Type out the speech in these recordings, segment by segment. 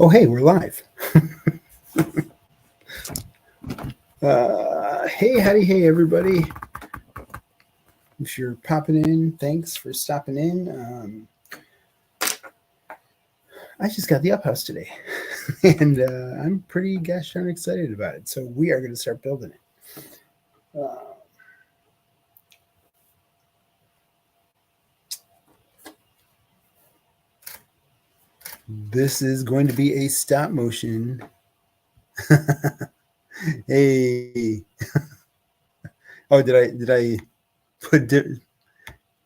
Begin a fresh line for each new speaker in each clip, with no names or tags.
Oh, hey, we're live. Hey, howdy, hey, everybody. If you're popping in, thanks for stopping in. I just got the Up House today, and I'm pretty gosh darn excited about it. So we are going to start building it. This is going to be a stop motion. Hey, oh, did I put?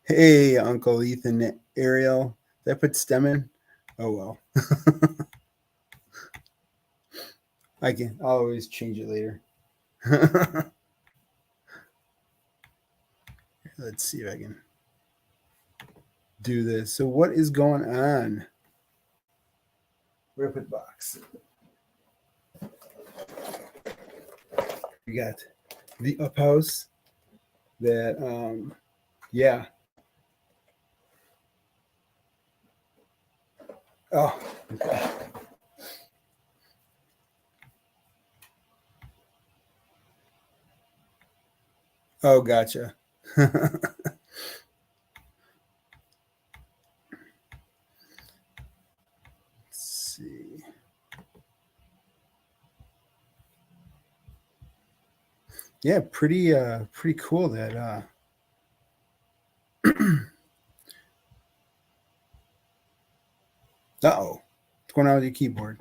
Hey, Uncle Ethan, Ariel, did I put STEM in? Oh well. I'll always change it later. Let's see if I can do this. So what is going on? Where put box? We got the Up House that yeah. Oh, okay. Oh, gotcha. Let's see. Yeah, pretty cool that uh-oh. What's going on with your keyboard?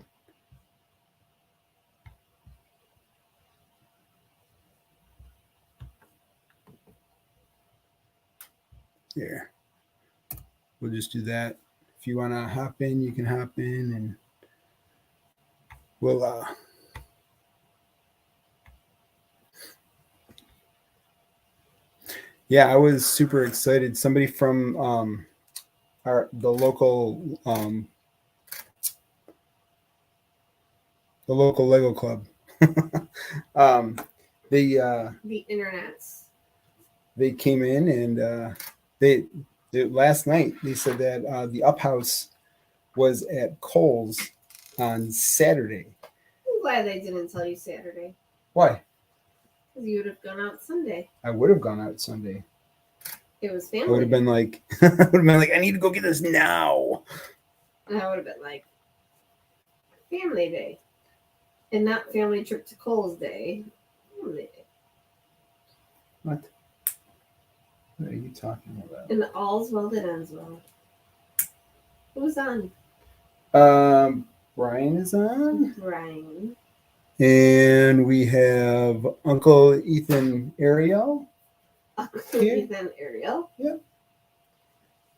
Here. We'll just do that. If you wanna hop in, you can hop in and we'll yeah, I was super excited. Somebody from the local Lego club. um, they
the internets.
They came in and they last night they said that the Up House was at Kohl's on Saturday.
I'm glad they didn't tell you Saturday.
Why?
Because you would have gone out Sunday.
I would have gone out Sunday.
It was family.
I would have been like, I need to go get this now.
And I would have been like, family day, and not family trip to Kohl's day. Family day.
What? What are you talking about?
And all's well that ends well. Who's on?
Brian is on.
Brian.
And we have Uncle Ethan Ariel.
Uncle Ethan Ariel?
Yep.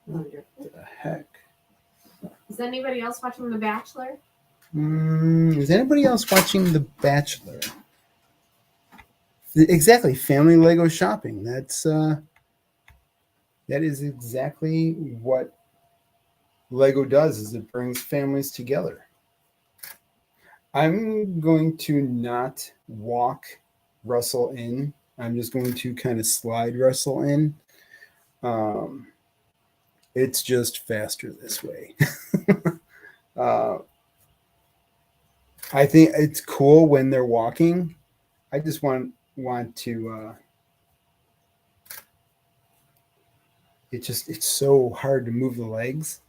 Wonderful.
What the heck?
Is anybody else watching The Bachelor?
Is anybody else watching The Bachelor? Exactly, family Lego shopping. That is exactly what Lego does. Is it brings families together. I'm going to not walk Russell in. I'm just going to kind of slide Russell in. It's just faster this way. I think it's cool when they're walking. I just want to it's so hard to move the legs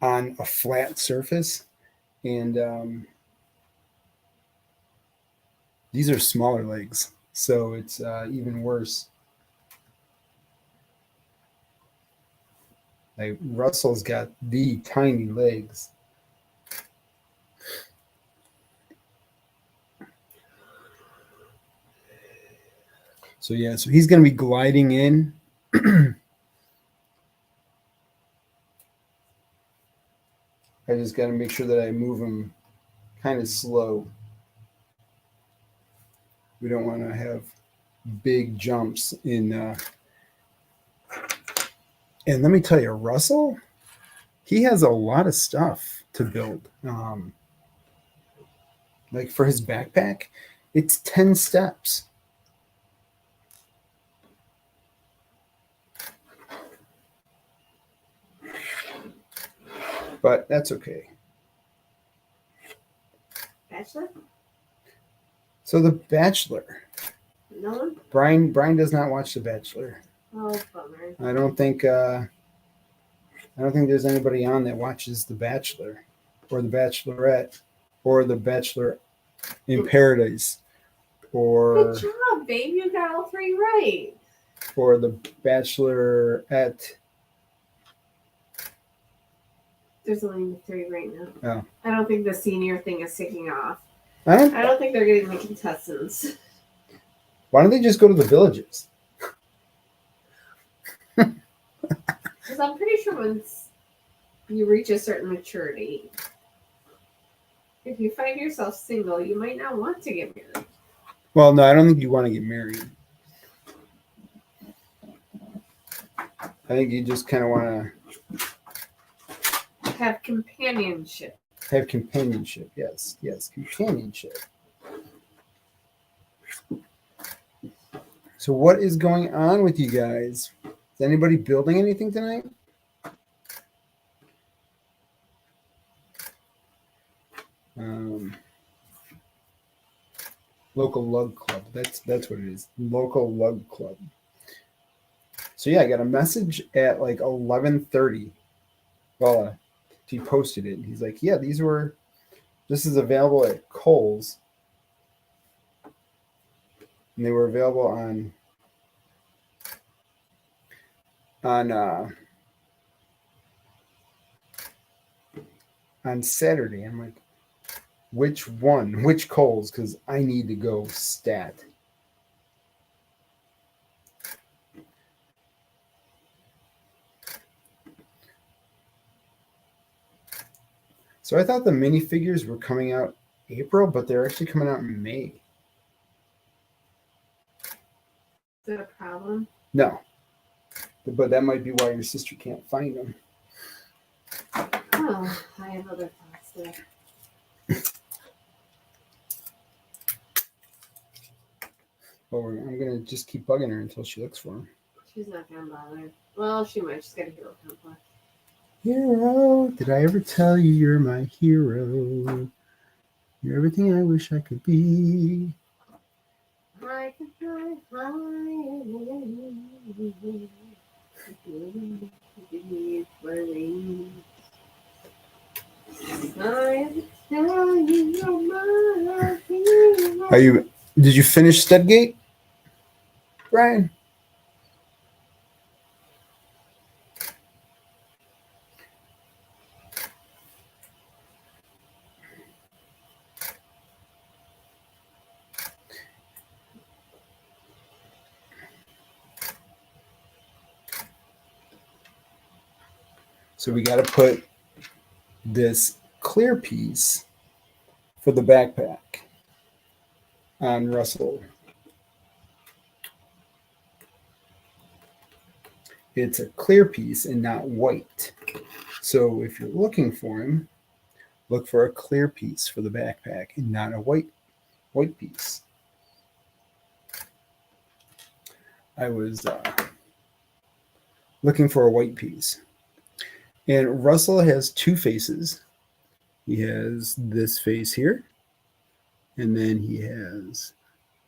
on a flat surface, and these are smaller legs, so it's even worse. Like Russell's got the tiny legs. So yeah, so he's going to be gliding in. I just got to make sure that I move him kind of slow. We don't want to have big jumps in. And let me tell you, Russell, he has a lot of stuff to build. Like for his backpack, it's 10 steps. But that's okay. So The Bachelor.
No one?
Brian does not watch The Bachelor.
Oh, bummer.
I don't think there's anybody on that watches The Bachelor or The Bachelorette or The Bachelor in Paradise or
Good job, babe. You got all three right.
or The Bachelorette.
There's only three right now.
Oh.
I don't think the senior thing is taking off.
I don't,
I don't think they're getting the contestants.
why don't they just go to the villages?
Because I'm pretty sure once you reach a certain maturity, if you find yourself single, you might not want to get married.
Well, no, I don't think you want to get married. I think you just kind of want
Have companionship.
to have companionship. Yes, companionship. So what is going on with you guys? Is anybody building anything tonight? Local Lug Club. That's what it is. Local Lug Club. So yeah, I got a message at like 11:30. Well, he posted it. He's like, yeah, this is available at Kohl's. And they were available on Saturday. I'm like, which one? Which Kohl's? Because I need to go stat. So I thought the minifigures were coming out April, but they're actually coming out in May.
Is that a problem?
No. But that might be why your sister can't find them.
Oh, I have other thoughts there.
Well, I'm going to just keep bugging her until she looks for them.
She's not going to bother. Well, she might. She's got a hero complex.
Hero, did I ever tell you you're my hero? You're everything I wish I could be.
I could fly high.
Did you finish Steadgate, Brian? So we got to put this clear piece for the backpack on Russell. It's a clear piece and not white. So if you're looking for him, look for a clear piece for the backpack and not a white piece. I was looking for a white piece. And Russell has two faces. He has this face here, and then he has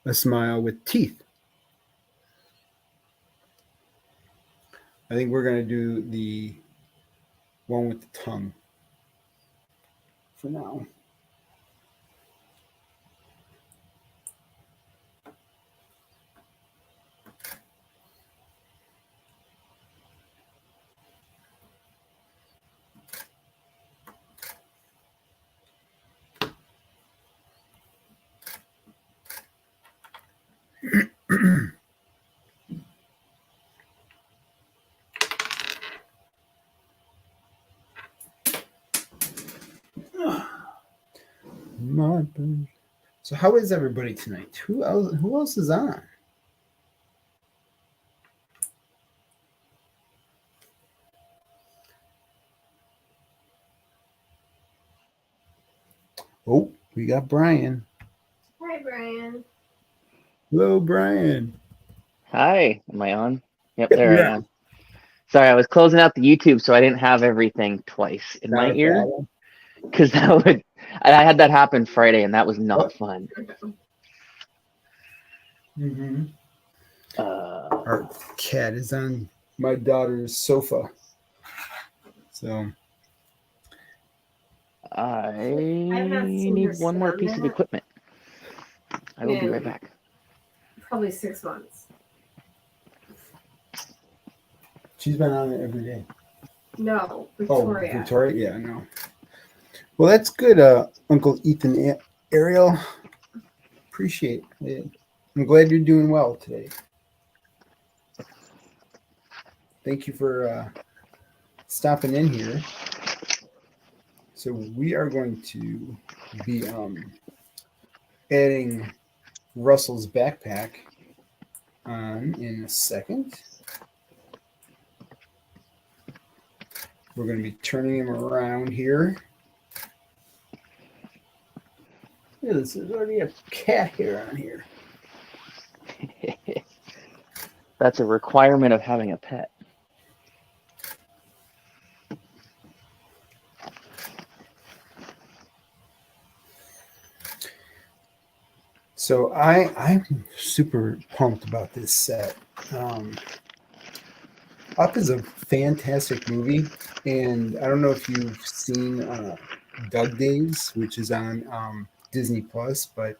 a smile with teeth. I think we're going to do the one with the tongue for now. So how is everybody tonight? Who else is on? Oh, we got Brian.
Hi, Brian.
Hello, Brian.
Hi, am I on? Yep, there I am. Sorry, I was closing out the YouTube, so I didn't have everything twice in my ear. Because I had that happen Friday, and that was not fun.
Mm-hmm.
Uh,
Our cat is on my daughter's sofa. So
I
I've not seen her
need one
sit
more
on
piece of
that
equipment. I will be right
in
back.
probably 6 months.
she's been on it every day.
No,
Oh,
Victoria.
Victoria? Yeah, no. Well, that's good, Uncle Ethan Ariel. Appreciate it. I'm glad you're doing well today. Thank you for stopping in here. So we are going to be adding Russell's backpack on in a second. We're going to be turning him around here. Yeah, this is already a cat hair on here.
That's a requirement of having a pet.
So I'm super pumped about this set. Up is a fantastic movie, and I don't know if you've seen Doug Days, which is on Disney Plus, but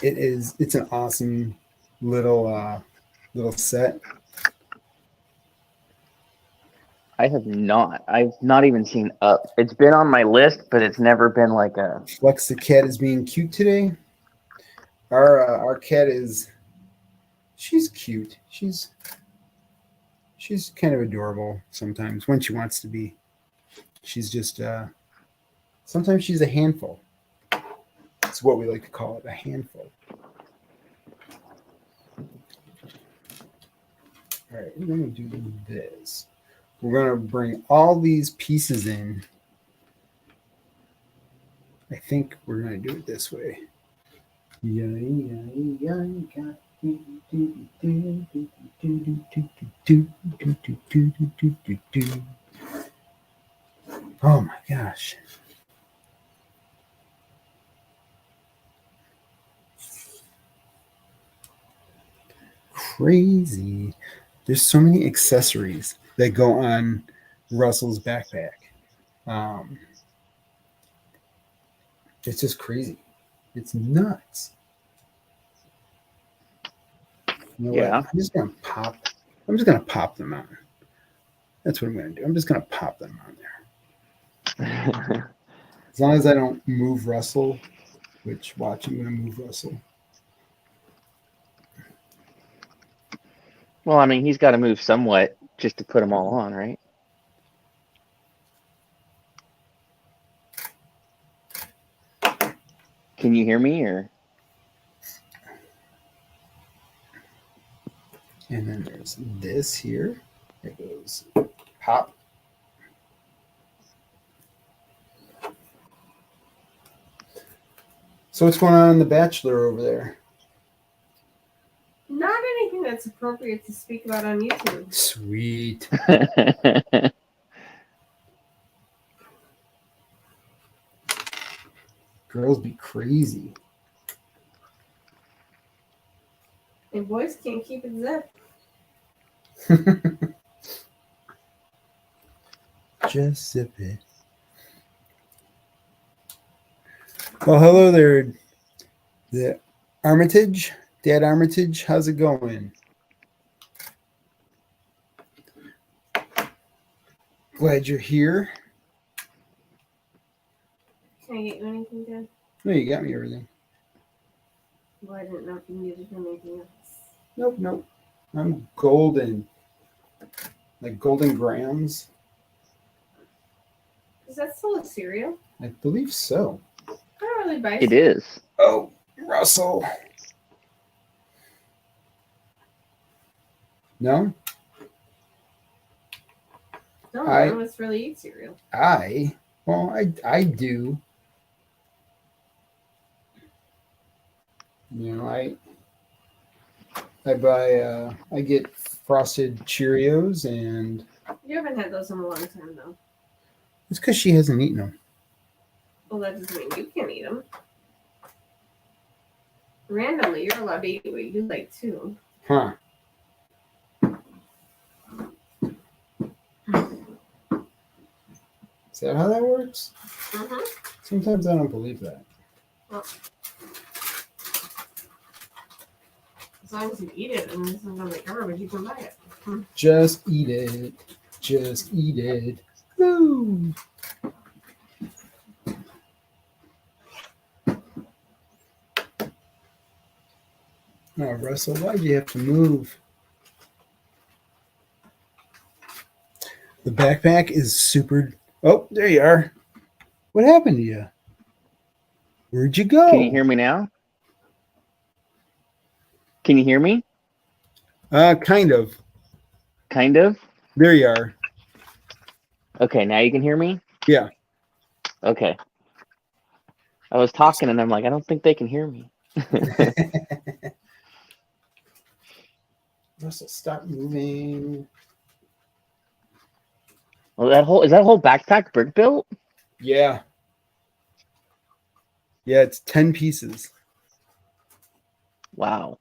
it's an awesome little set.
I have not. I've not even seen Up. It's been on my list, but it's never been like a.
Flex the cat is being cute today. Our cat she's cute. She's kind of adorable sometimes when she wants to be. She's just sometimes she's a handful. It's what we like to call it, a handful. All right, we're going to do this. We're going to bring all these pieces in. I think we're going to do it this way. Oh my gosh. Crazy. There's so many accessories that go on Russell's backpack. It's just crazy. It's nuts. You know
Yeah.
what? I'm just gonna pop them on. That's what I'm gonna do. I'm just gonna pop them on there. As long as I don't move Russell, which watch, I'm gonna move Russell.
Well, I mean, he's got to move somewhat just to put them all on, right? Can you hear me or?
And then there's this here. It goes pop. So what's going on in The Bachelor over there?
Not anything that's appropriate to speak about on YouTube.
Sweet. Girls be crazy.
And boys can't keep it zipped.
Just zip it. Well, hello there, the Armitage. Dad Armitage, how's it going? Glad you're here.
Can I get you anything, Dad?
No, you got me everything.
Well, I didn't know if you needed anything else.
Nope. I'm golden. Like golden grams.
Is that still a cereal?
I believe so.
I don't really buy
It is.
Oh, Russell. No?
No,
I-
none of us really eat cereal.
I do. You know, I buy I get frosted Cheerios, and
You haven't had those in a long time, though.
it's because she hasn't eaten them.
Well, that doesn't mean you can't eat them. Randomly, you're allowed to eat what you like too.
Huh. Is that how that works?
Mm-hmm.
Sometimes I don't believe that.
Well, as long as you eat it, and it's not like garbage, you can buy it.
Just eat it. Just eat it. Woo! Oh, Russell, why do you have to move? The backpack is super. Oh, there you are. What happened to you? Where'd you go?
Can you hear me now? Can you hear me?
Kind of.
Kind of.
There you are.
Okay, now you can hear me?
Yeah.
Okay. I was talking and I'm like, I don't think they can hear me.
Russell, stop moving.
Well, is that whole backpack brick built?
Yeah. Yeah, it's 10 pieces.
Wow.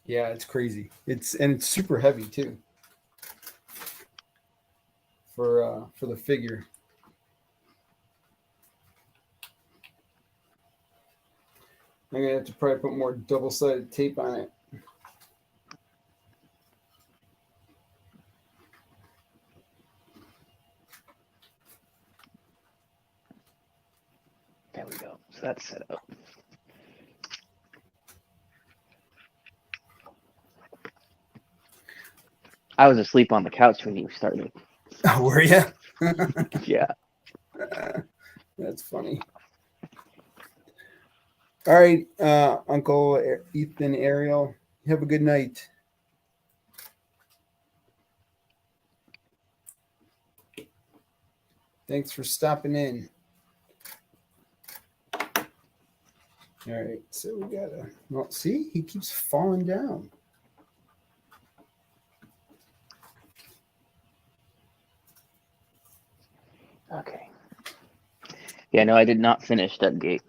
Yeah, it's crazy. It's super heavy too. For the figure. I'm gonna have to probably put more double-sided tape on it.
There we go. So that's set up. I was asleep on the couch when you started.
Oh, were you?
Yeah.
That's funny. All right, Uncle Ethan, Ariel, have a good night. Thanks for stopping in. All right, so we gotta. Well, see, he keeps falling down.
Okay. Yeah, no, I did not finish that gate.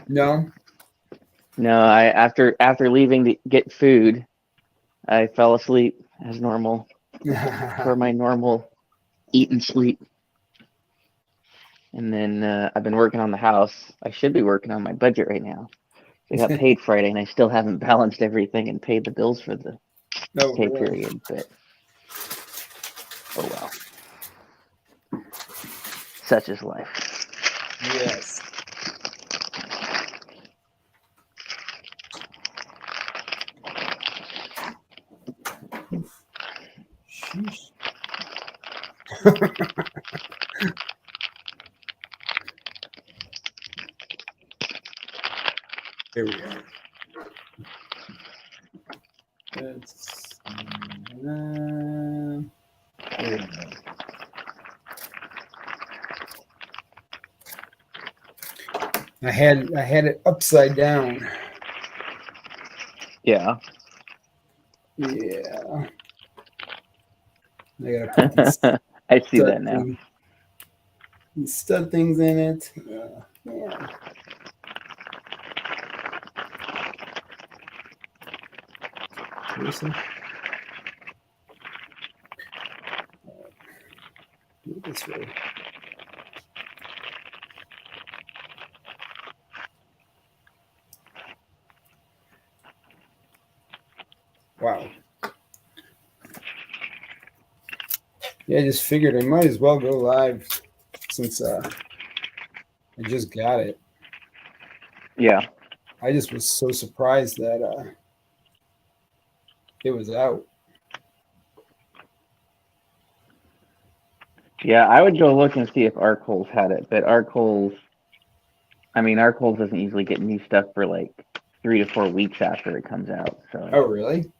No.
No, I after leaving to get food, I fell asleep as normal for my normal eat and sleep. And then I've been working on the house. I should be working on my budget right now. I got paid Friday, and I still haven't balanced everything and paid the bills for the
No.
pay period. But oh well, such is life.
Yes. Sheesh. There we go. That's, there we go. I had it upside down.
Yeah.
Yeah. I gotta put these
I see
stud
that now.
these stud things in it. Yeah. Seriously? Do it this way. Wow. Yeah, I just figured I might as well go live since I just got it.
Yeah.
I just was so surprised that it was out.
Yeah, I would go look and see if Arkholes had it, but Arkholes doesn't usually get new stuff for like 3 to 4 weeks after it comes out. So
Oh, really?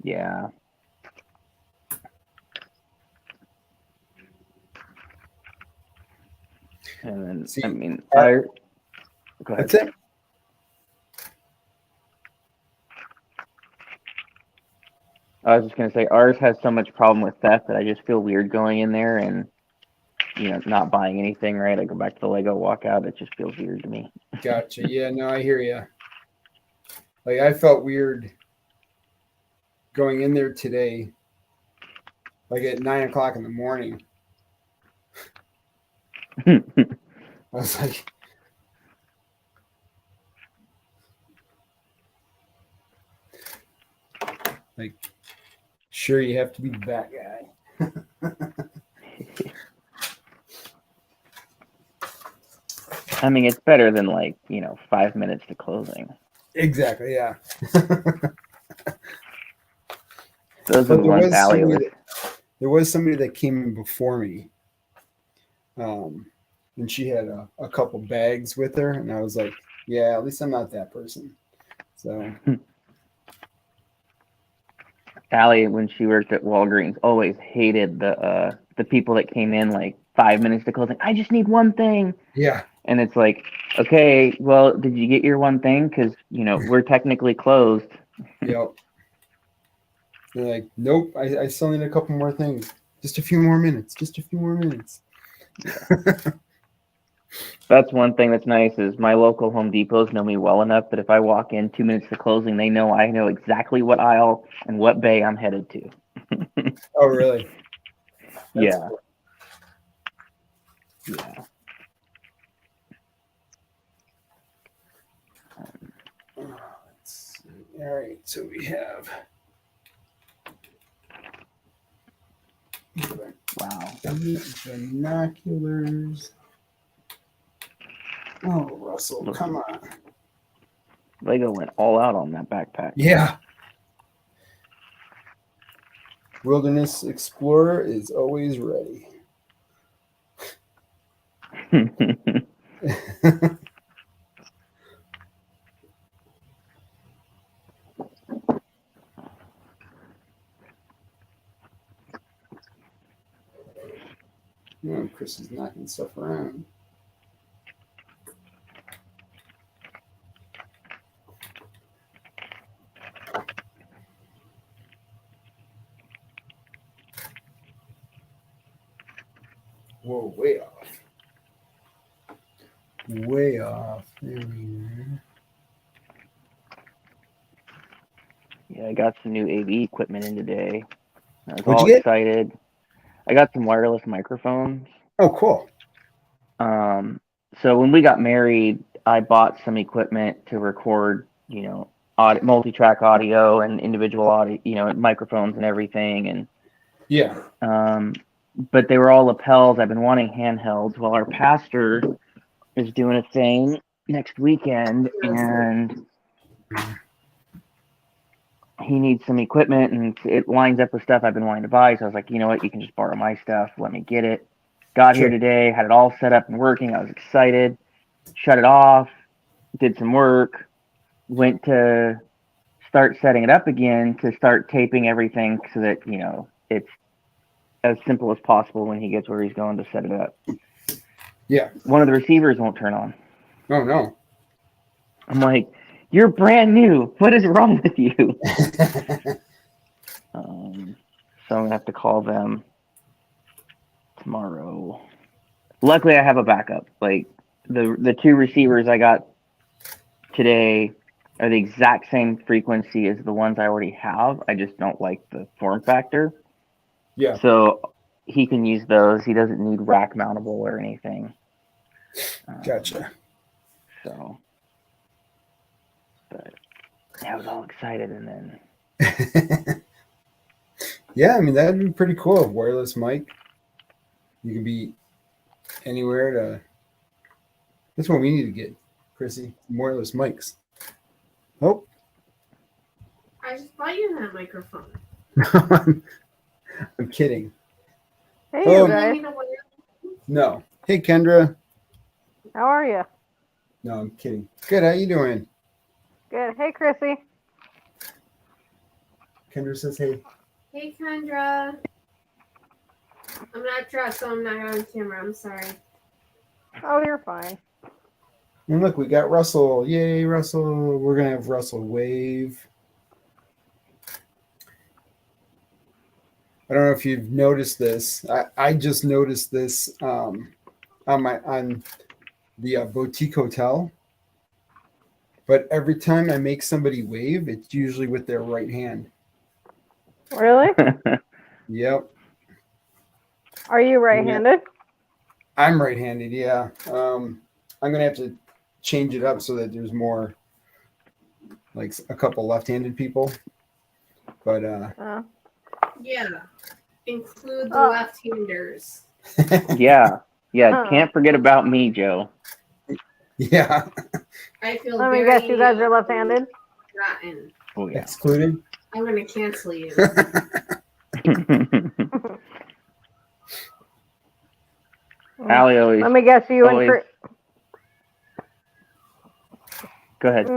yeah. And then
See,
go ahead.
That's it.
I was just gonna say ours has so much problem with theft that I just feel weird going in there and not buying anything, right? I go back to the Lego walkout. It just feels weird to me.
Gotcha. Yeah, no, I hear you. Like I felt weird going in there today, like at 9 o'clock in the morning. I was like, sure, you have to be that guy.
I mean, it's better than 5 minutes to closing.
Exactly. Yeah.
Those are the ones Allie was.
There was somebody that came in before me, and she had a couple bags with her, and I was like, yeah, at least I'm not that person. So
Allie, when she worked at Walgreens, always hated the people that came in 5 minutes to closing. I just need one thing.
yeah.
And it's like, okay, well, did you get your one thing? Because we're technically closed.
Yep. They're like, nope, I still need a couple more things. Just a few more minutes. Just a few more minutes.
That's one thing that's nice is my local Home Depots know me well enough that if I walk in 2 minutes to closing, I know exactly what aisle and what bay I'm headed to.
Oh, really? That's
Yeah.
cool.
Yeah.
Let's see. All right, so we have
Wow.
binoculars. Oh, Russell, come on.
Lego went all out on that backpack.
Yeah. Wilderness Explorer is always ready. Oh, Chris is knocking stuff around. Whoa, way off. Way off. There we go.
Yeah, I got some new AV equipment in today. I was
What'd
all
you get?
excited. I got some wireless microphones.
Oh, cool.
So when we got married, I bought some equipment to record, multi-track audio and individual audio, microphones and everything. And
Yeah.
but they were all lapels. I've been wanting handhelds. Well, our pastor is doing a thing next weekend, and he needs some equipment, and it lines up with stuff I've been wanting to buy. So I was like, you know what? You can just borrow my stuff. Let me get it. Got
Sure.
here today, had it all set up and working. I was excited. Shut it off, did some work, went to start setting it up again to start taping everything so that, it's as simple as possible when he gets where he's going to set it up.
Yeah.
One of the receivers won't turn on.
Oh, no.
I'm like, you're brand new. What is wrong with you? So I'm going to have to call them tomorrow. Luckily, I have a backup. The two receivers I got today are the exact same frequency as the ones I already have. I just don't like the form factor.
Yeah.
So he can use those. He doesn't need rack mountable or anything.
Gotcha.
So, but yeah, I was all excited, and then
Yeah, I mean, that'd be pretty cool. A wireless mic. You can be anywhere to. That's what we need to get, Chrissy. Wireless mics. Oh.
I just bought you that microphone.
I'm kidding.
Hey,
Oh.
you guys.
No. Hey, Kendra.
How are you?
No, I'm kidding. Good. How you doing?
Good. Hey, Chrissy.
Kendra says, hey.
Hey, Kendra. I'm not dressed, so I'm not on camera. I'm sorry.
Oh, you're fine.
And look, we got Russell. Yay, Russell. We're going to have Russell wave. I don't know if you've noticed this. I just noticed this on the boutique hotel. But every time I make somebody wave, it's usually with their right hand.
Really?
Yep.
Are you right-handed?
I'm right-handed, yeah. I'm gonna have to change it up so that there's more, like a couple left-handed people. But
Yeah. Include the
Oh.
left-handers.
Yeah.
Huh.
Can't forget about me, Joe.
yeah,
I feel
Let me
very
guess, you guys are left-handed?
rotten.
Oh yeah.
excluded.
I'm going to cancel you.
Allie always.
Let me guess, you and
always-
Chris.
Go ahead.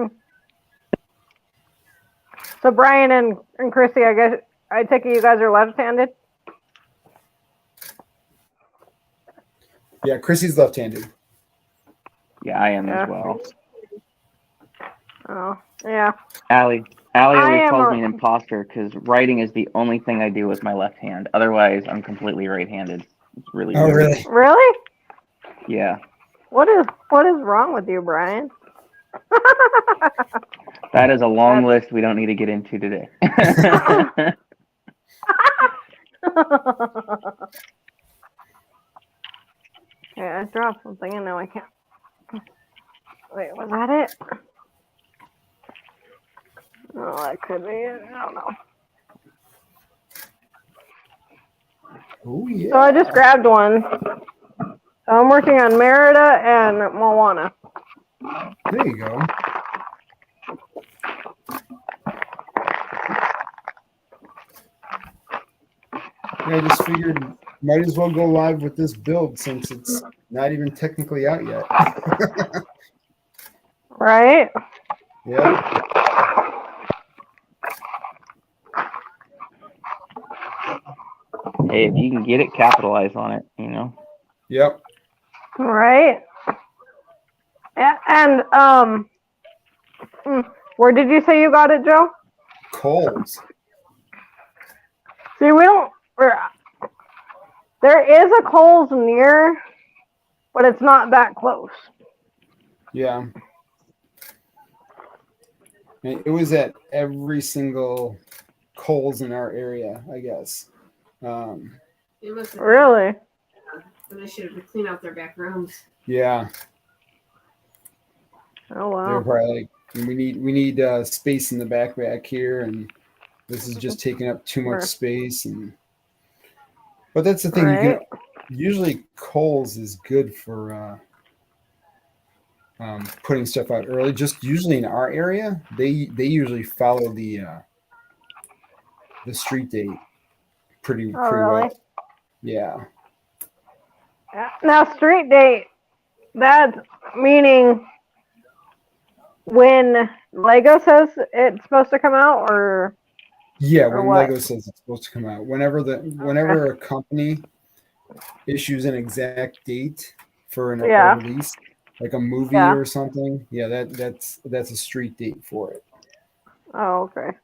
So Brian and Chrissy, I guess I take it you guys are left-handed.
Yeah, Chrissy's left-handed.
Yeah, I am
Yeah.
as well.
Oh, yeah.
Allie
I
always
am
calls
a-
me an imposter because writing is the only thing I do with my left hand. Otherwise, I'm completely right-handed. It's really
Oh,
weird.
really?
Really?
Yeah.
What is wrong with you, Brian?
That is a long list we don't need to get into today.
Yeah, I dropped something and now I can't. Wait, was that it? Oh, that could be it. I don't know.
Oh, yeah.
So I just grabbed one. So I'm working on Merida and Moana.
There you go. Yeah, I just figured might as well go live with this build since it's not even technically out yet.
Right?
Yeah.
Hey, if you can get it, capitalize on it, you know?
Yep.
Right? Yeah, and where did you say you got it, Joe?
Coles.
See, we don't. There is a Kohl's near, but it's not that close.
Yeah. And it was at every single Coles in our area, I guess.
It must have
Really?
They should have cleaned out their back rooms.
Yeah.
Oh
They were
wow.
probably like, we need space in the back here, and this is just taking up too much
Sure.
space. But that's the thing.
Right.
Usually Kohl's is good for putting stuff out early. Just usually in our area, they usually follow the street date pretty
Oh really?
well. Yeah.
Now street date. That's meaning when Lego says it's supposed to come out, or
Yeah,
Or
when
what?
Lego says it's supposed to come out. Whenever a company issues an exact date for a
Yeah.
release, like a movie
Yeah.
or something, yeah, that's a street date for it.
oh okay.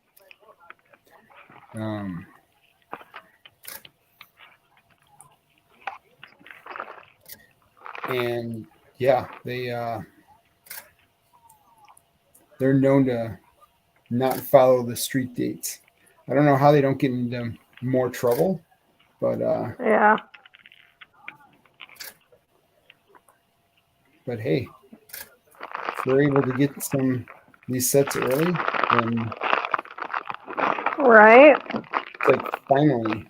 And yeah, they're known to not follow the street dates. I don't know how they don't get into more trouble, but
Yeah.
hey, if we're able to get these sets early, then
Right.
it's like finally.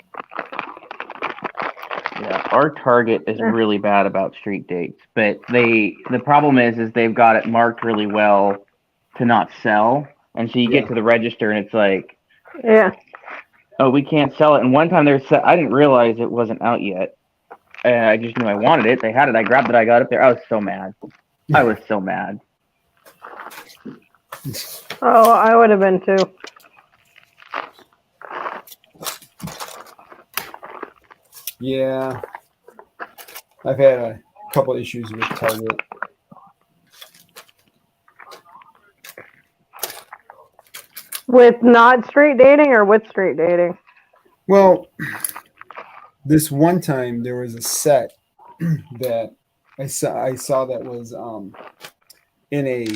Yeah, our Target is
Yeah.
really bad about street dates, but the problem is they've got it marked really well to not sell, and so you
Yeah.
get to the register and it's like,
Yeah.
oh, we can't sell it. And one time I didn't realize it wasn't out yet. I just knew I wanted it. They had it. I grabbed it. I got up there. I was so mad. I was so mad.
Oh, I would have been too.
Yeah, I've had a couple issues with Target.
With not straight dating or with straight dating?
Well, this one time there was a set that I saw that was in a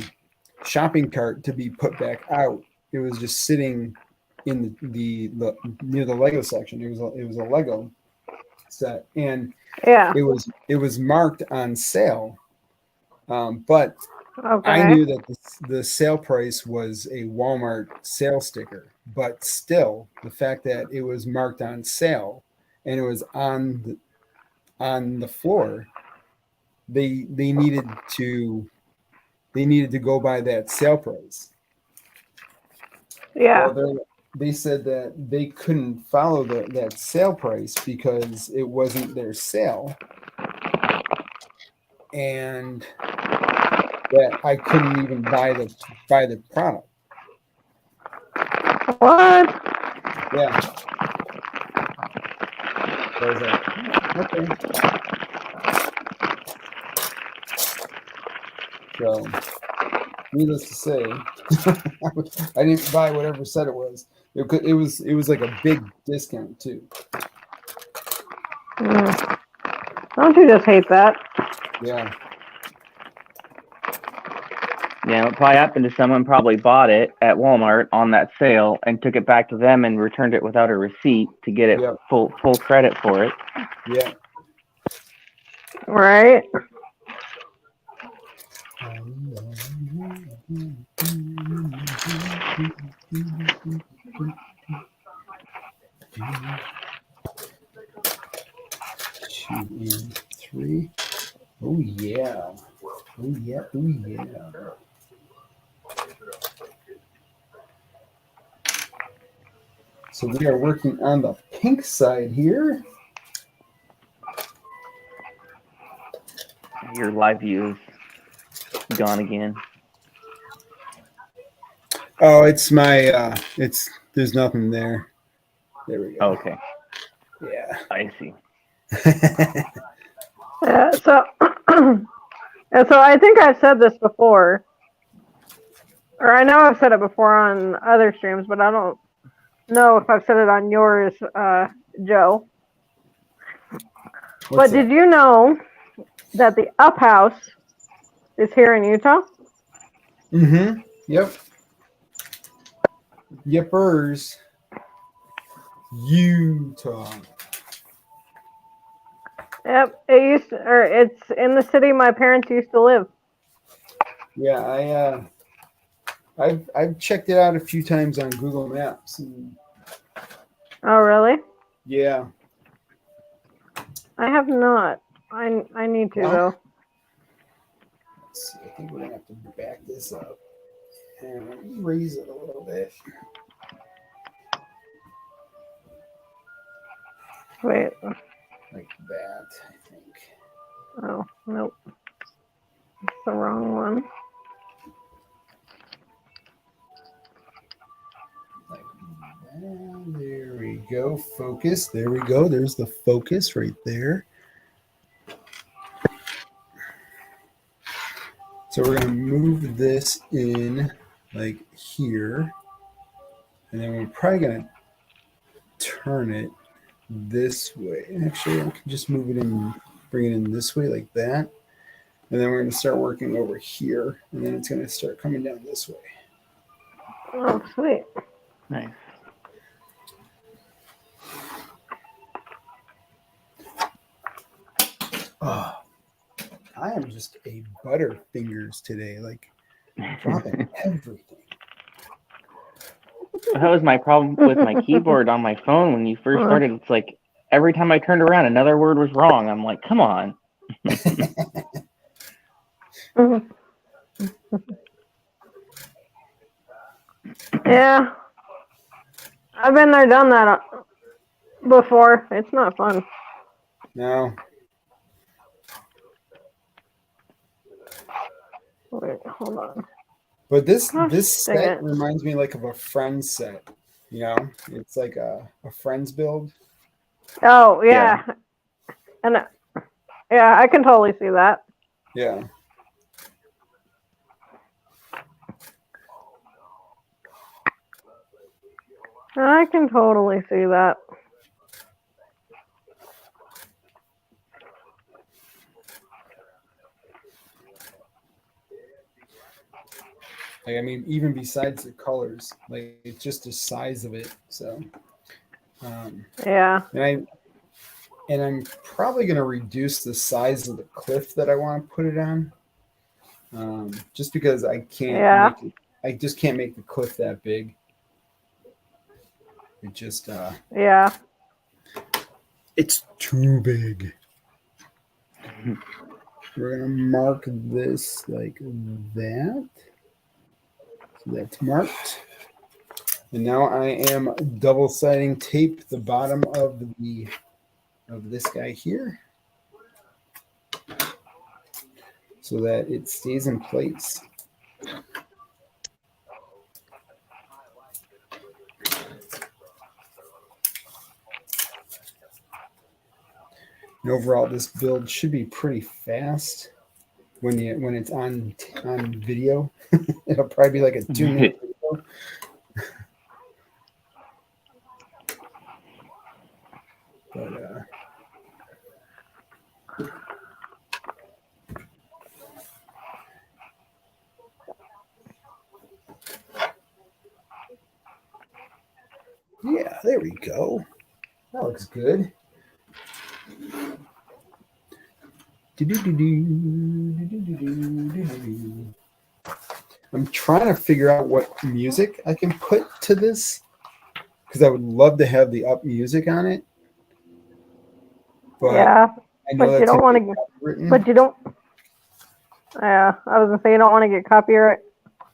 shopping cart to be put back out. It was just sitting in the near the Lego section. It was a Lego set, and
Yeah.
it was marked on sale. But I
Okay.
knew that the sale price was a Walmart sale sticker, but still, the fact that it was marked on sale and it was on the floor, they needed to go by that sale price.
Yeah.
Well, they said that they couldn't follow that sale price because it wasn't their sale, and that I couldn't even buy the product.
What?
Yeah. So I was like, "Oh, okay." So, needless to say, I didn't buy whatever set it was. It was like a big discount too.
Mm. Don't you just hate that?
Yeah.
Yeah, what probably happened to someone probably bought it at Walmart on that sale and took it back to them and returned it without a receipt to get it
Yep.
full credit for it.
Yeah.
Right?
Two and three. Oh yeah. Oh yeah. Oh yeah. So we are working on the pink side here.
Your live view is gone again.
Oh, it's my there's nothing there. There we go.
Okay,
Yeah.
I see.
Yeah, so, and so I think I've said this before, or I know I've said it before on other streams, but I don't know if I've said it on yours, Joe.
What's
But did you know that the Up House is here in Utah?
Mm-hmm. Yep. Yippers. Utah.
Yep, it's in the city my parents used to live.
Yeah, I've checked it out a few times on Google Maps. And
Oh, really?
yeah.
I have not. I need to
Well,
though.
let's see. I think we're gonna have to back this up and raise it a little bit.
Wait.
Like that, I think.
Oh, nope. It's the wrong one.
Like that. There we go. Focus. There we go. There's the focus right there. So we're gonna move this in like here. And then we're probably gonna turn it this way. Actually, I can just move it in, bring it in this way like that. And then we're going to start working over here. And then it's going to start coming down this way.
Oh, sweet.
Nice.
Oh, I am just a butterfingers today. Like, dropping everything.
That was my problem with my keyboard on my phone when you first started. It's like every time I turned around, another word was wrong. I'm like, come on.
Yeah. I've been there, done that before. It's not fun.
No.
Wait, hold on.
But this
Gosh,
this
dang
set
it.
reminds me like of a Friends set. You know, it's like a Friends build.
Oh, yeah. And yeah, I can totally see that.
Yeah.
I can totally see that.
Like, I mean, even besides the colors, like it's just the size of it. So,
Yeah.
and I'm probably going to reduce the size of the cliff that I want to put it on, just because I can't.
Yeah.
Make it, I just can't make the cliff that big. It just
Yeah.
it's too big. We're gonna mark this like that. So that's marked. And now I am double siding tape the bottom of this guy here so that it stays in place. And overall, this build should be pretty fast when it's on video. It'll probably be like a 2-minute video. But yeah, there we go. That looks good. I'm trying to figure out what music I can put to this because I would love to have the up music on it. But
Yeah.
I know
But you don't want to. But you don't. Yeah, I was gonna say you don't want to get copyright.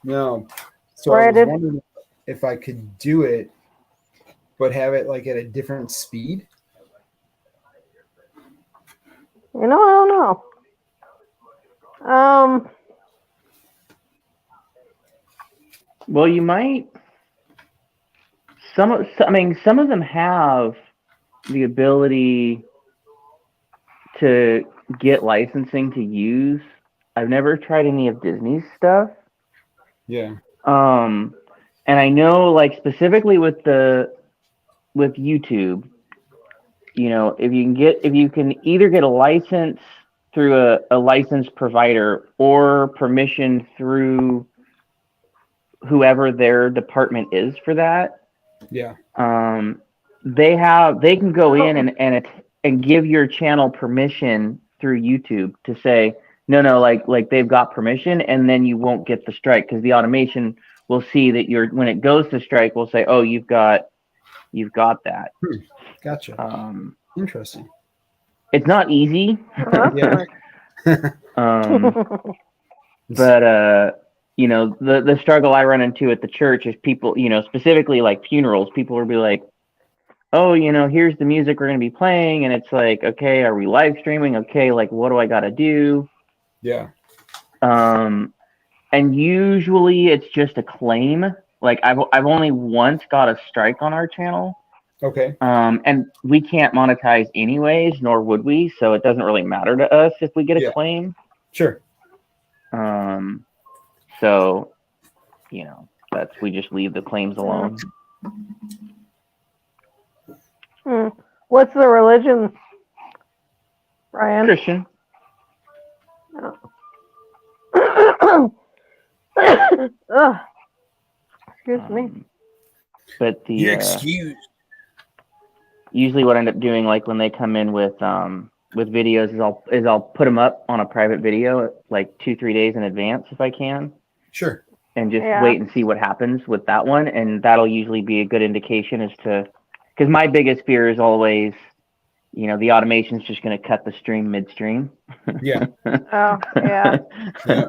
No. So I was
Rated.
wondering if I could do it, but have it like at a different speed.
You know, I don't know.
Well, you might. I mean, some of them have the ability to get licensing to use. I've never tried any of Disney's stuff.
Yeah.
And I know, like, specifically with YouTube, you know, if you can either get a license through a licensed provider or permission through whoever their department is for that.
Yeah.
They can go in and give your channel permission through YouTube to say, no, like they've got permission, and then you won't get the strike because the automation will see that when it goes to strike, will say, oh, you've got that.
Gotcha. Interesting.
It's not easy.
Yeah.
But you know, the struggle I run into at the church is people, you know, specifically like funerals, people will be like, oh, you know, here's the music we're going to be playing. And it's like, okay, are we live streaming? Okay, like, what do I got to do?
Yeah.
And usually it's just a claim. Like I've only once got a strike on our channel.
Okay.
And we can't monetize anyways, nor would we. So it doesn't really matter to us if we get a claim.
Sure.
So, you know, we just leave the claims alone.
What's the religion, Ryan?
Christian.
Ugh. Excuse me.
But the
excuse.
Usually what I end up doing, like when they come in with videos, is I'll put them up on a private video like 2-3 days in advance if I can.
Sure.
And just wait and see what happens with that one, and that'll usually be a good indication as to, because my biggest fear is always, you know, the automation's just going to cut the stream midstream.
Yeah.
Oh, yeah.
Yeah.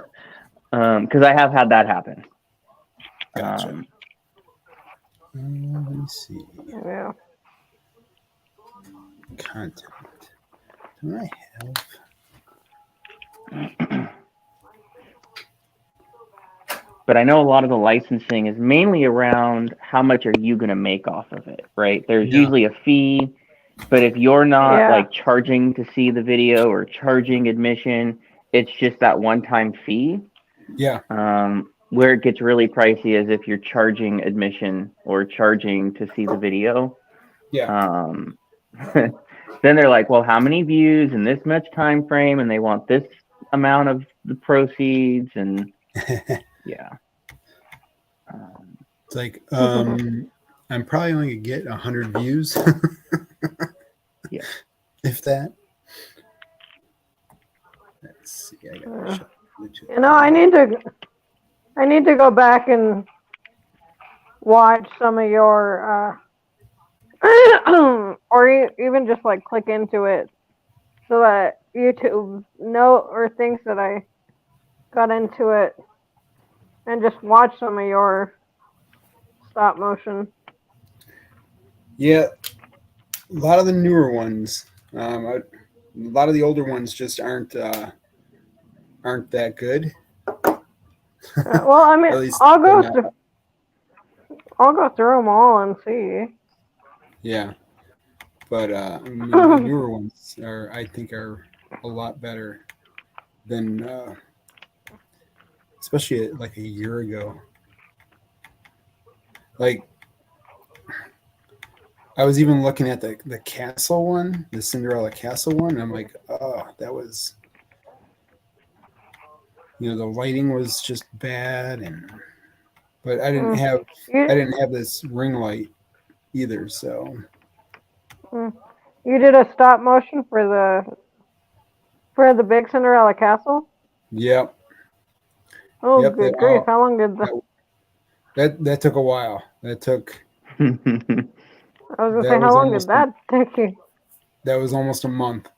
Because I have had that happen.
Gotcha. Let me see.
Yeah.
Content. Do I have?
But I know a lot of the licensing is mainly around how much are you going to make off of it, right? There's usually a fee, but if you're not like charging to see the video or charging admission, it's just that one-time fee.
Yeah.
Where it gets really pricey is if you're charging admission or charging to see the video.
Yeah.
Then they're like, well, how many views in this much time frame, and they want this amount of the proceeds, and yeah.
It's like, I'm probably only gonna get 100 views.
Yeah.
If that. Let's see. I gotta shut YouTube.
You know, I need to go back and watch some of your, or even just like click into it so that YouTube or thinks that I got into it and just watch some of your stop motion.
Yeah, a lot of the newer ones. A lot of the older ones just aren't that good.
Well, I mean,
At least
I'll
they're
go
not.
through. I'll go through them all and see.
Yeah, but I mean, the newer ones I think are a lot better than, especially like a year ago. Like, I was even looking at the castle one, the Cinderella castle one. And I'm like, oh, that was, the lighting was just bad, but I didn't have this ring light either. So
You did a stop motion for the big Cinderella castle?
yep,
Oh,
yep.
good grief! How long did
That took a while. That took.
I was gonna
That
say, how
was
long did
almost
that take you?
That was almost a month.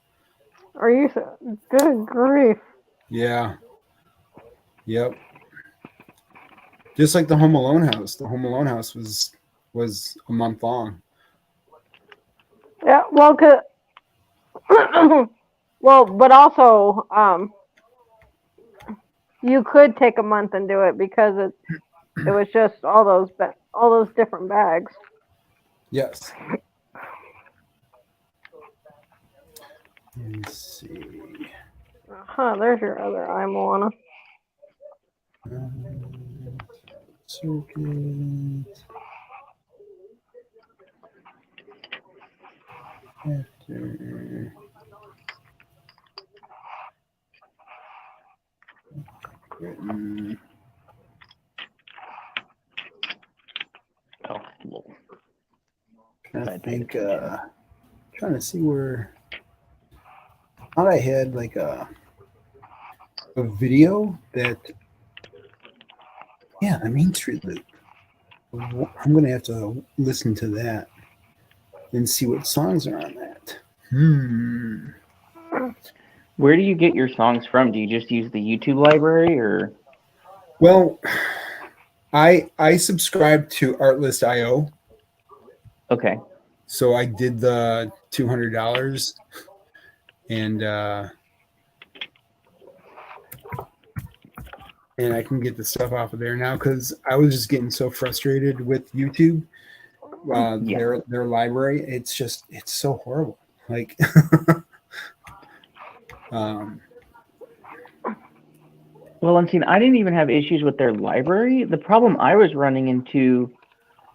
Are you good grief?
Yeah. Yep. Just like the Home Alone house. The Home Alone house was a month long.
Yeah, well, but also, you could take a month and do it because it was just all those different bags.
Yes. Let's see.
There's your other eye, Moana.
Circuit. After. Written.
Oh, lol.
I think trying to see where I thought I had like a video that the Main Street Loop. I'm gonna have to listen to that and see what songs are on that.
Where do you get your songs from? Do you just use the YouTube library, or?
Well, I subscribe to Artlist.io.
Okay.
So I did the $200 and I can get the stuff off of there now because I was just getting so frustrated with YouTube. Their library, it's so horrible. Like,
Well, I'm seeing I didn't even have issues with their library. The problem I was running into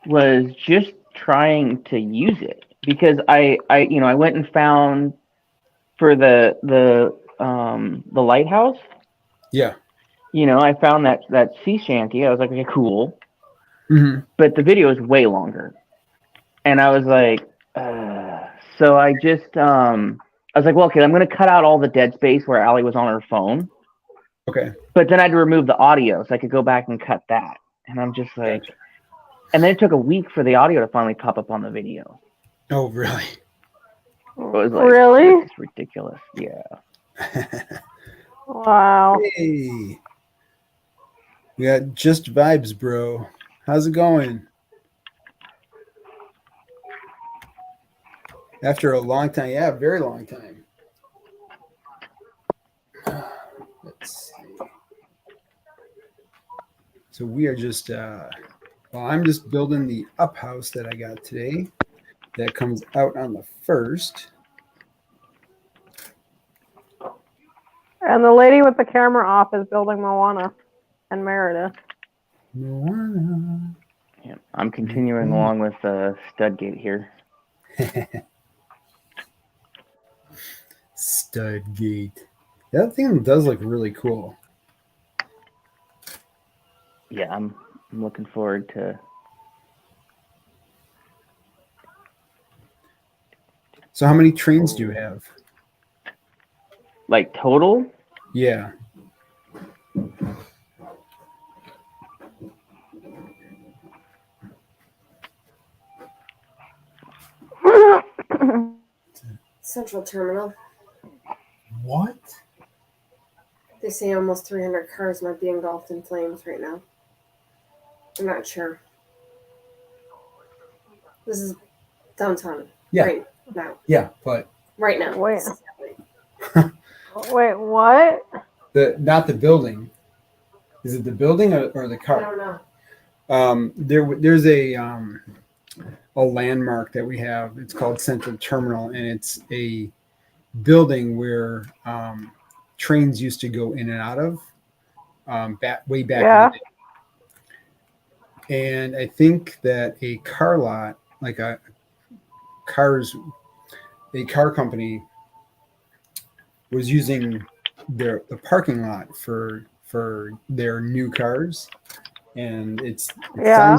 was just trying to use it because I went and found for the lighthouse.
Yeah.
I found that sea shanty. I was like, okay, cool.
Mm-hmm.
But the video is way longer, and I was like, so I just I was like, well, okay, I'm gonna cut out all the dead space where Allie was on her phone.
Okay.
But then I had to remove the audio, so I could go back and cut that. And I'm just like, and then it took a week for the audio to finally pop up on the video.
Oh, really?
It was like,
really?
This is ridiculous. Yeah.
Wow.
Hey, we got Just Vibes, bro. How's it going? After a long time, very long time. Let's see. So we are just, I'm just building the up house that I got today. That comes out on the 1st.
And the lady with the camera off is building Moana and Meredith.
Moana.
Yeah. I'm continuing along with Studgate here.
Studgate. That thing does look really cool.
Yeah, I'm I'm looking forward to.
So how many trains do you have?
Like total?
Yeah.
Central Terminal.
What?
They say almost 300 cars might be engulfed in flames right now. I'm not sure. This is downtown.
Yeah.
Right now.
Yeah, but
Right now.
Wait. Wait, what?
not the building. Is it the building or the
I
car?
don't know.
There's a landmark that we have. It's called Central Terminal, and it's a building where trains used to go in and out of way back
Yeah.
in the day. And I think that a car lot, like a car company, was using the parking lot for their new cars, and it
Yeah.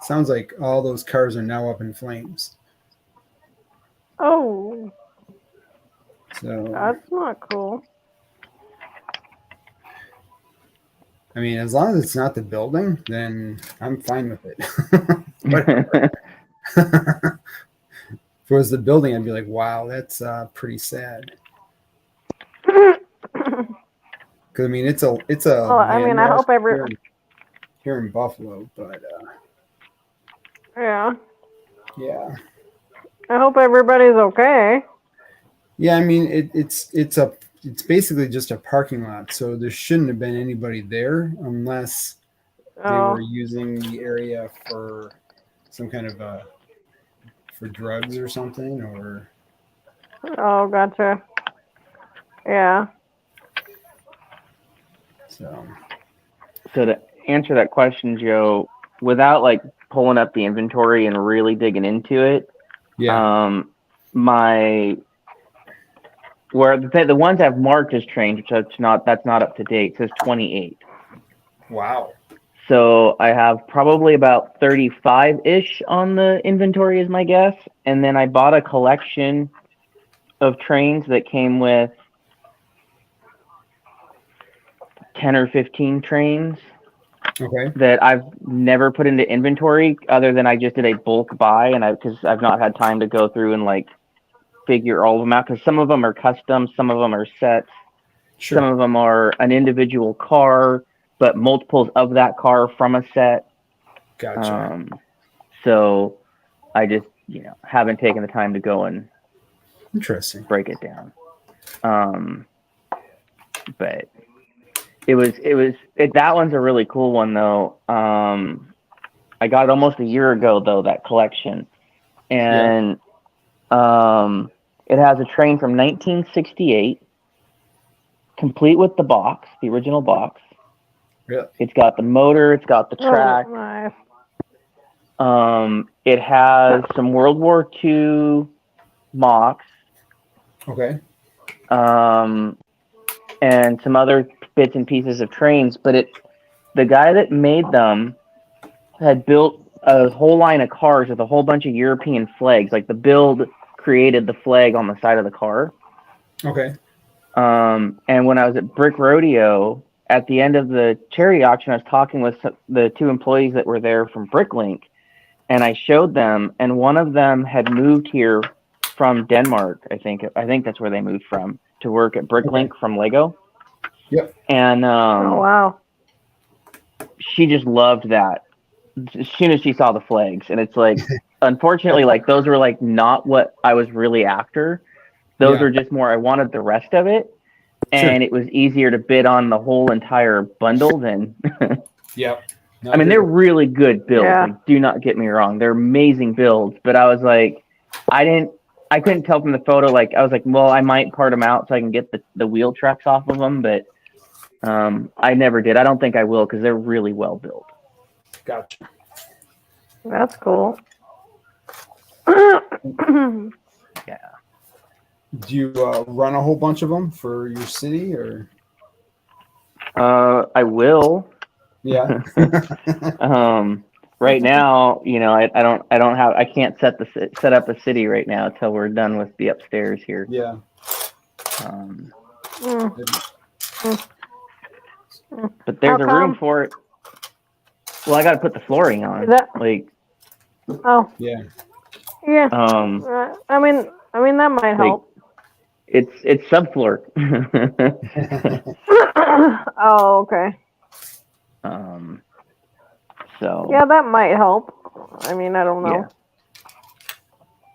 sounds like all those cars are now up in flames.
Oh,
So
that's not cool.
I mean, as long as it's not the building, then I'm fine with it. Whatever. If it was the building, I'd be like, wow, that's pretty sad. Because I mean, it's a
Well, I mean, I
landmark
hope
here in Buffalo, but
yeah.
yeah.
I hope everybody's okay.
Yeah, I mean it's basically just a parking lot, so there shouldn't have been anybody there unless they
Oh,
were using the area for some kind of for drugs or something, or
oh, gotcha. Yeah.
so.
So to answer that question, Joe, without like pulling up the inventory and really digging into it,
Yeah,
where the ones I've marked as trains, which that's not up to date, says 28.
wow.
So I have probably about 35-ish on the inventory is my guess. And then I bought a collection of trains that came with 10 or 15 trains
Okay,
that I've never put into inventory other than I just did a bulk buy, and because I've not had time to go through and like figure all of them out, because some of them are custom, some of them are sets,
sure.
some of them are an individual car, but multiples of that car from a set.
Gotcha.
So I just haven't taken the time to go and
Interesting.
break it down. But that one's a really cool one though. I got it almost a year ago though, that collection, and it has a train from 1968, complete with the box, the original box.
Really?
It's got the motor, it's got the track.
Oh, nice.
It has some World War II mocks.
Okay.
And some other bits and pieces of trains, but the guy that made them had built a whole line of cars with a whole bunch of European flags. Like the build created the flag on the side of the car.
Okay.
And when I was at Brick Rodeo, at the end of the charity auction, I was talking with the two employees that were there from Bricklink, and I showed them, and one of them had moved here from Denmark. I think that's where they moved from, to work at Bricklink from Lego.
Yep.
And
Oh, wow.
she just loved that as soon as she saw the flags. And it's like, unfortunately, like those were like not what I was really after. Those were just more, I wanted the rest of it. And it was easier to bid on the whole entire bundle than.
Yep. No,
I mean, they're really good builds.
Yeah.
Like, do not get me wrong. They're amazing builds. But I was like, I couldn't tell from the photo. Like, I was like, well, I might part them out so I can get the wheel tracks off of them. But I never did. I don't think I will because they're really well built.
Gotcha.
That's cool.
Yeah.
Do you run a whole bunch of them for your city, or?
I will.
Yeah.
Right now, I can't set up a city right now till we're done with the upstairs here.
Yeah.
Um,
Mm.
but there's
How
a room
come?
for it. Well, I got to put the flooring on.
Is that-
Like,
Oh,
Yeah.
yeah.
um,
I mean, that might help.
it's subfloor.
Oh, okay.
So
Yeah, that might help. I mean, I don't know.
yeah.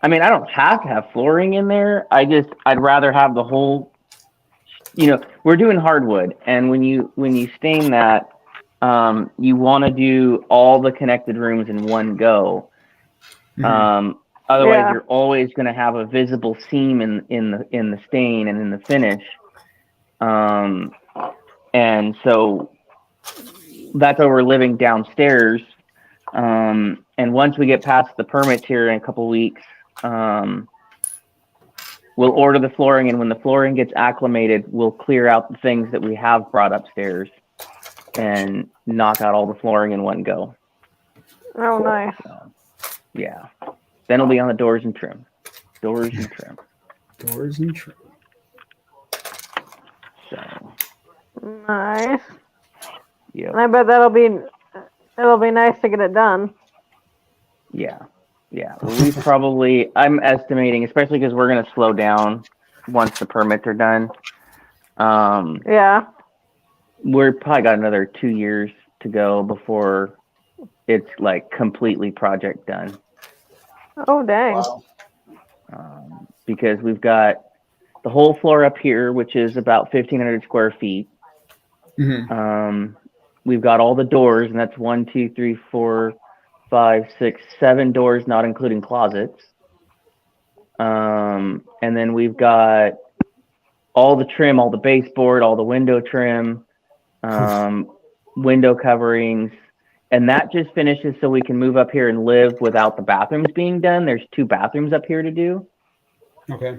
I mean, I don't have to have flooring in there. I'd rather have the whole. We're doing hardwood, and when you stain that, you want to do all the connected rooms in one go. Otherwise,
Yeah.
you're always going to have a visible seam in the stain and in the finish. And so that's why we're living downstairs. And once we get past the permits here in a couple weeks, we'll order the flooring, and when the flooring gets acclimated, we'll clear out the things that we have brought upstairs and knock out all the flooring in one go.
Oh, nice.
Yeah. Then it'll be on the doors and trim. Doors and trim.
Doors and trim.
So,
Nice.
yeah.
And I bet it'll be nice to get it done.
Yeah. Yeah. Well, I'm estimating, especially because we're going to slow down once the permits are done.
Yeah.
We're probably got another 2 years to go before it's like completely project done.
Oh, dang.
Wow.
Because we've got the whole floor up here, which is about 1,500 square feet.
Mhm.
We've got all the doors, and that's 1, 2, 3, 4, 5, 6, 7 doors, not including closets. And then we've got all the trim, all the baseboard, all the window trim, window coverings, and that just finishes so we can move up here and live without the bathrooms being done. There's 2 bathrooms up here to do.
Okay.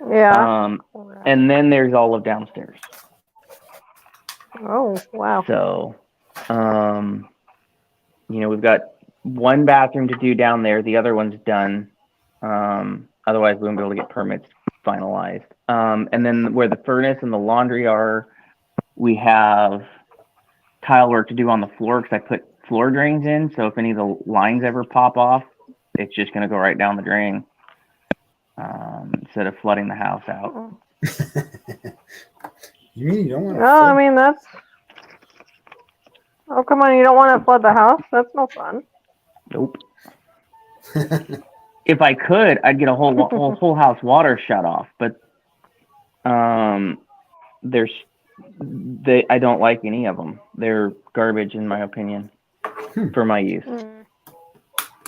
Yeah.
And then there's all of downstairs.
Oh, wow.
So, we've got 1 bathroom to do down there. The other one's done. Otherwise, we won't be able to get permits finalized. And then where the furnace and the laundry are, we have tile work to do on the floor because I put floor drains in. So if any of the lines ever pop off, it's just going to go right down the drain instead of flooding the house out.
You mean you don't want to?
No, I mean, that's. Oh, come on. You don't want to flood the house? That's no fun.
Nope. If I could, I'd get a whole house water shut off, but I don't like any of them. They're garbage in my opinion for my use.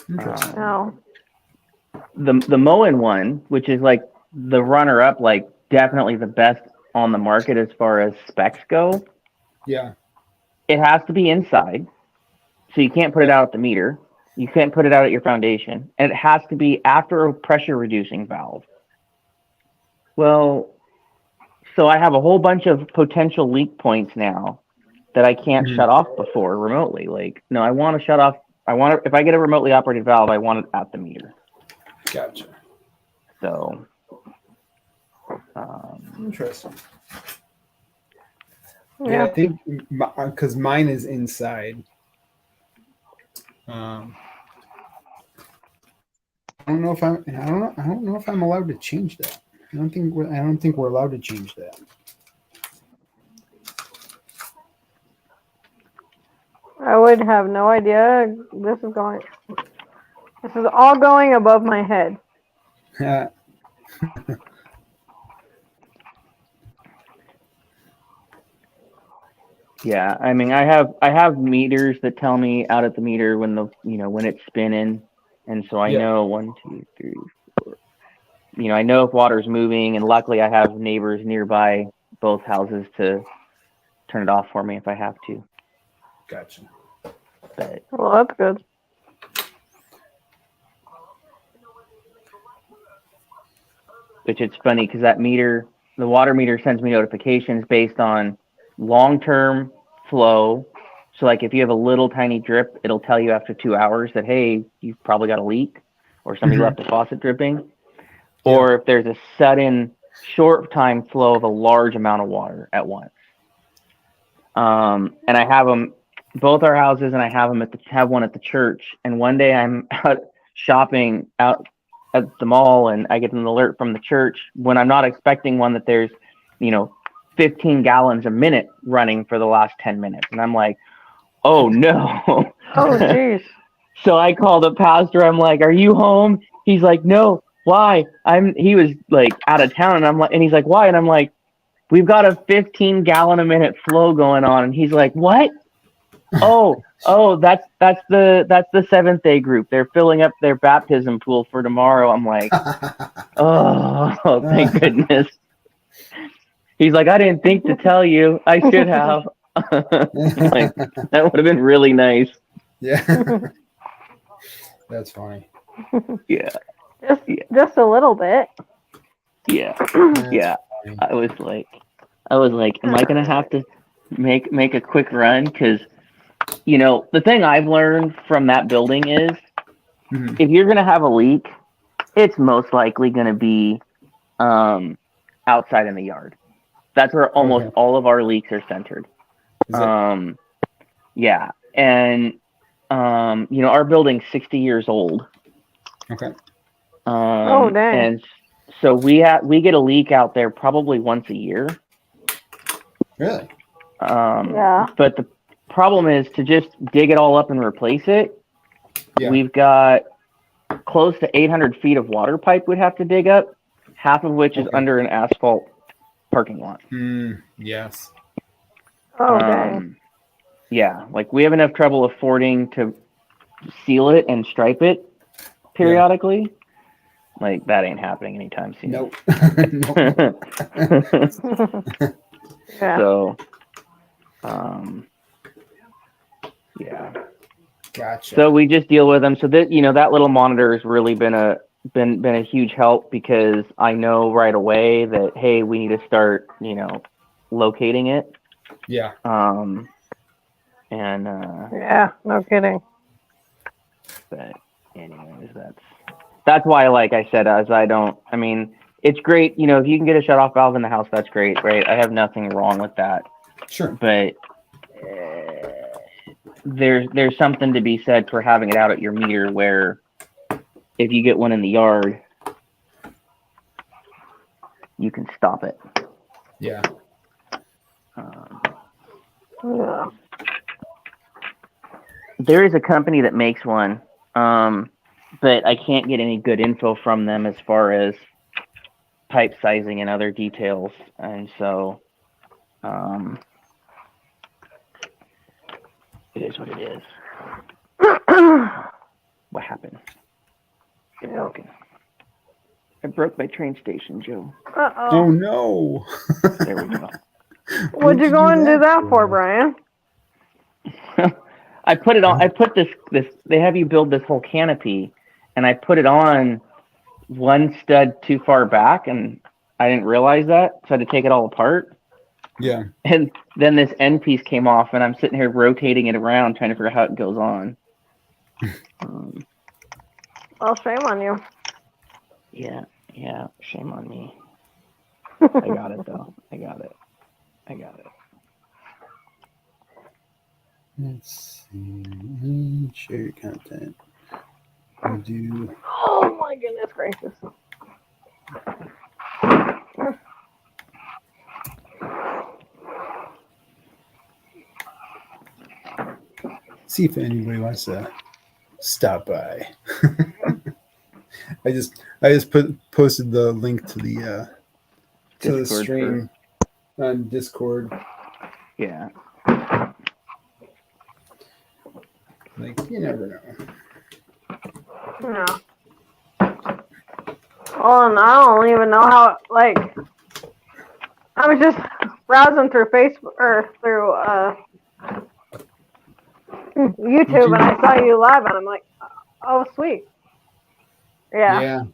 Interesting.
No.
The Moen one, which is like the runner up, like definitely the best on the market as far as specs go.
Yeah.
It has to be inside, so you can't put it out at the meter. You can't put it out at your foundation, and it has to be after a pressure reducing valve. Well, so I have a whole bunch of potential leak points now that I can't shut off before remotely. Like, no, I want to shut off. If I get a remotely operated valve, I want it at the meter.
Gotcha.
So,
Interesting.
Yeah.
Yeah, I think because mine is inside. I don't know if I don't know if I'm allowed to change that. I don't think we're allowed to change that.
I would have no idea. This is all going above my head.
yeah, I mean, I have meters that tell me out at the meter when when it's spinning, and so I know 1, 2, 3, 4. I know if water's moving, and luckily I have neighbors nearby both houses to turn it off for me if I have to.
Gotcha.
But
Well, that's good.
which it's funny because that meter, the water meter, sends me notifications based on long-term flow So like if you have a little tiny drip, it'll tell you after 2 hours that, hey, you've probably got a leak or somebody
Mhm.
left the faucet dripping. Or if there's a sudden short time flow of a large amount of water at once. And I have them both our houses, and I have them have one at the church. And one day I'm out shopping out at the mall, and I get an alert from the church when I'm not expecting one that there's, 15 gallons a minute running for the last 10 minutes, and I'm like, oh no.
Oh, jeez.
So I call the pastor. I'm like, "Are you home?" He's like, "No. Why?" He was like out of town, and I'm like, and he's like, "Why?" And I'm like, "We've got a 15 gallon a minute flow going on." And he's like, "What?" Oh, that's the Seventh Day group. They're filling up their baptism pool for tomorrow. I'm like, oh, thank goodness. He's like, "I didn't think to tell you. I should have." Like, that would have been really nice.
Yeah. That's funny.
Yeah.
Just a little bit.
Yeah.
That's
Yeah.
funny.
I was like, am I gonna have to make a quick run? Because the thing I've learned from that building is
Mhm.
if you're gonna have a leak, it's most likely gonna be outside in the yard. That's where almost
Okay.
all of our leaks are centered.
Is it-
Yeah, and our building's 60 years old.
okay.
Oh, dang.
And so we get a leak out there probably once a year.
Really?
Yeah.
But the problem is to just dig it all up and replace it.
Yeah.
We've got close to 800 feet of water pipe we'd have to dig up, half of which is
Okay.
under an asphalt parking lot.
Yes.
Oh, dang.
Yeah, like we have enough trouble affording to seal it and stripe it periodically. Like that ain't happening anytime soon.
Nope. Nope.
Yeah.
So, yeah.
Gotcha.
So we just deal with them. So that that little monitor has really been a huge help because I know right away that hey, we need to start locating it.
Yeah.
And
Yeah, no kidding.
but anyways, that's why, like I said, I mean, it's great, if you can get a shut off valve in the house, that's great, right? I have nothing wrong with that.
Sure.
But there's something to be said for having it out at your meter where if you get one in the yard, you can stop it.
Yeah.
Yeah.
There is a company that makes one, but I can't get any good info from them as far as pipe sizing and other details. And so it is what it is. What happened? It broken. I broke my train station, Joe.
Uh-oh.
Oh no.
There we go.
What'd you go and do that for, Brian?
I put it on. I put this. They have you build this whole canopy, and I put it on one stud too far back, and I didn't realize that, so I had to take it all apart.
Yeah.
And then this end piece came off, and I'm sitting here rotating it around, trying to figure out how it goes on.
Well, shame on you.
Yeah, shame on me. I got it though. I got it.
Let's see. Share your content. I do.
Oh my goodness gracious.
See if anybody wants to stop by. I just posted the link to the
Discord
stream on Discord.
Yeah.
Like you never know.
Yeah. Oh, and I don't even know how. Like, I was just browsing through Facebook or through YouTube, and I saw you live, and I'm like, oh, sweet. Yeah.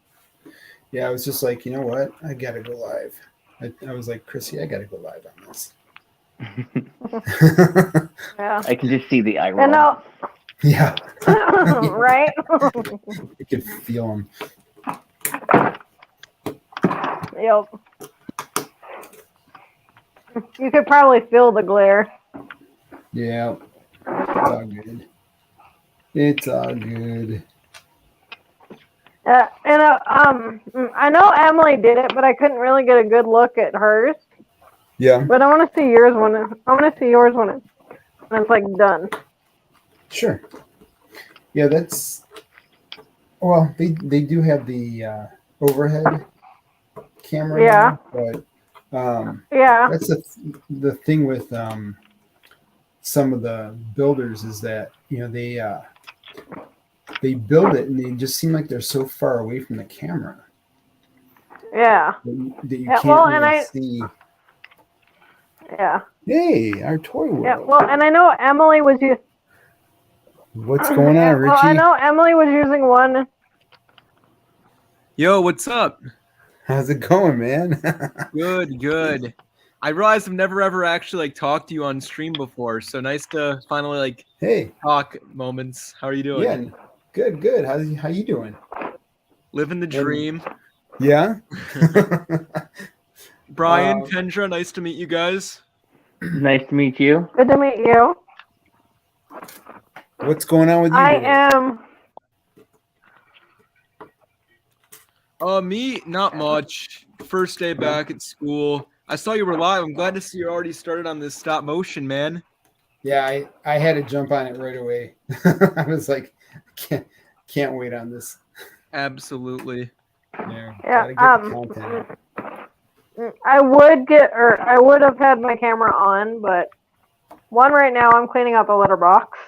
Yeah. I was just like, you know what? I gotta go live. I was like, Chrissy, I gotta go live on this.
Yeah.
I can just see the eye roll.
And now,
Yeah,
right?
you could feel him.
Yep. You could probably feel the glare.
Yeah, it's all good. It's all good.
I know Emily did it, but I couldn't really get a good look at hers.
Yeah,
But I want to see yours when it's like done.
sure. Yeah, that's. Well, they do have the overhead camera.
Yeah.
now, but
Yeah.
that's the thing with some of the builders is that they build it and they just seem like they're so far away from the camera
Yeah.
that you
Yeah,
can't
well, and
really see.
Yeah.
Hey, our toy world.
Yeah. Well, and I know Emily was using.
What's going on, Richie?
Well, I know Emily was using one.
Yo, what's up?
How's it going, man?
Good. I realized I've never ever actually like talked to you on stream before, so nice to finally like
Hey,
talk moments. How are you doing?
yeah, good. How you doing?
Living the dream.
Yeah.
Brian, Kendra, nice to meet you guys.
Nice to meet you.
Good to meet you.
What's going on with you?
I
today?
am.
Me, not much. First day back at school. I saw you were live. I'm glad to see you already started on this stop motion, man.
Yeah, I had to jump on it right away. I was like, can't wait on this.
Absolutely.
Yeah.
Yeah.
Gotta get the content.
I would have had my camera on, but one, right now I'm cleaning out the litter box.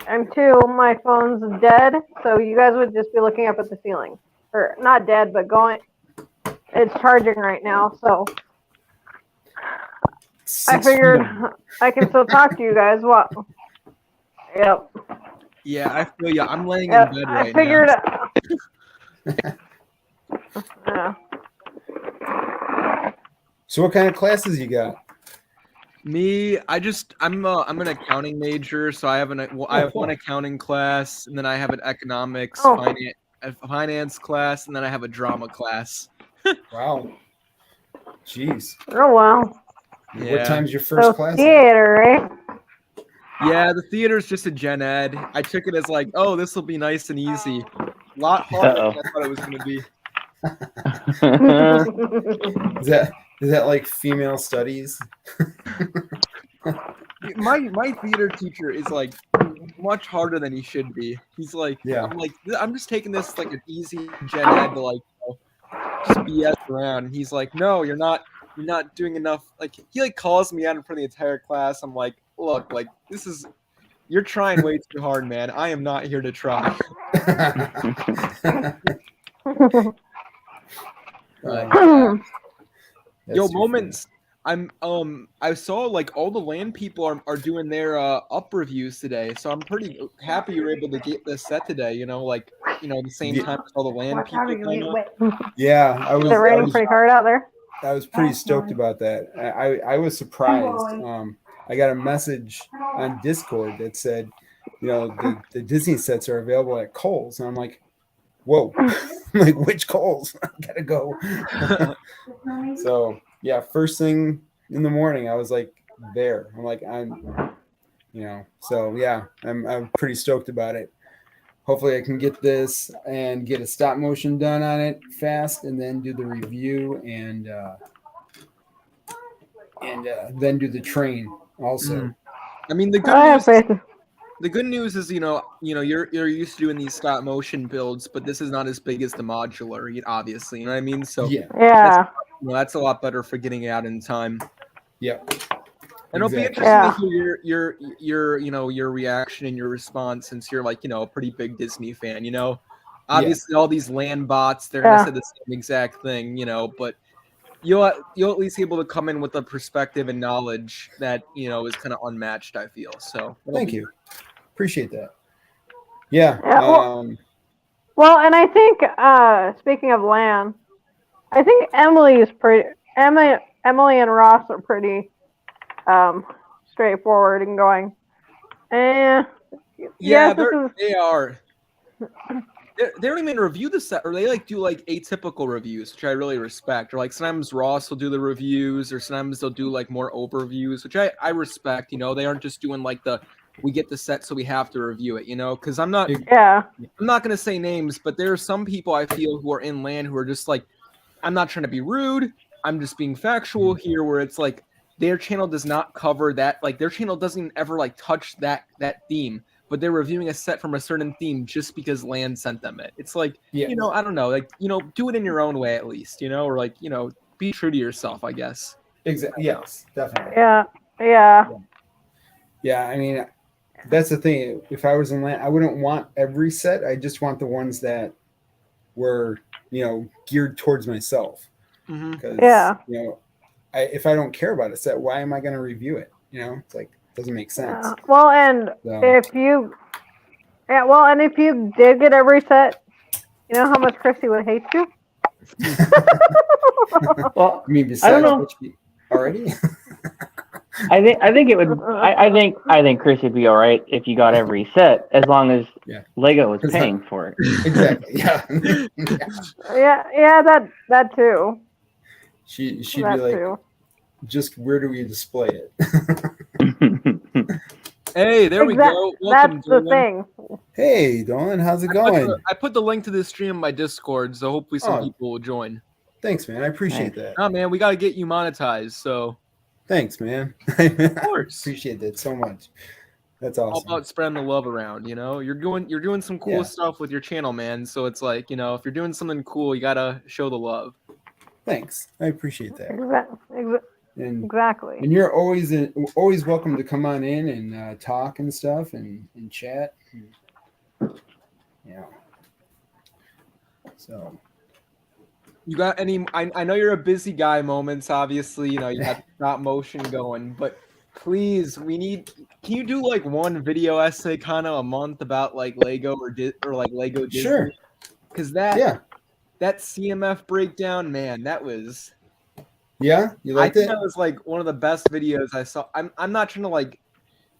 And two, my phone's dead, so you guys would just be looking up at the ceiling. Or not dead, but it's charging right now, so I
6
figured
feet.
I can still talk to you guys. What? Yep.
Yeah, I feel ya. I'm laying
Yep.
in bed
I
right
figured.
now.
Yeah.
So what kind of classes you got?
Me, I'm an accounting major, so I have one accounting class, and then I have an economics,
Oh.
finance class, and then I have a drama class.
Wow. Jeez.
Oh wow.
Yeah.
What time's your first
So
class? at?
theater, right?
Yeah, the theater's just a gen ed. I took it as like, oh, this will be nice and easy. A lot harder than I thought it was gonna be.
Is that like female studies?
My theater teacher is like much harder than he should be. He's like,
Yeah.
I'm like, I'm just taking this like an easy gen ed to like just BS around. And he's like, no, you're not doing enough. Like he like calls me out in front of the entire class. I'm like, look, like you're trying way too hard, man. I am not here to try. Yo,
That's too
moments. I saw like all the land people are doing their up reviews today, so I'm pretty happy you were able to get this set today. The same
Yeah.
time as all the land people. came up.
funny. Yeah, I was.
Is it
I
raining
was
pretty hard out there?
I was pretty stoked about that. I was surprised. I got a message on Discord that said, the Disney sets are available at Kohl's, and I'm like, whoa, like which Kohl's? I gotta go. So yeah, first thing in the morning, I was like there. I'm like so yeah, I'm pretty stoked about it. Hopefully I can get this and get a stop motion done on it fast, and then do the review and then do the train also.
I mean, the
I have
good news.
faith.
The good news is, you're used to doing these stop motion builds, but this is not as big as the modular, obviously. You know what I mean? So
Yeah.
Yeah.
that's a lot better for getting it out in time.
Yep.
And it'll be
Exactly.
interesting to hear your reaction and your response, since you're like, a pretty big Disney fan. Obviously all these land bots, they're gonna say the same exact thing, but you'll at least be able to come in with a perspective and knowledge that is kind of unmatched, I feel. So
Thank you. Appreciate that. Yeah.
Yeah, well, and I think speaking of land, I think Emily and Ross are pretty straightforward and going,
Yeah,
yes, this is
they are. They don't even review the set, or they like do like atypical reviews, which I really respect. Or like sometimes Ross will do the reviews, or sometimes they'll do like more overviews, which I respect. You know, they aren't just doing like we get the set so we have to review it. You know, because I'm not gonna say names, but there are some people I feel who are in LAN who are just like, I'm not trying to be rude, I'm just being factual here, where it's like their channel does not cover that, like their channel doesn't ever like touch that theme, but they're reviewing a set from a certain theme just because LAN sent them it. It's like, you know, I don't know, like, you know, do it in your own way at least, you know, or like, you know, be true to yourself, I guess.
Exactly. Yes, definitely.
Yeah.
I mean, that's the thing. If I was in LAN, I wouldn't want every set. I just want the ones that were, you know, geared towards myself. Because, you know, if I don't care about a set, why am I going to review it? You know, it's like, it doesn't make sense.
Well, and if you did get every set, you know how much Chrissy would hate you?
Well,
I mean,
I
besides
don't know.
already?
I think it would. I think Chris would be all right if you got every set, as long as Lego was paying for it.
Exactly.
Yeah, that too.
She'd be like, just where do we display it?
Hey, there we go. Welcome,
that's the
Dolan.
thing.
Hey, Dolan, how's it going?
I put the link to this stream in my Discord, so hopefully some people will join.
Thanks, man. I appreciate that.
Oh man, we got to get you monetized, so.
Thanks, man.
Of course.
Appreciate that so much. That's awesome.
All about spreading the love around, you know. You're doing some cool stuff with your channel, man. So it's like, you know, if you're doing something cool, you gotta show the love.
Thanks. I appreciate that.
Exactly.
And you're always welcome to come on in and talk and stuff and chat. Yeah. So.
You got any? I know you're a busy guy. Moments, obviously, you know you have stop motion going, but please, can you do like one video essay kind of a month about like Lego or like Lego Disney?
Sure.
Because that CMF breakdown, man, that was.
Yeah, you liked it?
That was like one of the best videos I saw. I'm not trying to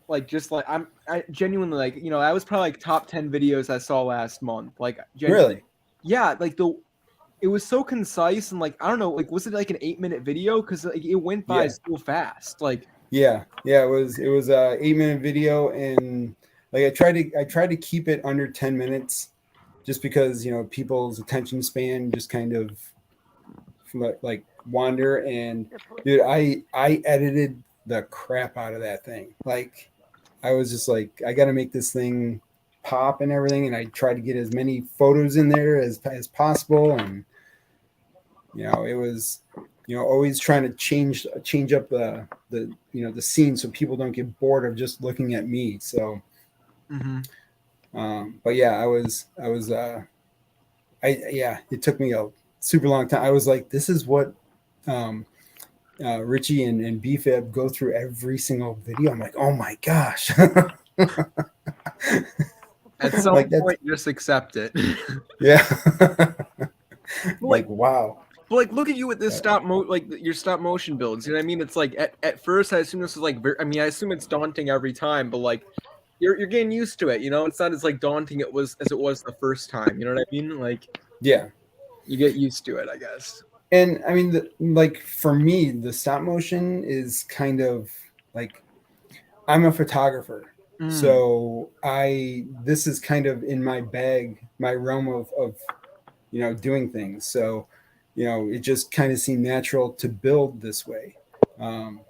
I genuinely like, you know, I was probably like top 10 videos I saw last month. Like
really?
Yeah, like it was so concise and like I don't know, like was it like an 8-minute video? Because like, it went by so fast. Like
it was a 8-minute video, and like I tried to keep it under 10 minutes, just because, you know, people's attention span just kind of like wander. And dude, I edited the crap out of that thing. Like I was just like, I got to make this thing pop and everything, and I tried to get as many photos in there as possible. And you know, it was, you know, always trying to change up the you know, the scene so people don't get bored of just looking at me. So but yeah, it took me a super long time. I was like, this is what Richie and BFAB go through every single video. I'm like, oh my gosh.
At some point, just accept it.
Yeah. Like, wow.
But like, look at you with this your stop motion builds. You know what I mean? It's like at first I assume this is like, I assume it's daunting every time, but like you're getting used to it. You know, it's not as like daunting as it was the first time. You know what I mean? Like,
yeah,
you get used to it, I guess.
And I mean, like for me, the stop motion is kind of like, I'm a photographer. So this is kind of in my bag, my realm of, you know, doing things. So, you know, it just kind of seemed natural to build this way. You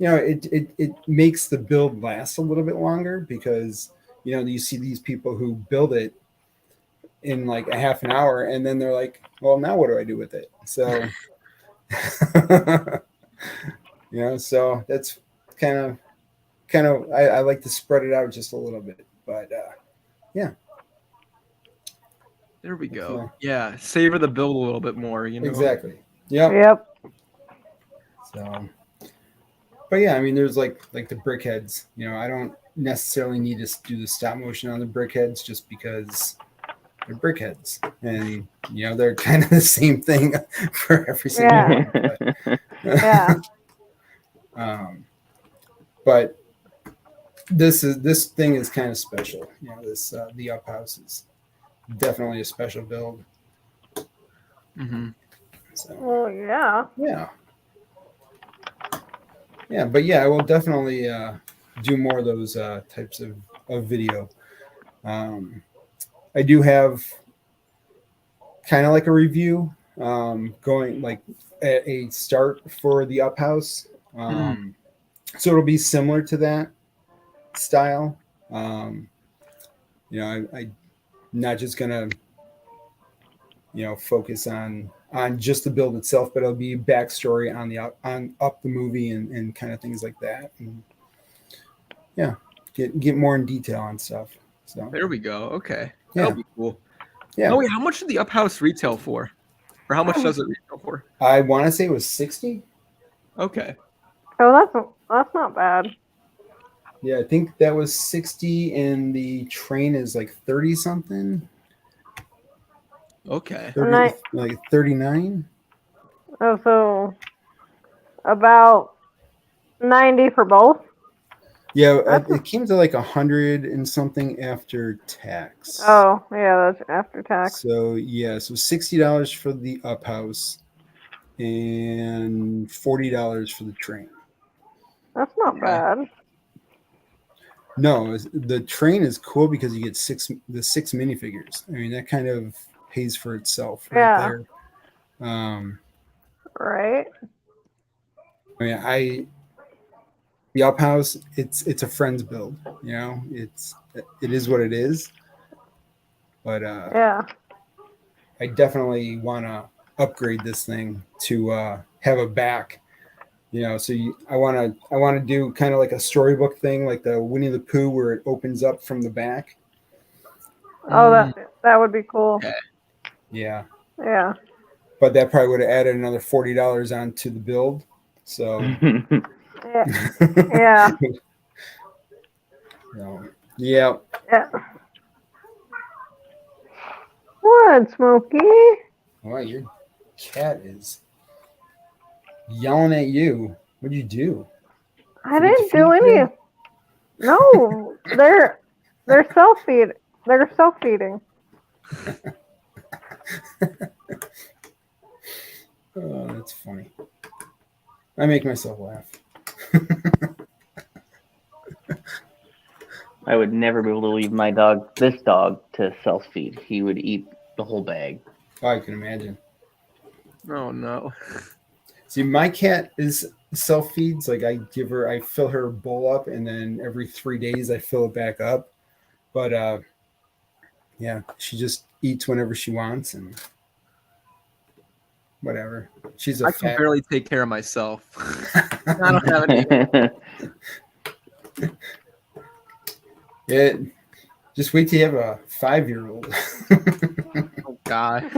know, it makes the build last a little bit longer, because, you know, you see these people who build it in like a half an hour, and then they're like, well, now what do I do with it? So, you know, so that's kind of, I like to spread it out just a little bit, but yeah.
There we go. Yeah, savor the build a little bit more, you know.
Exactly. Yep. So, but yeah, I mean, there's like the brickheads. You know, I don't necessarily need to do the stop motion on the brickheads just because they're brickheads, and you know they're kind of the same thing for every single one. But,
Yeah.
But this thing is kind of special. You know, this the up house is definitely a special build.
Mm-hmm.
So
Well, yeah.
yeah, but yeah, I will definitely do more of those types of video. I do have kind of like a review going like at a start for the up house. So it'll be similar to that style. You know, I not just gonna focus on just the build itself, but it'll be backstory on up the movie and kind of things like that. And yeah, get more in detail on stuff. So
There we go. Okay.
Yeah.
That'll be cool.
yeah,
Oh wait, how much did the up house retail for? Or how much does it retail for?
I want to say it was 60.
Okay.
Oh, that's not bad.
Yeah, I think that was 60, and the train is like 30 something.
Okay.
30, like 39.
Oh, so about 90 for both.
Yeah,
That's
it came to like 100 and something after tax.
Oh, yeah, that's after tax.
So yeah, so $60 for the up house and $40 for the train.
That's not
Okay.
bad.
No, the train is cool because you get the six minifigures. I mean, that kind of pays for itself right
Yeah.
there.
Right?
I mean, the up house, it's a friend's build. You know, it is what it is. But
Yeah.
I definitely want to upgrade this thing to have a back. You know, so I want to do kind of like a storybook thing, like the Winnie the Pooh, where it opens up from the back.
Oh, that would be cool.
Okay.
Yeah,
Yeah.
but that probably would have added another $40 onto the build. So
Yeah. Yeah.
so, yeah.
Yeah. What, Smokey?
Wow, your cat is yelling at you. What'd you do?
I
Did it
didn't
feed
do
you?
any. No, they're self-feed. They're self-feeding.
Oh, that's funny. I make myself laugh.
I would never be able to leave this dog, to self-feed. He would eat the whole bag.
Oh, I can imagine.
Oh no.
See, my cat is self-feeds. Like I fill her bowl up, and then every 3 days I fill it back up. But yeah, she just eats whenever she wants and whatever. She's a
I can
fat.
barely take care of myself. I don't have any.
Yeah, just wait till you have a 5-year-old.
Oh God.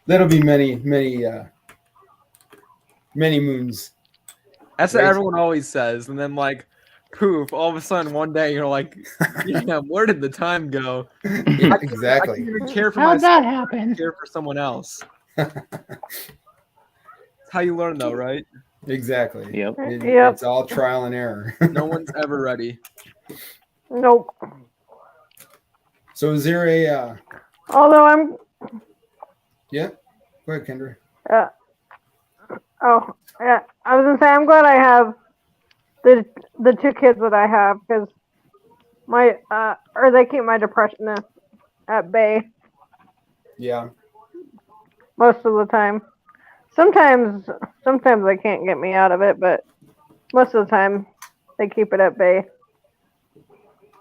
That'll be many moons.
That's what
Right.
everyone always says, and then like, poof! All of a sudden, one day you're like, "Yeah, where did the time go?"
Yeah,
I can't
exactly.
even care for
How'd
myself.
that happen?
Care for someone else. That's how you learn, though, right?
Exactly.
Yep.
Yep.
It's all trial and error.
No one's ever ready.
Nope.
So is there a
Although I'm.
yeah? Go ahead, Kendra.
Oh, yeah. I was gonna say I'm glad I have the two kids that I have because my or they keep my depression at bay
Yeah.
most of the time. Sometimes they can't get me out of it, but most of the time they keep it at bay.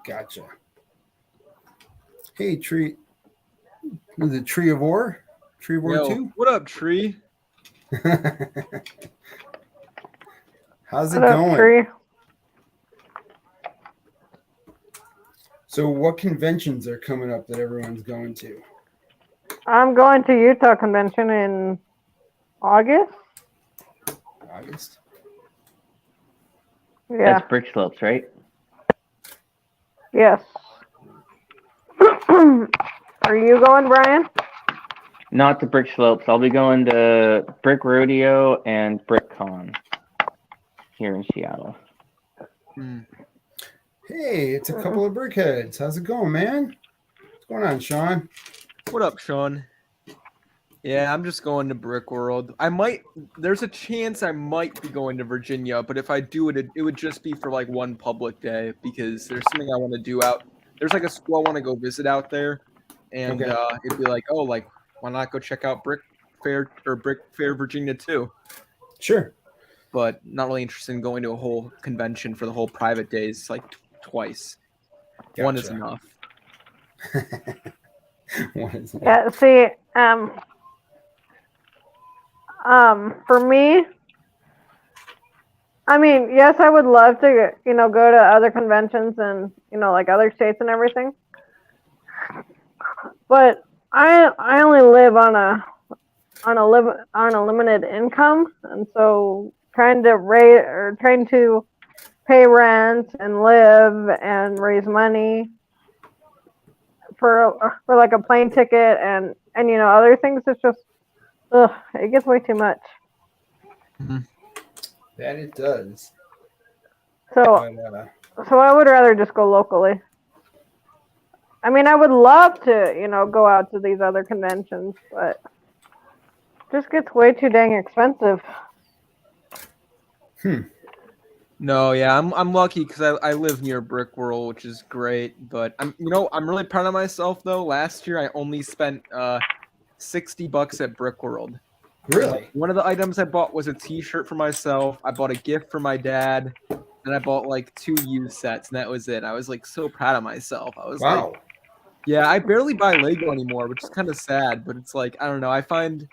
Gotcha. Hey, Tree. Is it Tree of War? Tree of War
Yo,
2?
what up, tree?
How's it
What up,
going?
Tree?
So what conventions are coming up that everyone's going to?
I'm going to Utah Convention in August.
August?
Yeah.
That's Brick Slopes, right?
Yes. Are you going, Brian?
Not to Brick Slopes. I'll be going to Brick Rodeo and Brick Con here in Seattle.
Hmm.
Hey, it's a couple of brickheads. How's it going, man? What's going on, Sean?
What up, Sean? Yeah, I'm just going to Brick World. There's a chance I might be going to Virginia, but if I do it, it would just be for like one public day because there's something I want to do out. There's like a school I want to go visit out there, and
Okay.
it'd be like, oh, like why not go check out Brick Fair Virginia too?
Sure.
But not really interested in going to a whole convention for the whole private days like twice. One is
Gotcha.
enough.
What is that?
Yeah, see, for me, I mean, yes, I would love to, go to other conventions and, like other states and everything. But I only live on a limited income, and so trying to pay rent and live and raise money for like a plane ticket and other things, it's just it gets way too much.
That it does.
So
But,
I would rather just go locally. I mean, I would love to go out to these other conventions, but it just gets way too dang expensive.
No, yeah, I'm lucky because I live near Brick World, which is great. But I'm really proud of myself though. Last year I only spent $60 at Brick World.
really?
One of the items I bought was a T-shirt for myself. I bought a gift for my dad, and I bought like 2 used sets, and that was it. I was like so proud of myself. I was
Wow.
like, yeah, I barely buy Lego anymore, which is kind of sad. But it's like I don't know. I don't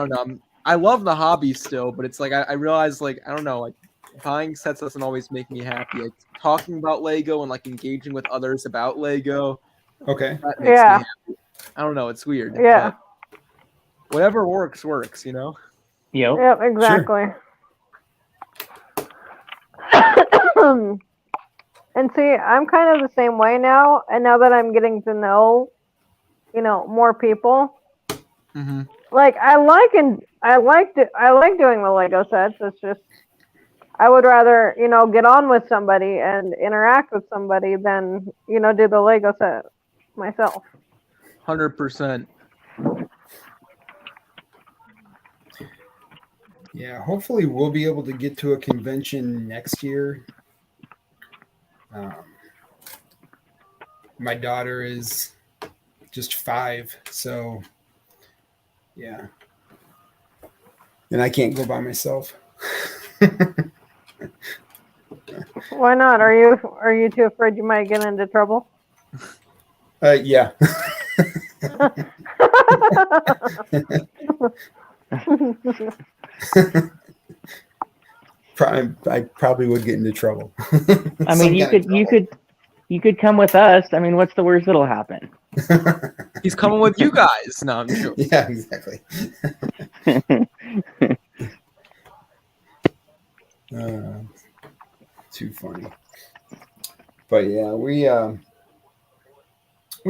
know. I love the hobby still, but it's like I realize like I don't know like. Buying sets doesn't always make me happy. Like talking about Lego and like engaging with others about Lego,
Okay.
that makes
Yeah.
me happy. I don't know, it's weird.
Yeah.
But whatever works, you know?
Yep.
Yep, exactly. And see, I'm kind of the same way now, and now that I'm getting to know, more people,
Mm-hmm.
like I like doing the Lego sets. It's just I would rather, get on with somebody and interact with somebody than, do the Lego set myself.
100%.
Yeah, hopefully we'll be able to get to a convention next year. My daughter is just 5, so yeah. And I can't go by myself.
Why not? Are you too afraid you might get into trouble?
Yeah. I probably would get into trouble.
I mean, you could come with us. I mean, what's the worst that'll happen?
He's coming with you guys. No, I'm joking.
Yeah, exactly. Too funny. But yeah, we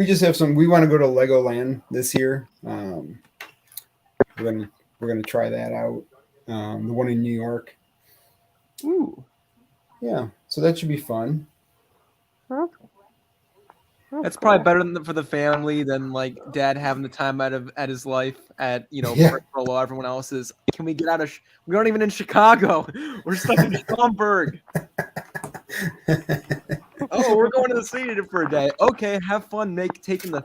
just have some. We want to go to Legoland this year. We're gonna try that out. The one in New York.
Ooh.
Yeah, so that should be fun.
That's probably better for the family than like dad having the time at his life at
Yeah.
Brick World while everyone else is. Can we get out of? We aren't even in Chicago. We're stuck in Schaumburg. Oh, we're going to the city for a day. Okay, have fun. Taking the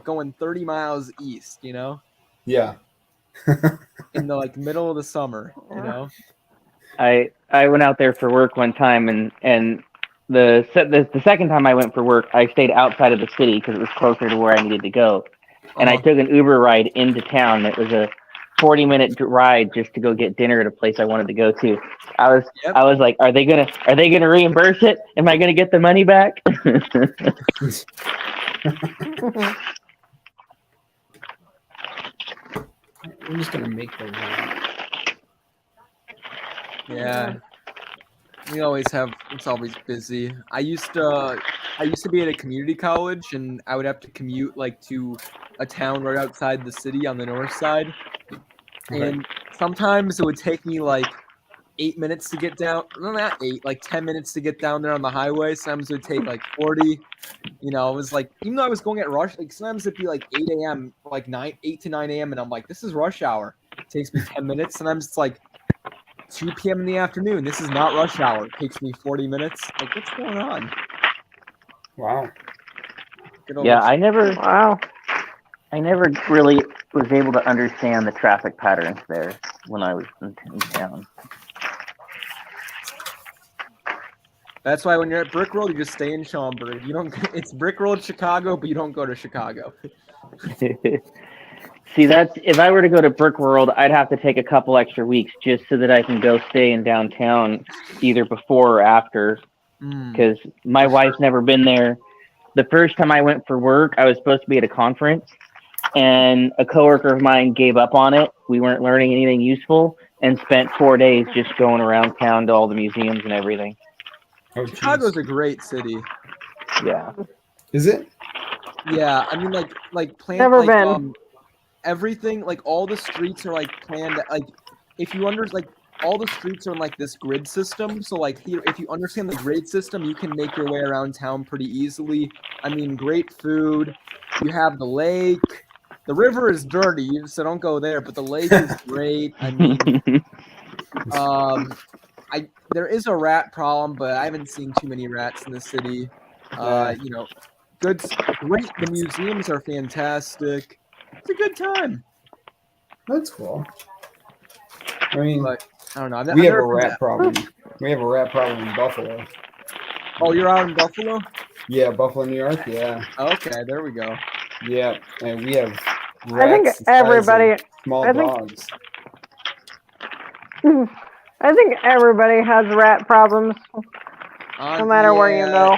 going 30 miles east.
Yeah.
In the middle of the summer.
I went out there for work one time, and the second time I went for work, I stayed outside of the city because it was closer to where I needed to go, and I took an Uber ride into town. It was a 40-minute ride just to go get dinner at a place I wanted to go to. I was like, are they gonna reimburse it? Am I gonna get the money back?
We're just gonna make the run.
Yeah. We always have. It's always busy. I used to be at a community college, and I would have to commute like to a town right outside the city on the north side,
Okay.
and sometimes it would take me like 8 minutes to get down. No, not 8, like 10 minutes to get down there on the highway. Sometimes it would take like 40. You know, it was like even though I was going at rush, like sometimes it'd be like 8 a.m., like 8 to 9 a.m., and I'm like, this is rush hour. It takes me 10 minutes. Sometimes it's like 2 p.m. in the afternoon. This is not rush hour. It takes me 40 minutes. Like, what's going on?
Wow.
Good old-
Yeah, I
Wow.
never really was able to understand the traffic patterns there when I was in town.
That's why when you're at Brick Road, you just stay in Schaumburg. You don't. It's Brick Road, Chicago, but you don't go to Chicago.
See, that's if I were to go to Brick World, I'd have to take a couple extra weeks just so that I can go stay in downtown either before or after, because my wife's never been there. The first time I went for work, I was supposed to be at a conference, and a coworker of mine gave up on it. We weren't learning anything useful, and spent 4 days just going around town to all the museums and everything.
Oh,
Chicago's
geez.
a great city.
Yeah.
Is it?
Yeah, I mean, like planned.
Never
like,
been.
Everything, like all the streets are like planned. Like if you like all the streets are in like this grid system. So like here, if you understand the grid system, you can make your way around town pretty easily. I mean, great food. You have the lake. The river is dirty, so don't go there. But the lake is great. I mean, there is a rat problem, but I haven't seen too many rats in the city. You know, great. The museums are fantastic. It's a good time.
That's cool. I mean,
But I don't know.
we have a rat problem. We have a rat problem in Buffalo.
Oh, you're out in Buffalo?
Yeah, Buffalo, New York. Yeah,
Okay, there we go.
yeah, and we have
I think
rats the size of
everybody.
small
I think-
dogs.
I think everybody has rat problems, no matter where you go.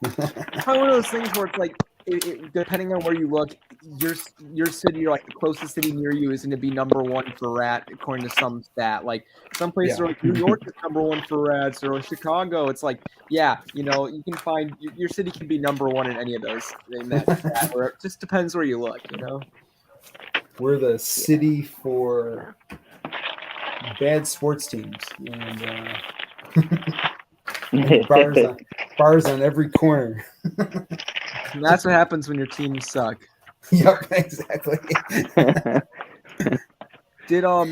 It's probably one of those things where it's like, depending on where you look, your city or like the closest city near you is going to be number one for rat according to some stat. Like some places are like New York is number one for rats, or Chicago. It's like, yeah, you know, you can find your city can be number one in any of those. In that stat, where it just depends where you look. You know,
We're the city for bad sports teams, and bars on every corner.
and that's what happens when your teams suck.
Yep, exactly.
Did I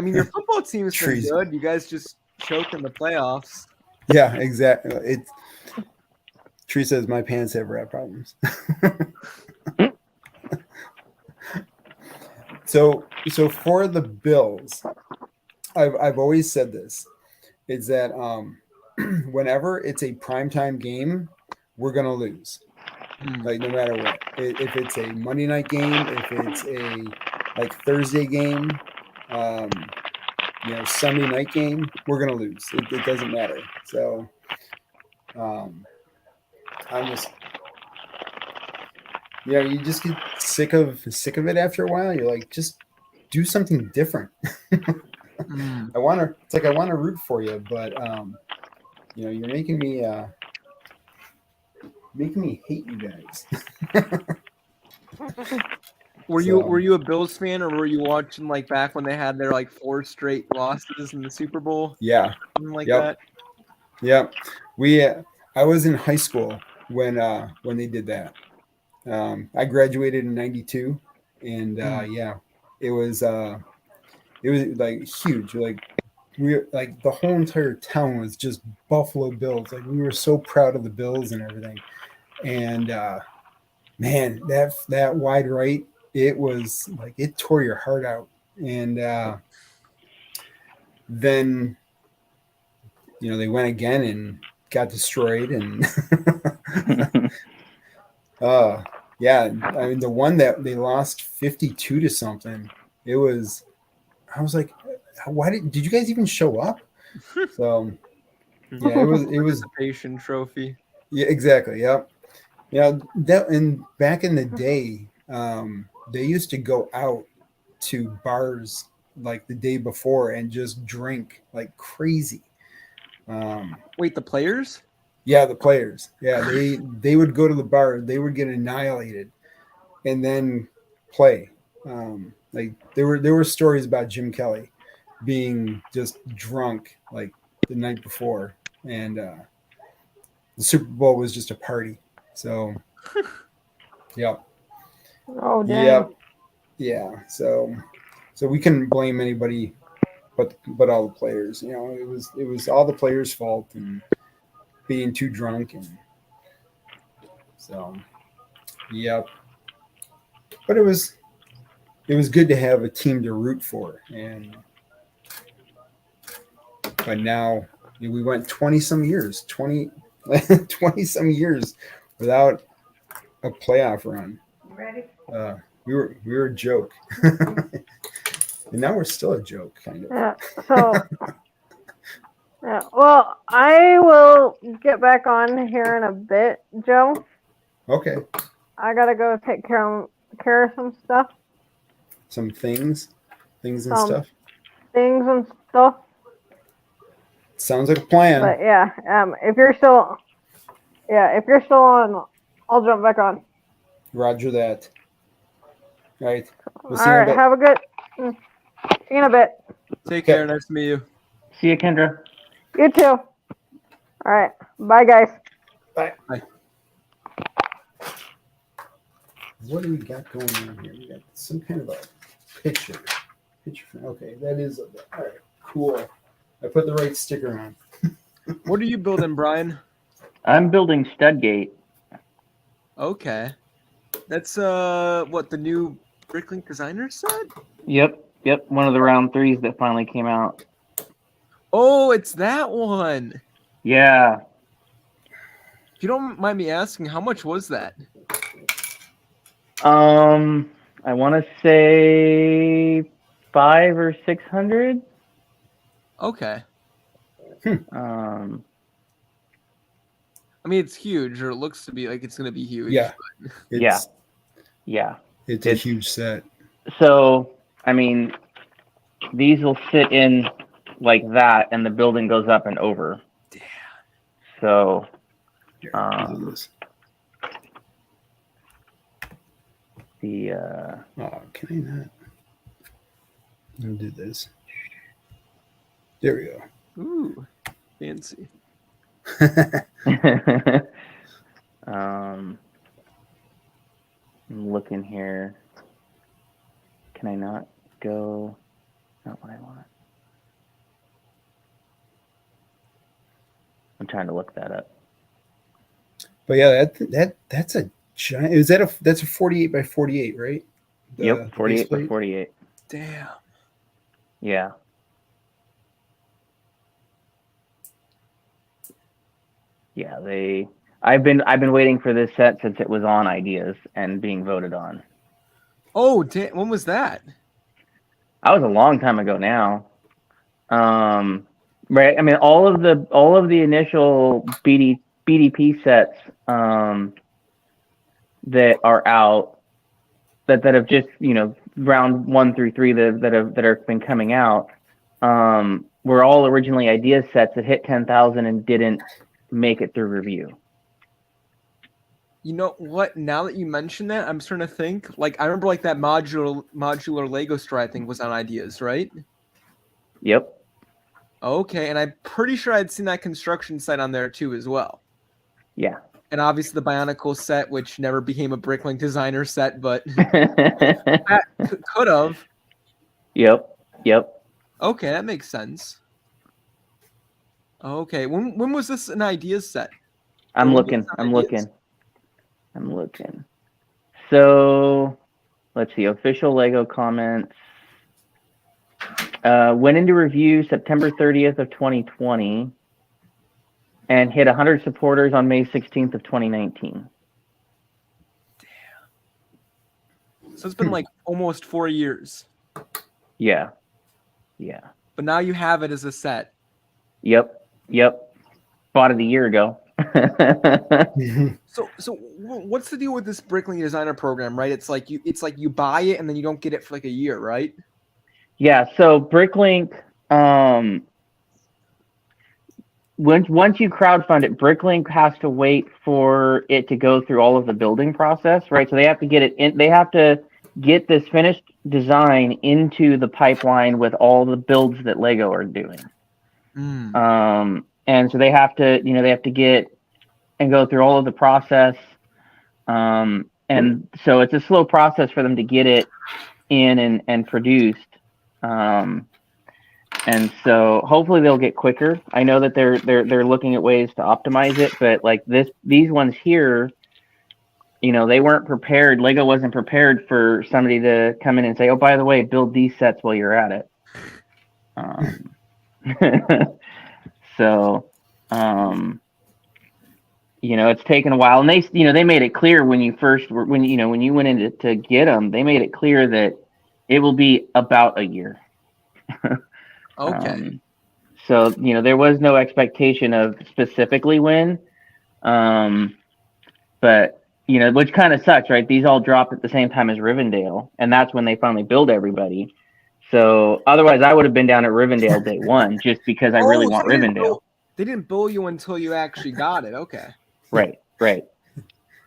mean your football team has been
Treason.
good. You guys just choked in the playoffs.
Yeah, exactly. Tree says my pants have rat problems. So for the Bills, I've always said this, is that whenever it's a primetime game, we're gonna lose. Like no matter what. If it's a Monday night game, if it's a like Thursday game, Sunday night game, we're gonna lose. It doesn't matter. So I'm just you just get sick of it after a while. You're like, just do something different. I want to root for you, but you're making me hate you guys.
Were you a Bills fan, or were you watching like back when they had their like 4 straight losses in the Super Bowl?
Yeah.
Something like
Yep.
that.
Yeah. I was in high school when they did that. I graduated in '92, and it was like huge. Like the whole entire town was just Buffalo Bills. Like we were so proud of the Bills and everything. And man, that wide right, it was like it tore your heart out. And then they went again and got destroyed. And yeah, I mean the one that they lost 52 to something. I was like, why did you guys even show up? So yeah, it was
Participation trophy.
Yeah, exactly. Yep. And back in the day, they used to go out to bars like the day before and just drink like crazy.
Wait, the players?
Yeah, the players. Yeah, they would go to the bar, they would get annihilated, and then play. Like there were stories about Jim Kelly being just drunk like the night before, and the Super Bowl was just a party. So, yeah,
Oh, dang.
yeah. So we couldn't blame anybody, but all the players. You know, it was all the players' fault and being too drunk, and so, yep. But it was good to have a team to root for, and but now we went 20 some years, 20 some years without a playoff run.
Ready?
We were a joke, and now we're still a joke, kind of.
Yeah. So, yeah. Well, I will get back on here in a bit, Joe.
Okay,
I gotta go take care of some stuff,
some things and
Some-
stuff.
things and stuff.
Sounds like a plan.
But yeah, if you're still on, I'll jump back on.
Roger that. Right. We'll see
All
you in a
right.
bit.
Have a good. See you in a bit.
Take
Okay.
care. Nice to meet you.
See you, Kendra.
You too. All right. Bye, guys.
What do we got going on here? We got some kind of a picture. Okay, that is all right. Cool. I put the right sticker on.
What are you building, Brian?
I'm building Studgate.
Okay. That's what the new Bricklink designer said?
Yep. One of the round 3s that finally came out.
Oh, it's that one.
Yeah.
If you don't mind me asking, how much was that?
I want to say 500 or 600.
Okay.
Um,
I mean, it's huge, or it looks to be like it's going to be huge.
Yeah.
Yeah. yeah.
It's a huge set.
So, I mean, these will sit in like that, and the building goes up and over.
Damn.
So,
Here, look at this.
the
Oh, can I not? I'll do this. There we go.
Ooh, fancy.
I'm looking here. Can I not go? Not what I want. I'm trying to look that up.
But yeah, that's a giant. That's a 48 by 48, right?
Yep, 48 by
faceplate?
48.
Damn.
Yeah. Yeah, I've been waiting for this set since it was on Ideas and being voted on.
Oh, damn. When was that?
That was a long time ago now. Right. I mean, all of the initial BDP sets that are out that have just, round 1 through 3 that have been coming out were all originally Ideas sets that hit 10,000 and didn't make it through review.
You know what? Now that you mention that, I'm starting to think. Like, I remember like that modular Lego store, I think, was on Ideas, right?
Yep.
Okay, and I'm pretty sure I'd seen that construction site on there too as well.
Yeah.
And obviously the Bionicle set, which never became a Bricklink designer set, but that could have.
Yep.
Okay, that makes sense. Okay, when was this an Ideas set?
I'm
Or when
looking.
was it on
I'm
Ideas?
looking. So let's see. Official Lego comments. Went into review September 30th of 2020 and hit 100 supporters on May 16th of 2019.
So it's been like almost 4 years.
Yeah.
But now you have it as a set.
Yep. Bought it a year ago.
So what's the deal with this Bricklink designer program, right? It's like you buy it and then you don't get it for like a year, right?
Yeah, so Bricklink, once you crowdfund it, Bricklink has to wait for it to go through all of the building process, right? So they have to get it in, they have to get this finished design into the pipeline with all the builds that Lego are doing. And so they have to, they have to get and go through all of the process. And so it's a slow process for them to get it in and produced. And so hopefully they'll get quicker. I know that they're looking at ways to optimize it, but like these ones here, they weren't prepared. Lego wasn't prepared for somebody to come in and say, "Oh, by the way, build these sets while you're at it." So, it's taken a while, and they made it clear when you went in to get them, they made it clear that it will be about a year.
Okay.
So, there was no expectation of specifically when, but, which kind of sucks, right? These all dropped at the same time as Rivendell, and that's when they finally build everybody. So otherwise I would have been down at Rivendell day one just because I really want Rivendell.
They didn't bill you until you actually got it. Okay.
Right.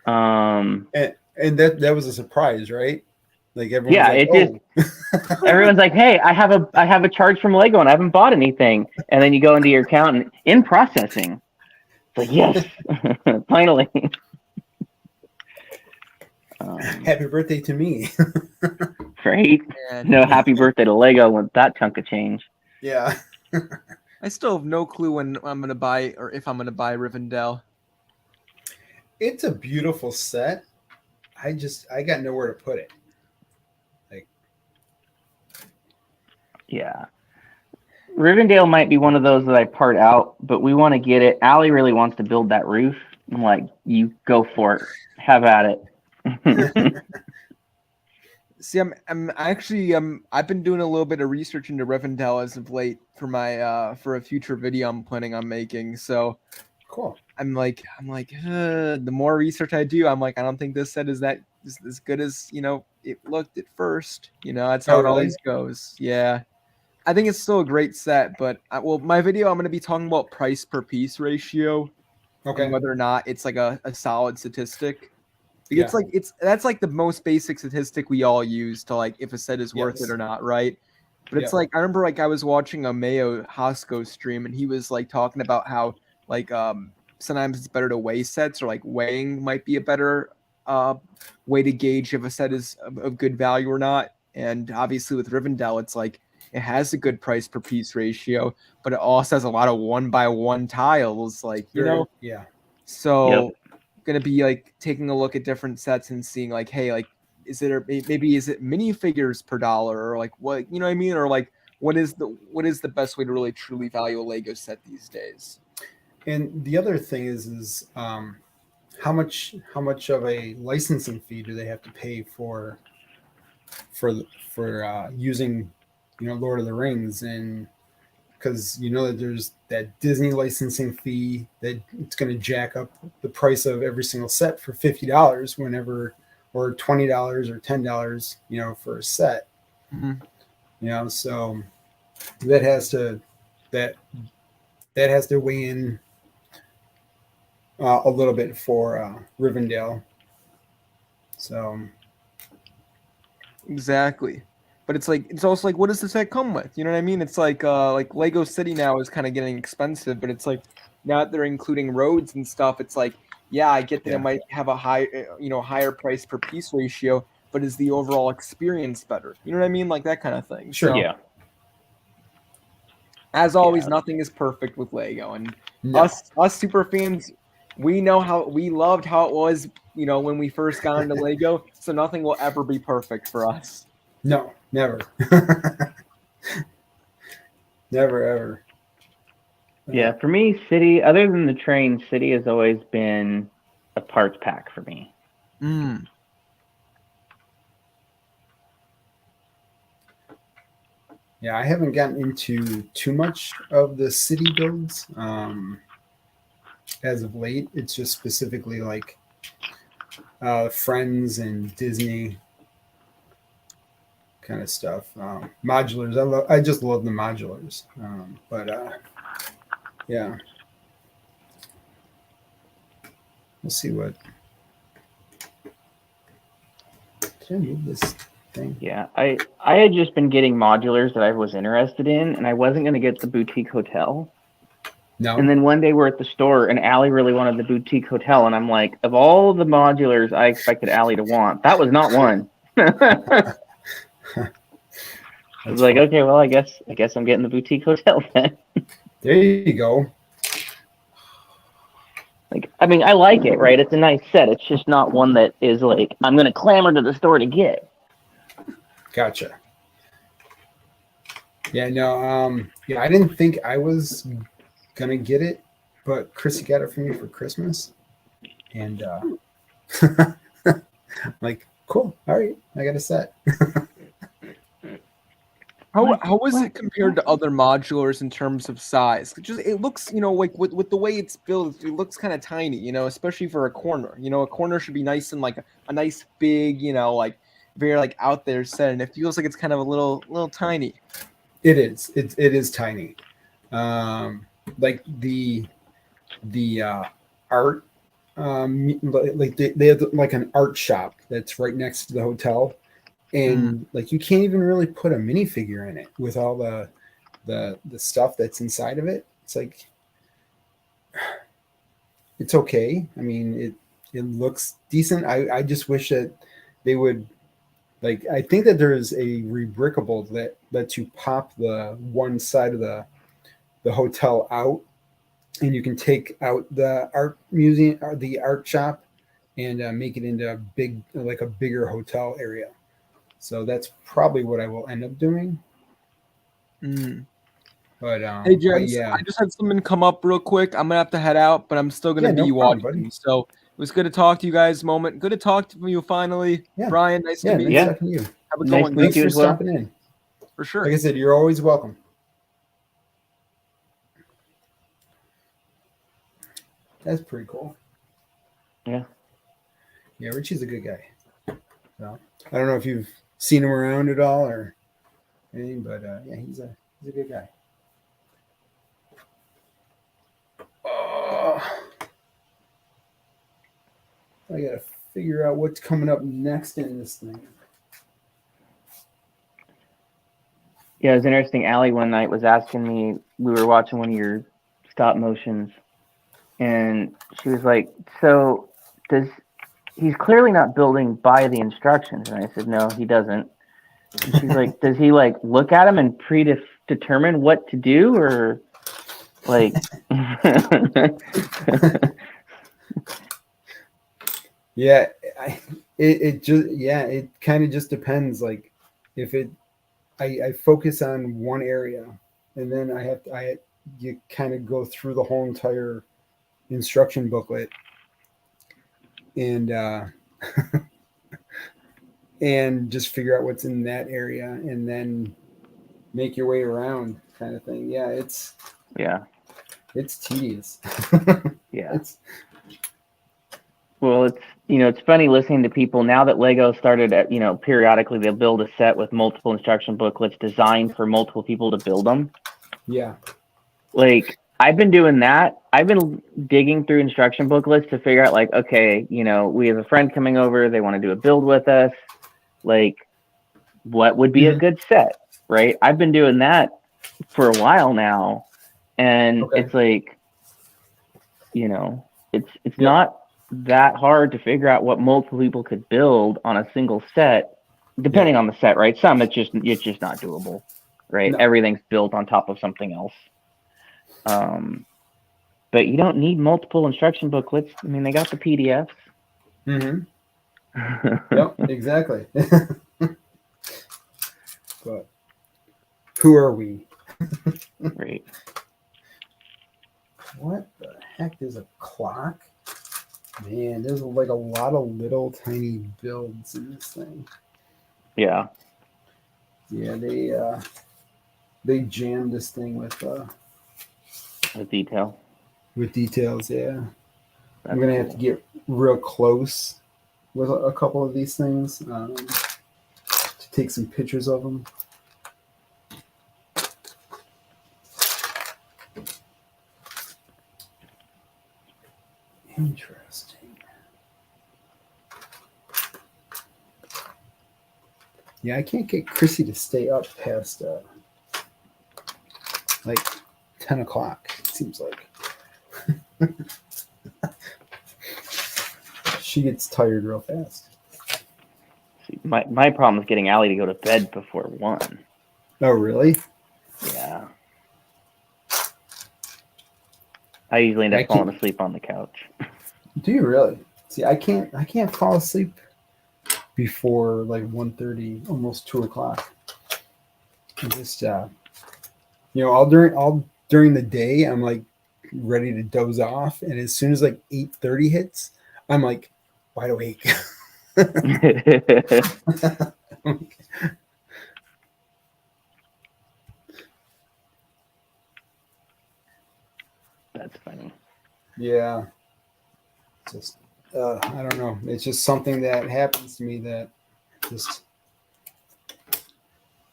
And that was a surprise, right? Like everyone.
Yeah, everyone's like, "Hey, I have a charge from Lego and I haven't bought anything." And then you go into your account and in processing. It's like, yes, finally.
Happy birthday to me.
Great. No, happy birthday to Lego with that chunk of change.
Yeah.
I still have no clue when I'm gonna buy or if I'm gonna buy Rivendell.
It's a beautiful set. I got nowhere to put it.
Yeah. Rivendell might be one of those that I part out, but we want to get it. Allie really wants to build that roof. I'm like, you go for it. Have at it.
See, I'm actually I've been doing a little bit of research into Rivendell as of late for my for a future video I'm planning on making. So
cool.
I'm like the more research I do, I'm like, I don't think this set is as good as it looked at first. That's how it always goes. Yeah. I think it's still a great set, but my video, I'm going to be talking about price per piece ratio,
okay,
and whether or not it's like a solid statistic. It's that's like the most basic statistic we all use to like if a set is worth it or not, right? But it's like I remember I was watching a Mayo Hosko stream, and he was like talking about how like sometimes it's better to weigh sets, or like weighing might be a better way to gauge if a set is of good value or not. And obviously with Rivendell, it's like it has a good price per piece ratio, but it also has a lot of 1x1 tiles, like
yeah.
So gonna be like taking a look at different sets and seeing like, hey, like is it minifigures per dollar, or like what what I mean, or like what is the best way to really truly value a Lego set these days?
And the other thing is how much of a licensing fee do they have to pay for using Lord of the Rings, and because that there's that Disney licensing fee that it's going to jack up the price of every single set for $50 whenever, or $20 or $10 for a set.
Mm-hmm.
So that has to weigh in a little bit for Rivendell. So
exactly. But it's also like, what does the set come with? You know what I mean? It's like Lego City now is kind of getting expensive, but it's like now that they're including roads and stuff, it's like, yeah, I get that it might have a higher price per piece ratio, but is the overall experience better? You know what I mean? Like that kind of thing.
Sure.
So,
Yeah.
As always, nothing is perfect with Lego, and us super fans, we loved how it was, when we first got into Lego. So nothing will ever be perfect for us.
No, never. Never, ever.
Yeah, for me, City, other than the train, City has always been a parts pack for me.
Yeah, I haven't gotten into too much of the City builds as of late. It's just specifically like Friends and Disney. kind of stuff. Modulars, I just love the modulars. Yeah, we'll see what. Did I move this thing?
Yeah, I had just been getting modulars that I was interested in, and I wasn't going to get the boutique hotel.
No.
And then one day we're at the store, and Allie really wanted the boutique hotel, and I'm like, of all the modulars I expected Allie to want, that was not one. I was like, okay, well, I guess I'm getting the boutique hotel then.
There you go.
Like, I mean, I like it, right? It's a nice set. It's just not one that is like I'm going to clamor to the store to get.
Gotcha. Yeah, no, yeah, I didn't think I was gonna get it, but Chrissy got it for me for Christmas. And like, cool, all right, I got a set.
How is it compared to other modulars in terms of size? It looks, like with the way it's built, it looks kind of tiny, especially for a corner. A corner should be nice and like a nice big, like very like out there set, and it feels like it's kind of a little tiny.
It is. It is tiny. Like the art, like they have like an art shop that's right next to the hotel. And like you can't even really put a minifigure in it with all the stuff that's inside of it. It's like it's okay. I mean, it looks decent. I just wish that they would like. I think that there is a rebrickable that lets you pop the one side of the hotel out, and you can take out the art museum or the art shop and make it into a bigger hotel area. So that's probably what I will end up doing. But
hey, James,
yeah.
I just had something come up real quick. I'm gonna have to head out, but I'm still gonna be watching. Buddy. So it was good to talk to you guys. Good to talk to you finally.
Yeah.
Brian, nice to meet you.
Nice talking to you.
Have a
nice
good one.
Thanks for stopping in.
For sure.
Like I said, you're always welcome. That's pretty cool.
Yeah.
Yeah, Richie's a good guy. So I don't know if you've seen him around at all or anything, but yeah, he's a good guy. I gotta figure out what's coming up next in this thing.
Yeah, it was interesting. Allie one night was asking me, we were watching one of your stop motions, and she was like, so he's clearly not building by the instructions. And I said, no, he doesn't. And she's like, does he like look at them and predetermine what to do, or like?
Yeah, it kind of just depends. Like if I focus on one area, and then you kind of go through the whole entire instruction booklet. And and just figure out what's in that area and then make your way around kind of thing. Yeah, it's tedious.
Yeah. Well, it's funny listening to people now that Lego started at, periodically they'll build a set with multiple instruction booklets designed for multiple people to build them.
Yeah.
Like I've been doing that. I've been digging through instruction booklets to figure out like, okay, we have a friend coming over. They want to do a build with us. Like what would be a good set, right? I've been doing that for a while now. And it's like, it's not that hard to figure out what multiple people could build on a single set, depending on the set, right? Some it's just not doable, right? No. Everything's built on top of something else. But you don't need multiple instruction booklets. I mean, they got the PDFs.
Mm-hmm. Yep, exactly. But who are we?
Right.
What the heck is a clock? Man, there's like a lot of little tiny builds in this thing.
Yeah.
Yeah, they jammed this thing with
detail.
With details, yeah. I'm gonna have to get real close with a couple of these things to take some pictures of them. Interesting. Yeah, I can't get Chrissy to stay up past like 10 o'clock, it seems like. She gets tired real fast.
See, my problem is getting Allie to go to bed before 1.
Oh, really?
Yeah. I usually end
I
up falling
can't-
asleep on the couch.
Do you really? See, I can't fall asleep before like 1:30, almost 2 o'clock. I just all during the day I'm like ready to doze off, and as soon as like 8:30 hits, I'm like wide awake.
That's funny.
Yeah. Just I don't know. It's just something that happens to me that just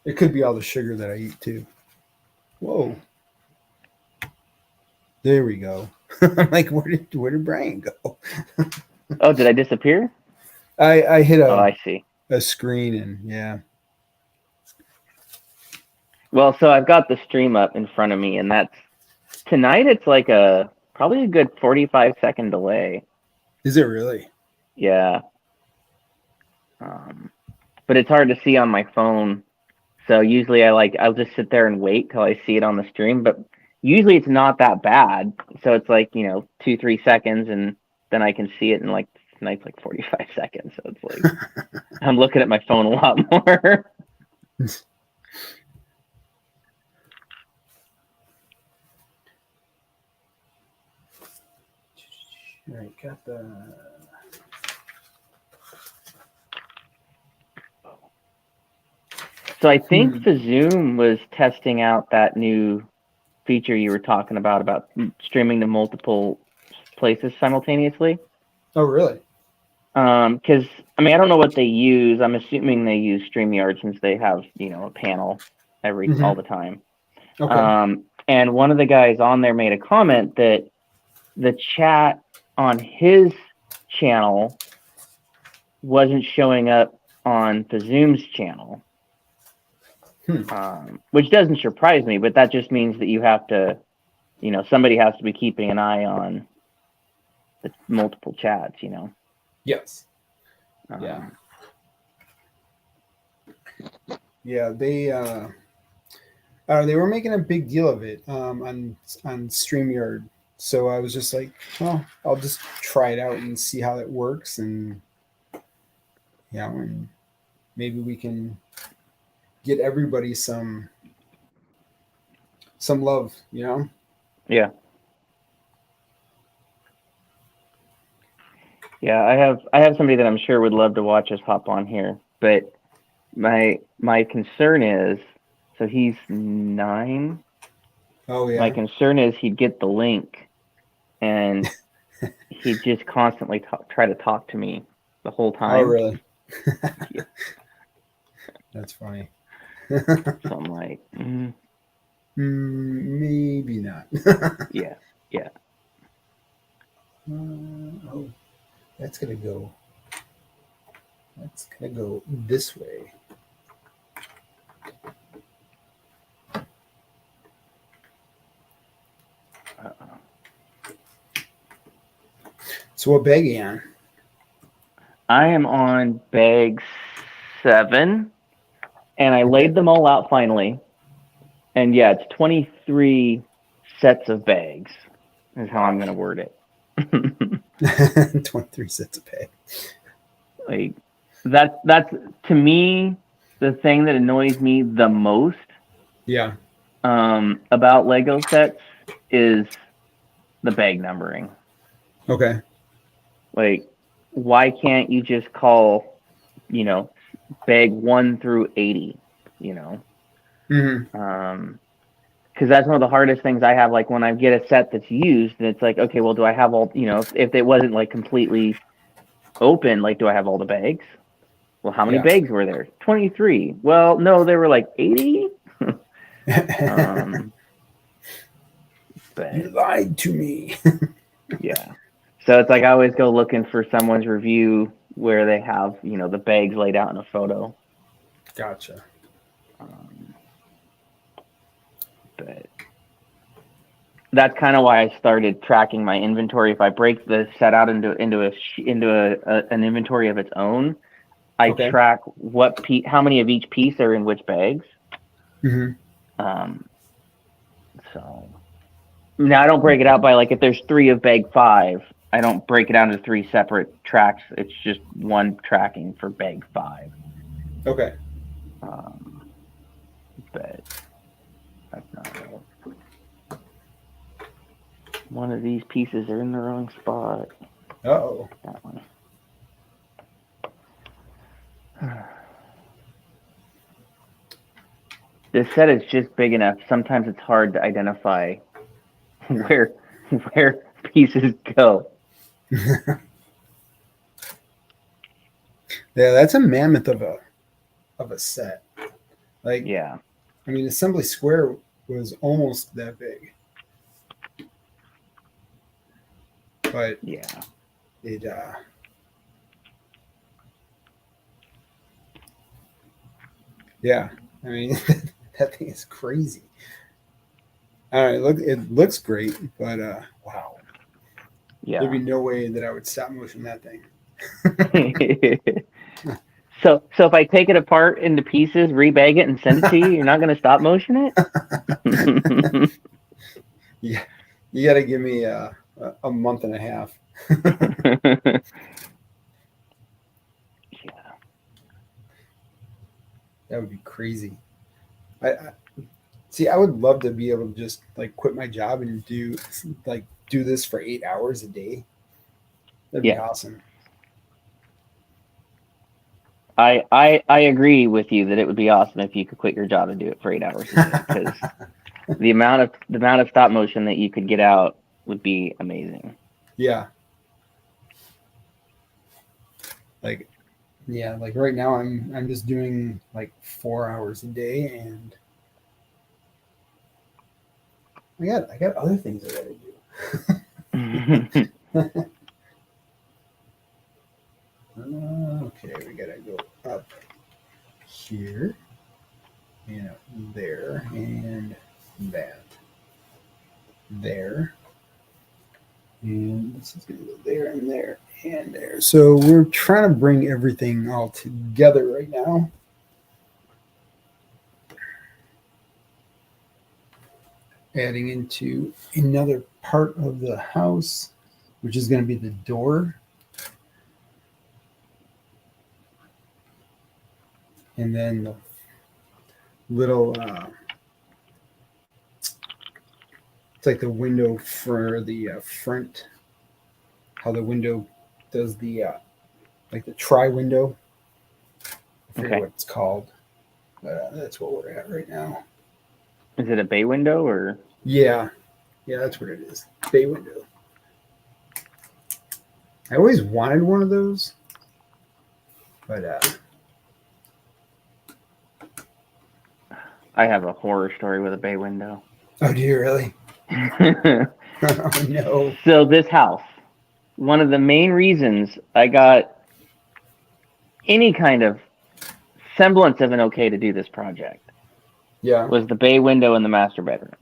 it could be all the sugar that I eat too. Whoa. There we go. I'm like, where did Brian go?
Oh, did I disappear?
I hit
Oh, I see.
a screen, and yeah.
Well, so I've got the stream up in front of me, and that's tonight. It's like probably a good 45-second delay.
Is it really?
Yeah. But it's hard to see on my phone. So usually I'll just sit there and wait till I see it on the stream. But usually it's not that bad. So it's like, 2-3 seconds, and then I can see it in like tonight's like 45 seconds. So it's like I'm looking at my phone a lot more.
All right, got the.
So I think the Zoom was testing out that new feature you were talking about streaming to multiple places simultaneously.
Oh, really?
Because I don't know what they use. I'm assuming they use StreamYard since they have a panel all the time.
Okay.
And one of the guys on there made a comment that the chat on his channel wasn't showing up on the Zoom's channel. Which doesn't surprise me, but that just means that you have to, somebody has to be keeping an eye on the multiple chats,
Yes. Yeah, they were making a big deal of it on StreamYard. So I was just like, well, I'll just try it out and see how it works, and and maybe we can get everybody some love,
Yeah. Yeah, I have somebody that I'm sure would love to watch us hop on here, but my concern is, so he's 9.
Oh yeah.
My concern is he'd get the link, and he'd just constantly try to talk to me the whole time.
Oh really?
Yeah.
That's funny.
So I'm like,
maybe not.
yeah.
Oh, that's gonna go this way. So what bag are you on?
I am on bag 7, and I laid them all out finally. And yeah, it's 23 sets of bags is how I'm going to word it.
23 sets of bag.
Like that's to me the thing that annoys me the most.
Yeah.
About Lego sets is the bag numbering.
Okay.
Like, why can't you just call, bag 1 through 80?
Mm-hmm.
Because that's one of the hardest things I have. Like when I get a set that's used, and it's like, okay, well, do I have all? If it wasn't like completely open, like, do I have all the bags? Well, how many
Yeah.
bags were there? 23. Well, no, there were like 80. But
You lied to me.
yeah. So it's like I always go looking for someone's review where they have, the bags laid out in a photo.
Gotcha.
But that's kind of why I started tracking my inventory. If I break the set out into an inventory of its own, I
Okay.
track how many of each piece are in which bags.
Mm-hmm.
So now I don't break it out by like if there's 3 of bag 5, I don't break it down into 3 separate tracks. It's just one tracking for bag 5.
Okay.
But that's not real. One of these pieces are in the wrong spot.
Uh-oh.
That one. This set is just big enough. Sometimes it's hard to identify where pieces go.
Yeah, that's a mammoth of a set. Like,
Yeah.
I mean, Assembly Square was almost that big, but
Yeah.
it yeah, I mean, that thing is crazy. It looks great, but wow,
Yeah.
there'd be no way that I would stop motion that thing.
So if I take it apart into pieces, rebag it, and send it to you, you're not going to stop motion it?
Yeah, you got to give me a month and a half.
Yeah.
That would be crazy. I see. I would love to be able to just like quit my job and do this for 8 hours a day. That'd be
Yeah.
awesome.
I agree with you that it would be awesome if you could quit your job and do it for 8 hours a day, because the amount of stop motion that you could get out would be amazing.
Yeah. Like right now I'm just doing like 4 hours a day, and I got other things I gotta do. Okay, we gotta go up here and there and that there, and this is gonna go there and there and there. So we're trying to bring everything all together right now. Adding into another part of the house, which is going to be the door. And then the little, it's like the window for the front, how the window does the, like the tri-window. I forget
Okay.
what it's called, but that's what we're at right now.
Is it a bay window or?
Yeah, that's what it is. Bay window. I always wanted one of those, but
I have a horror story with a bay window.
oh, do you really? Oh no.
So this house, one of the main reasons I got any kind of semblance of an okay to do this project
Yeah.
was the bay window in the master bedroom.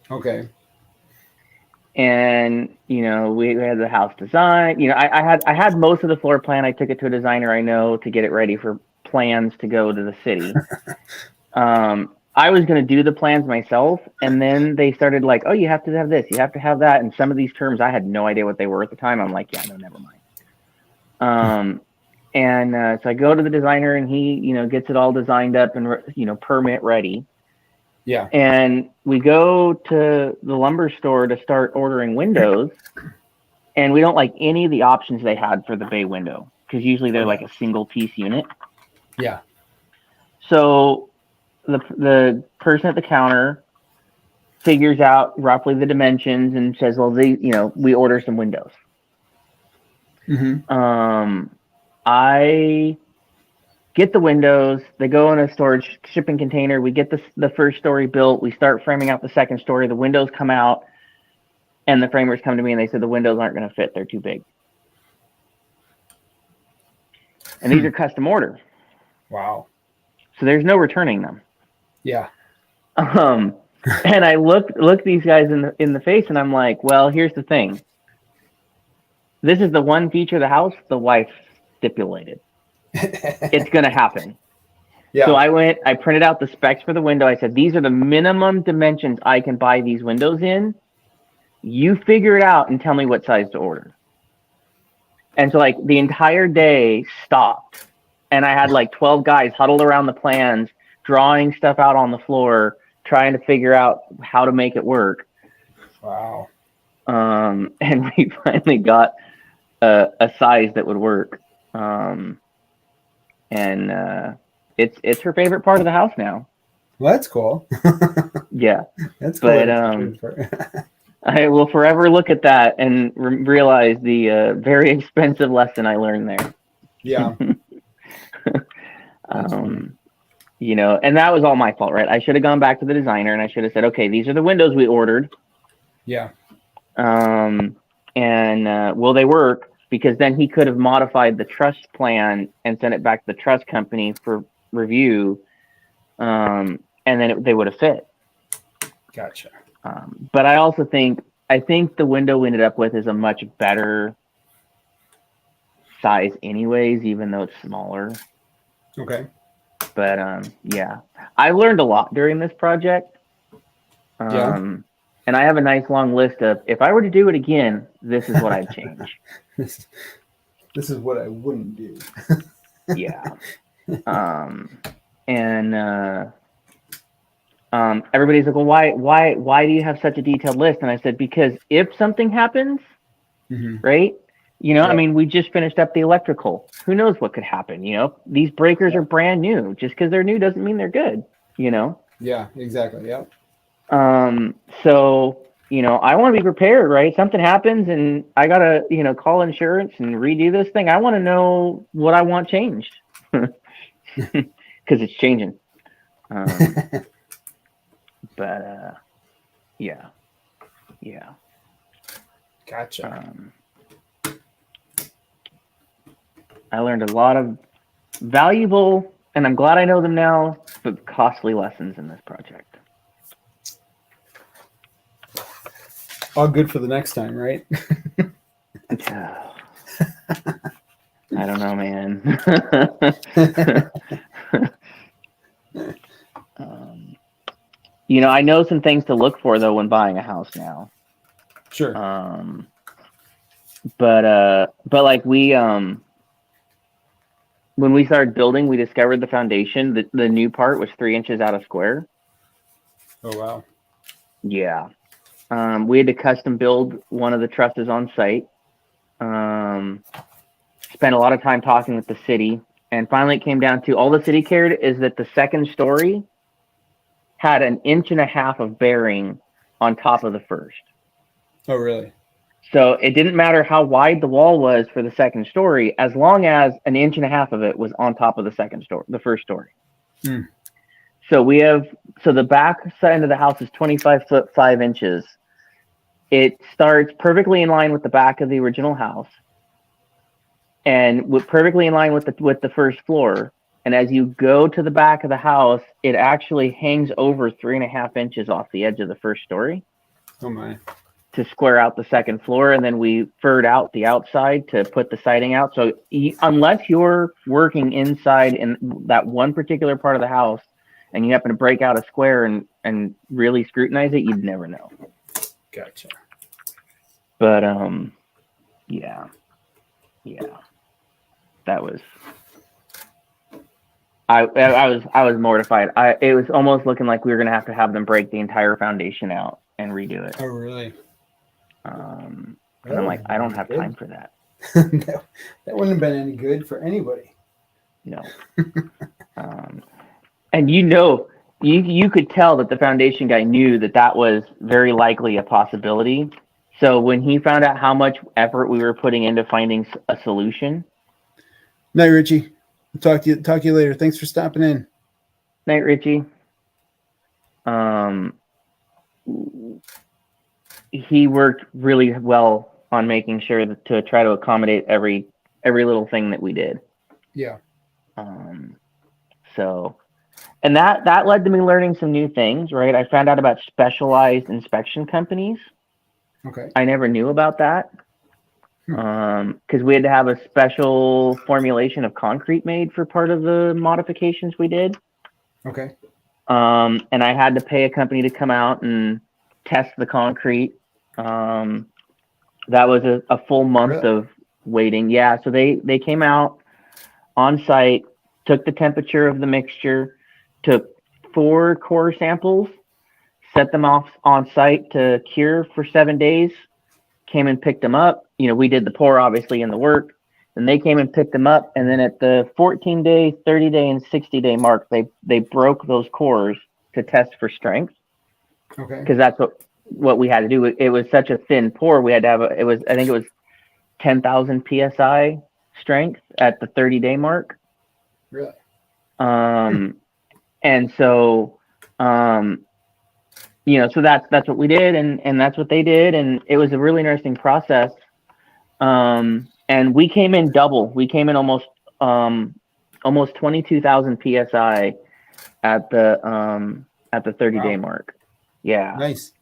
Okay.
And we had the house design. I had most of the floor plan. I took it to a designer I know to get it ready for plans to go to the city. I was going to do the plans myself, and then they started like, oh, you have to have this, you have to have that, and some of these terms I had no idea what they were at the time. I'm like, yeah, no, never mind. So I go to the designer, and he gets it all designed up and permit ready.
Yeah.
And we go to the lumber store to start ordering windows, and we don't like any of the options they had for the bay window, because usually they're like a single piece unit.
Yeah.
So the person at the counter figures out roughly the dimensions and says, well, we order some windows.
Mm-hmm.
I get the windows. They go in a storage shipping container. We get the first story built. We start framing out the second story. The windows come out, and the framers come to me and they said the windows aren't going to fit. They're too big. And these are custom order,
Wow.
so there's no returning them.
Yeah.
And I look these guys in the face, and I'm like, well, here's the thing. This is the one feature of the house the wife stipulated. It's going to happen.
Yeah.
So I printed out the specs for the window. I said, these are the minimum dimensions I can buy these windows in. You figure it out and tell me what size to order. And so like the entire day stopped, and I had like 12 guys huddled around the plans, drawing stuff out on the floor, trying to figure out how to make it work.
Wow.
And we finally got a size that would work. It's her favorite part of the house now.
Well, that's cool.
Yeah.
That's cool.
But I will forever look at that and realize the very expensive lesson I learned there.
Yeah.
You know, and that was all my fault, right? I should have gone back to the designer and I should have said, okay, these are the windows we ordered.
Yeah.
Will they work? Because then he could have modified the truss plan and sent it back to the truss company for review. And then they would have fit.
Gotcha.
But I also think the window we ended up with is a much better size anyways, even though it's smaller.
Okay.
But yeah, I learned a lot during this project. And I have a nice long list of, if I were to do it again, this is what I'd change.
This is what I wouldn't do.
Yeah. Everybody's like, well, why do you have such a detailed list? And I said, because if something happens, right? You know,
Yeah.
I mean, we just finished up the electrical. Who knows what could happen? You know, these breakers are brand new. Just because they're new doesn't mean they're good, you know?
Yeah, exactly. Yeah.
So, you know, I want to be prepared, right? Something happens and I got to, you know, call insurance and redo this thing. I want to know what I want changed because it's changing. But yeah.
Gotcha.
I learned a lot of valuable, and I'm glad I know them now, but costly lessons in this project.
All good for the next time, right?
I don't know, man. You know, I know some things to look for though when buying a house now.
Sure.
But like when we started building, we discovered the foundation. The new part was 3 inches out of square.
Oh wow.
Yeah. We had to custom build one of the trusses on site. Spent a lot of time talking with the city, and finally it came down to all the city cared is that the second story had 1.5 inches of bearing on top of the first.
Oh really?
So it didn't matter how wide the wall was for the second story, as long as 1.5 inches of it was on top of the first story. So the back side of the house is 25 foot 5 inches. It starts perfectly in line with the back of the original house, and perfectly in line with the first floor. And as you go to the back of the house, it actually hangs over 3.5 inches off the edge of the first story.
Oh my.
To square out the second floor, and then we furred out the outside to put the siding out. So unless you're working inside in that one particular part of the house and you happen to break out a square and really scrutinize it, you'd never know.
Gotcha.
But yeah, that was. I was mortified. It was almost looking like we were gonna have to have them break the entire foundation out and redo it.
Oh really?
And I'm like, I don't have time for that.
That wouldn't have been any good for anybody.
No. And you could tell that the foundation guy knew that was very likely a possibility. So when he found out how much effort we were putting into finding a solution.
No, Richie. Talk to you later. Thanks for stopping in.
Night, Richie. He worked really well on making sure to try to accommodate every little thing that we did.
Yeah.
So, and that led to me learning some new things, right? I found out about specialized inspection companies.
Okay.
I never knew about that. Because we had to have a special formulation of concrete made for part of the modifications we did.
Okay.
And I had to pay a company to come out and test the concrete. That was a full month
Really?
of waiting. Yeah, so they came out on site, took the temperature of the mixture, took 4 core samples, set them off on site to cure for 7 days, came and picked them up. We did the pour obviously in the work, and they came and picked them up. And then at the 14-day, 30-day, and 60-day mark, they broke those cores to test for strength.
Okay.
Because that's what we had to do. It was such a thin pour. We had to have I think it was 10,000 psi strength at the 30-day mark.
Really?
And so, so that's what we did, and that's what they did, and it was a really interesting process. And we came in double. We came in almost 22,000 psi at the 30-day mark. Yeah.
Nice.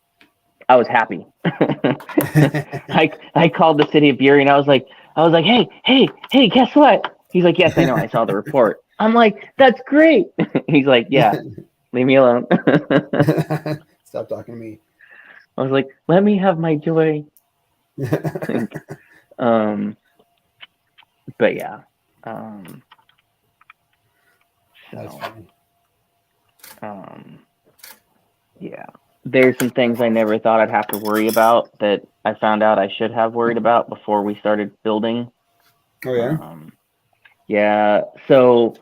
I was happy. I called the city of Bury, and I was like, hey, guess what? He's like, yes, I know. I saw the report. I'm like, that's great. He's like, yeah, leave me alone.
Stop talking to me.
I was like, let me have my joy. But yeah.
That's funny.
Yeah. There's some things I never thought I'd have to worry about that I found out I should have worried about before we started building.
Oh yeah.
Yeah. So,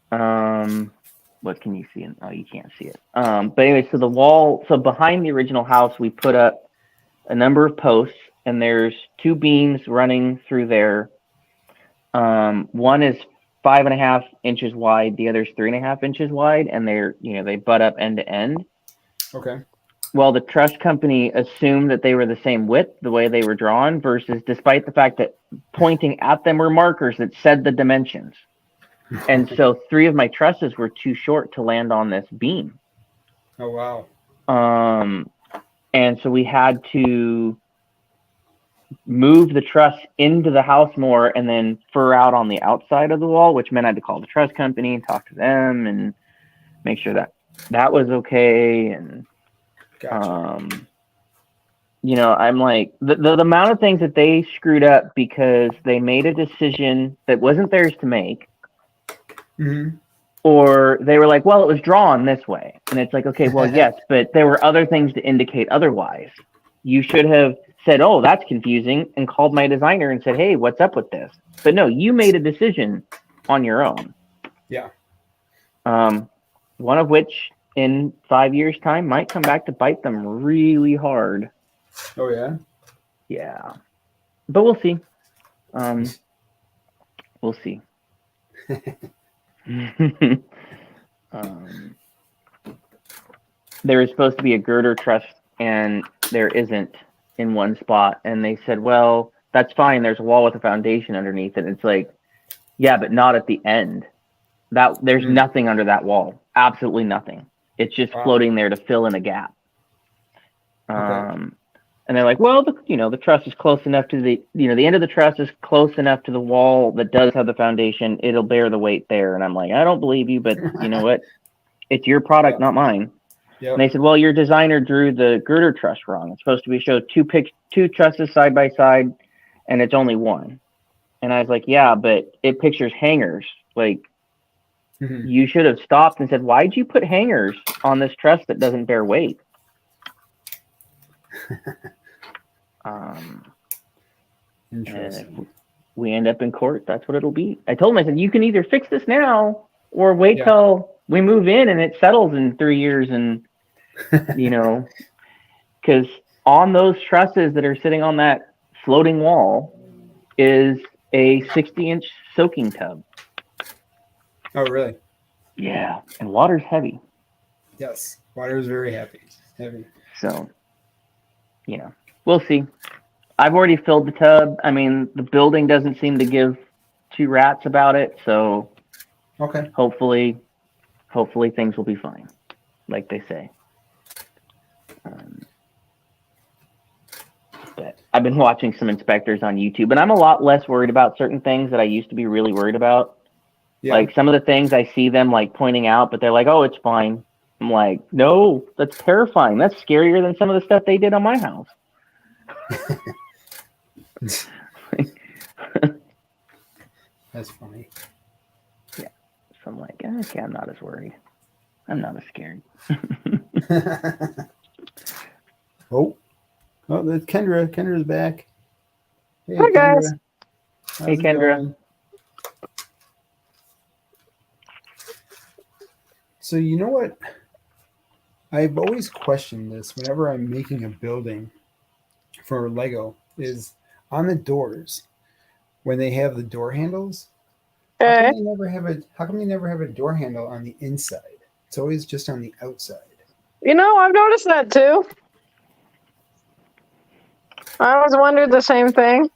what can you see? Oh, you can't see it. But anyway, so the wall, so behind the original house, we put up a number of posts, and there's 2 beams running through there. One is 5.5 inches wide, the other's 3.5 inches wide, and they butt up end to end.
Okay.
Well, the truss company assumed that they were the same width, the way they were drawn, versus despite the fact that pointing at them were markers that said the dimensions. And so 3 of my trusses were too short to land on this beam.
Oh wow.
And so we had to move the truss into the house more and then fur out on the outside of the wall, which meant I had to call the truss company and talk to them and make sure that was okay. And
Gotcha.
I'm like, the amount of things that they screwed up because they made a decision that wasn't theirs to make.
Mm-hmm.
Or they were like, well, it was drawn this way. And it's like, okay, well, yes, but there were other things to indicate otherwise. You should have said, oh, that's confusing, and called my designer and said, hey, what's up with this? But no, you made a decision on your own.
Yeah.
One of which in 5 years' time might come back to bite them really hard.
Oh yeah.
Yeah. But we'll see. We'll see. There is supposed to be a girder truss, and there isn't in one spot. And they said, well, that's fine. There's a wall with a foundation underneath it. It's like, yeah, but not at the end. There's nothing under that wall. Absolutely nothing. It's just floating there to fill in a gap. And they're like, well, the truss is close enough to the end of the truss is close enough to the wall that does have the foundation. It'll bear the weight there. And I'm like, I don't believe you, but you know what? It's your product, not mine. Yep. And they said, well, your designer drew the girder truss wrong. It's supposed to be showed 2 trusses side by side, and it's only 1. And I was like, yeah, but it pictures hangers. Like, you should have stopped and said, why'd you put hangers on this truss that doesn't bear weight?
Interesting.
If we end up in court, that's what it'll be. I told him, I said, you can either fix this now or wait till we move in and it settles in 3 years. And, because on those trusses that are sitting on that floating wall is a 60-inch soaking tub.
Oh, really?
Yeah, and water's heavy.
Yes. Water is very heavy.
So, we'll see. I've already filled the tub. I mean, the building doesn't seem to give two rats about it, so
Okay.
hopefully things will be fine, like they say. But I've been watching some inspectors on YouTube, and I'm a lot less worried about certain things that I used to be really worried about.
Yeah.
Like some of the things I see them like pointing out, but they're like, "Oh, it's fine." I'm like, "No, that's terrifying. That's scarier than some of the stuff they did on my house."
That's funny.
So I'm like, okay, I'm not as worried. I'm not as scared.
Oh, that's Kendra. Kendra's back. Hey,
Hi, guys.
How's
Hey,
it
Kendra.
going? So you know what? I've always questioned this whenever I'm making a building for Lego is on the doors when they have the door handles. How
Okay.
come they never have a door handle on the inside? It's always just on the outside.
I've noticed that too. I always wondered the same thing.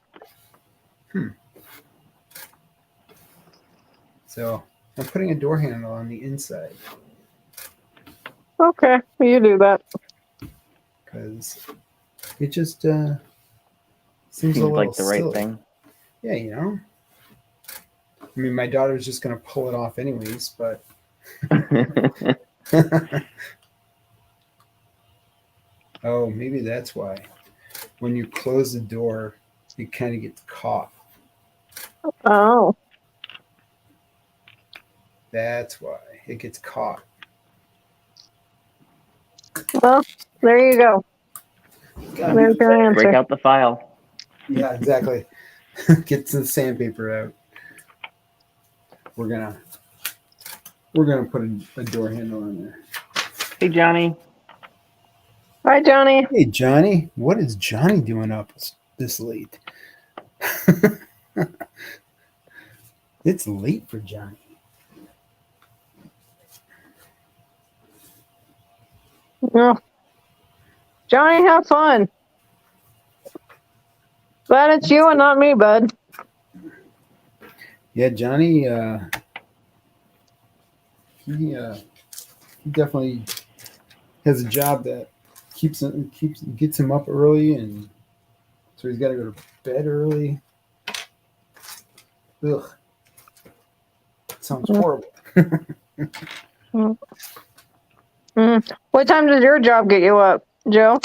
So I'm putting a door handle on the inside
Okay, you do that.
because it just seems a
Seems
little
like the right
silly.
thing.
Yeah. I mean, my daughter's just gonna pull it off anyways, but oh, maybe that's why. When you close the door, it kind of gets caught.
Oh,
That's why it gets caught.
well, there you go.
Gotta
There's
be-
your
Break
answer.
out the file.
yeah, exactly. Get the sandpaper out. We're gonna put a door handle on there.
Hey, Johnny.
Hi, Johnny.
Hey, Johnny, what is Johnny doing up this late? It's late for Johnny.
Oh. Johnny, have fun. Glad it's you and not me, bud.
Yeah, Johnny. He definitely has a job that gets him up early, and so he's got to go to bed early. Ugh, sounds horrible.
What time does your job get you up, Joe?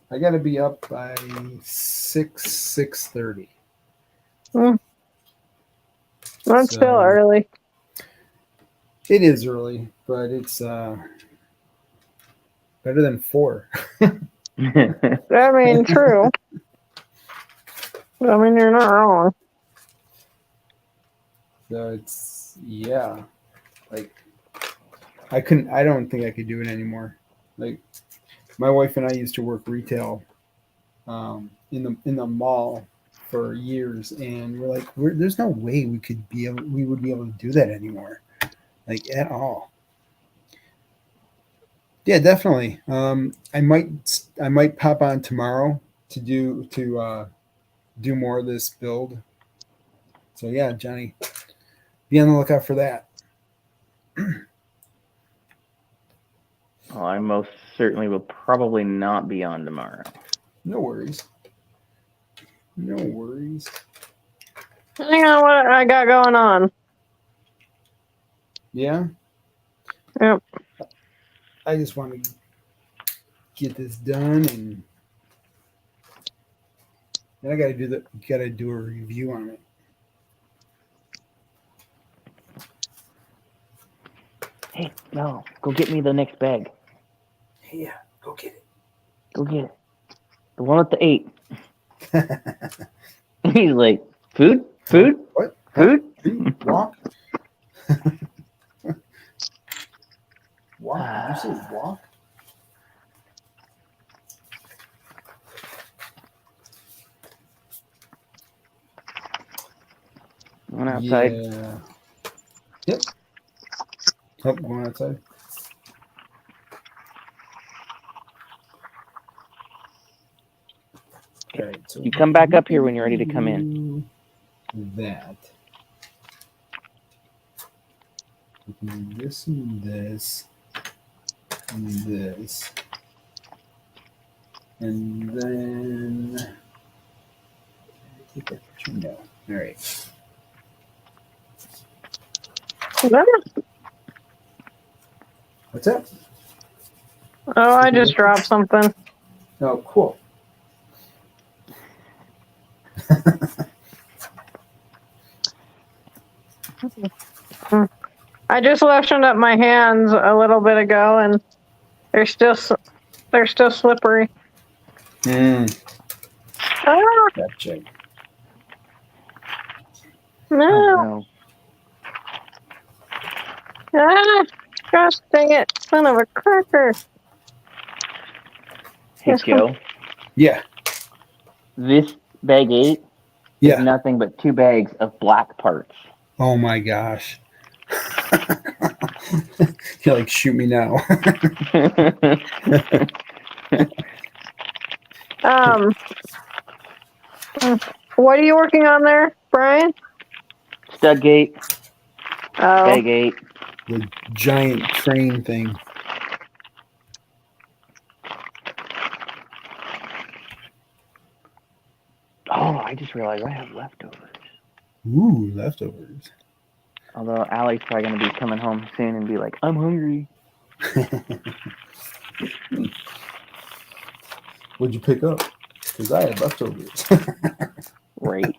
I got to be up by 6:30.
That's
So-
still early.
It is early, but it's better than 4.
I mean, true. I mean, you're not wrong.
So it's like I don't think I could do it anymore. Like my wife and I used to work retail in the mall for years, and we're like, there's no way we would be able to do that anymore, like at all. Yeah, definitely. I might pop on tomorrow to do more of this build. So yeah, Johnny, be on the lookout for that.
Well, I most certainly will probably not be on tomorrow.
No worries. No worries.
Hang on, what I got going on.
Yeah.
Yep.
I just want to get this done, and then I got to do a review on it.
Hey, no, go get me the next bag.
Hey, yeah, go get
Go get it. The one with the 8.
it.
He's like, food?
What?
Food?
Walk? Walk? Did you say walk?
Went outside.
Yeah. Yep. Oh, going outside. All right, so
You come back up here when you're ready to come in.
that. We can do this and this and this. And then take that picture. No. All right. What's that?
Oh, I just dropped something.
Oh, cool.
I just lotioned up my hands a little bit ago, and they're still slippery.
Mm,
Ah,
gotcha.
Oh,
no!
no.
Ah, gosh dang it! Son of a cracker!
Hey,
Yes.
Joe.
Yeah.
This bag 8
Yeah.
is nothing but 2 bags of black parts.
Oh my gosh. You're like, shoot me now.
What are you working on there, Brian?
Stud gate,
Oh,
bag 8.
The giant train thing.
Oh, I just realized I have leftovers.
Ooh, leftovers.
Although Allie's probably going to be coming home soon and be like, I'm hungry.
What'd you pick up? Because I had leftovers.
Right.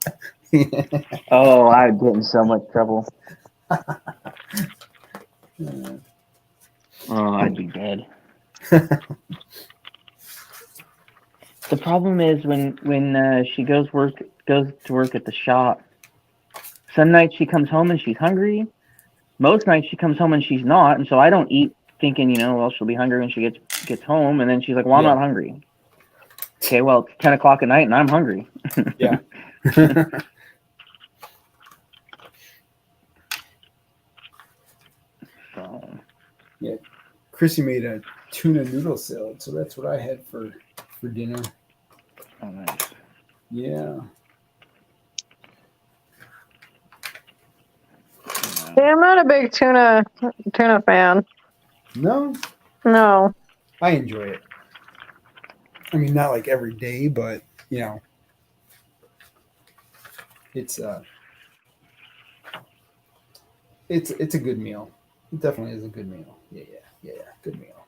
Oh, I'd get in so much trouble. Oh, I'd be dead. The problem is when she goes to work at the shop. Some nights she comes home and she's hungry. Most nights she comes home and she's not, and so I don't eat thinking, well, she'll be hungry when she gets home, and then she's like, well, I'm
Yeah.
not hungry. Okay, well, it's 10 o'clock at night and I'm hungry.
Yeah.
So,
Chrissy made a tuna noodle salad, so that's what I had for dinner.
oh, nice.
Yeah.
yeah, I'm not a big tuna fan.
No,
No.
I enjoy it. I mean, not like every day, but it's it's a good meal. It definitely is a good meal. Yeah, good meal.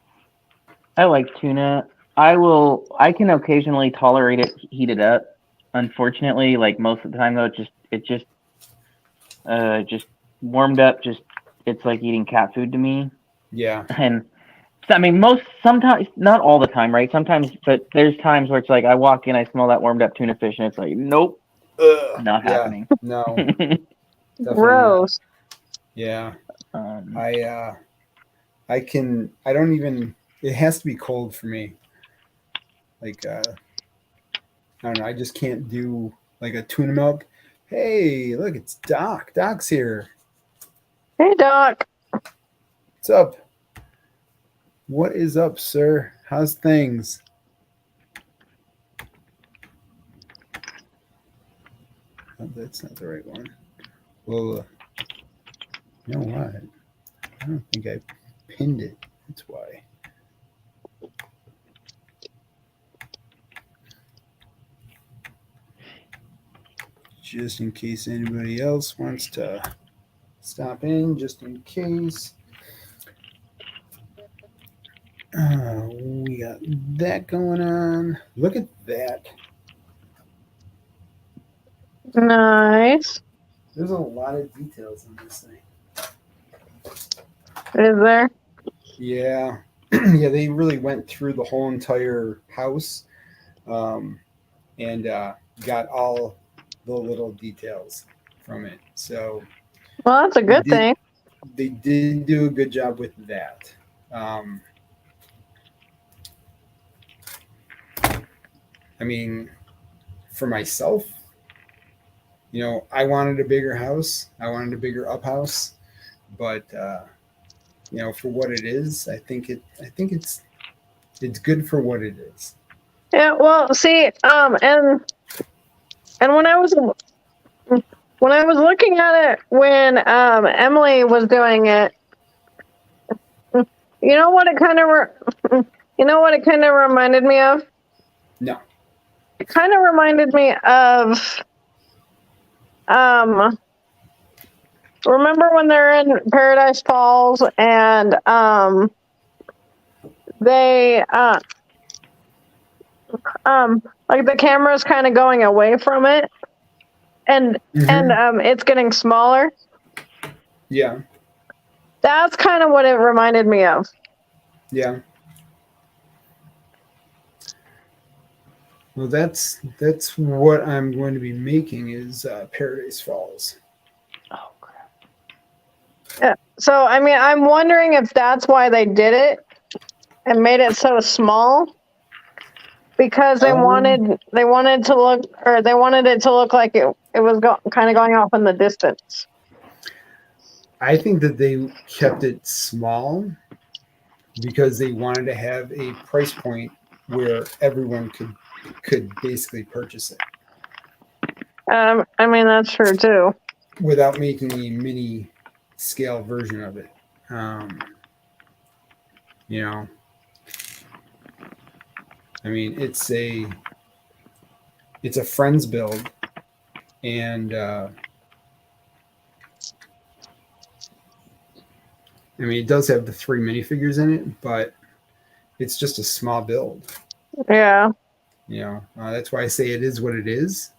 I like tuna. I can occasionally tolerate it heated up. Unfortunately, like most of the time though, it just warmed up. It's like eating cat food to me.
Yeah.
And I mean, sometimes, not all the time, right? Sometimes, but there's times where it's like I walk in, I smell that warmed up tuna fish, and it's like, nope, not happening.
No. Definitely not.
Gross.
Yeah.
Um,
I don't even, it has to be cold for me. Like I don't know, I just can't do like a tuna melt. Hey, look, it's Doc. Doc's here.
Hey, Doc.
What's up? What is up, sir? How's things? Oh, that's not the right one. Well, you know what? I don't think I pinned it. That's why. Just in case anybody else wants to stop in, just in case. We got that going on. Look at that.
Nice.
There's a lot of details in this thing.
Is there?
Yeah. Yeah, they really went through the whole entire house and got all the little details from it. So
Well, that's a good thing.
they did do a good job with that. I mean, for myself, I wanted a bigger house. I wanted a bigger up house, but for what it is, I think it's good for what it is.
Yeah, well, see, and when I was looking at it when Emily was doing it, you know what it kind of reminded me of?
No.
It kind of reminded me of remember when they're in Paradise Falls and they like the camera's kind of going away from it and it's getting smaller.
Yeah.
That's kind of what it reminded me of.
Yeah. Well, that's what I'm going to be making is Paradise Falls.
Oh crap!
Yeah. So I mean, I'm wondering if that's why they did it and made it so small, because they wanted it to look like it was kind of going off in the distance.
I think that they kept it small because they wanted to have a price point where everyone could basically purchase it
I mean, that's true too.
without making a mini scale version of it. I mean, it's a friends build, and I mean, it does have the 3 minifigures in it, but it's just a small build.
Yeah.
That's why I say it is what it is.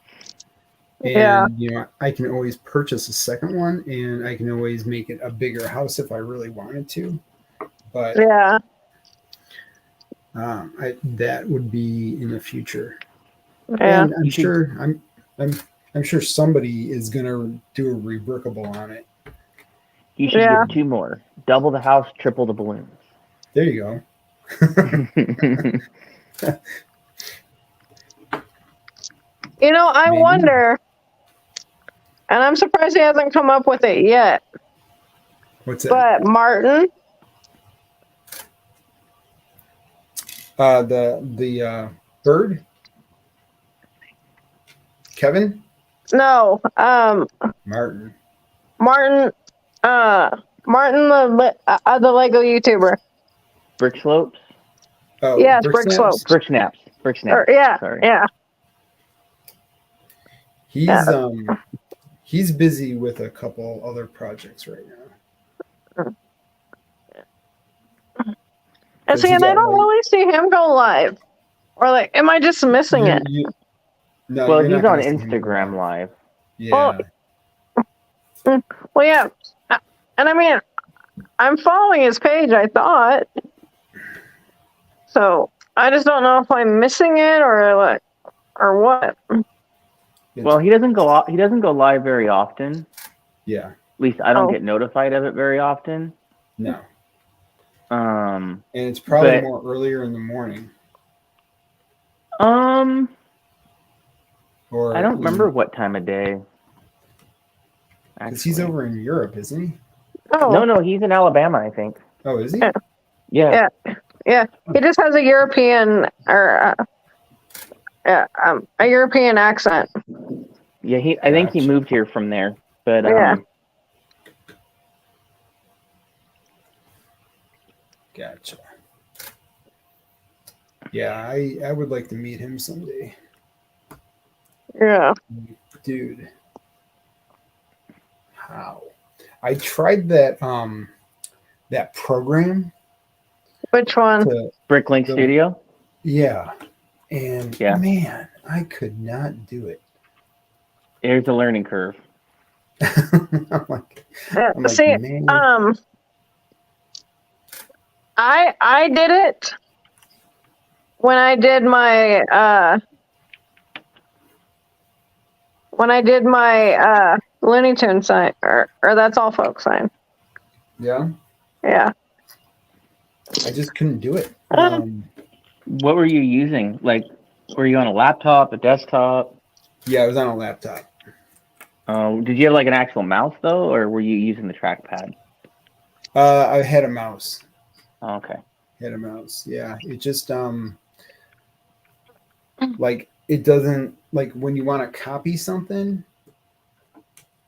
And,
yeah. I can always purchase a second one, and I can always make it a bigger house if I really wanted to. But
yeah.
That would be in the future.
Yeah.
And I'm sure somebody is gonna do a rebrickable on it.
You should
Yeah.
get 2 more. Double the house, triple the balloons.
There you go.
I
Maybe.
wonder, and I'm surprised he hasn't come up with it yet,
What's that?
but Martin,
The bird? Kevin?
no,
Martin.
Martin, the Lego YouTuber.
Brick slopes?
Oh,
Yes,
Brick
Brick
Snaps?
Slopes.
Brick snaps. Brick snaps.
Yeah,
Sorry.
yeah.
He's busy with a couple other projects right now.
And see, and I don't really see him go live. Or like, am I just missing it?
No,
Well,
you're
he's
not
on
gonna see him
Instagram
go
Live.
Yeah.
Well, yeah. And I mean, I'm following his page, I thought. So I just don't know if I'm missing it or what.
Well, he doesn't go live very often.
Yeah.
At least I don't
Oh.
get notified of it very often.
No.
Um,
And it's probably
But-
more earlier in the morning. Or
I don't remember what time of day.
because he's
actually.
over in Europe, isn't he?
Oh,
No, he's in Alabama, I think.
Oh, is he?
Yeah.
yeah. He just has a European or a European accent.
Yeah, I think he
Gotcha.
moved here from there. But
Yeah.
Gotcha. Yeah, I would like to meet him someday.
Yeah.
Dude. How? I tried that that program
Which one?
to
Bricklink
So-
Studio.
yeah. And
Yeah.
man, I could not do it.
There's a learning curve.
I'm like,
See,
man.
I did it when I did my Looney Tunes sign or that's all folks sign.
Yeah,
Yeah.
I just couldn't do it.
What were you using? Like, were you on a laptop, a desktop?
Yeah, I was on a laptop.
Did you have like an actual mouse though, or were you using the trackpad?
I had a mouse.
Okay.
Had a mouse. Yeah. It just like it doesn't like when you want to copy something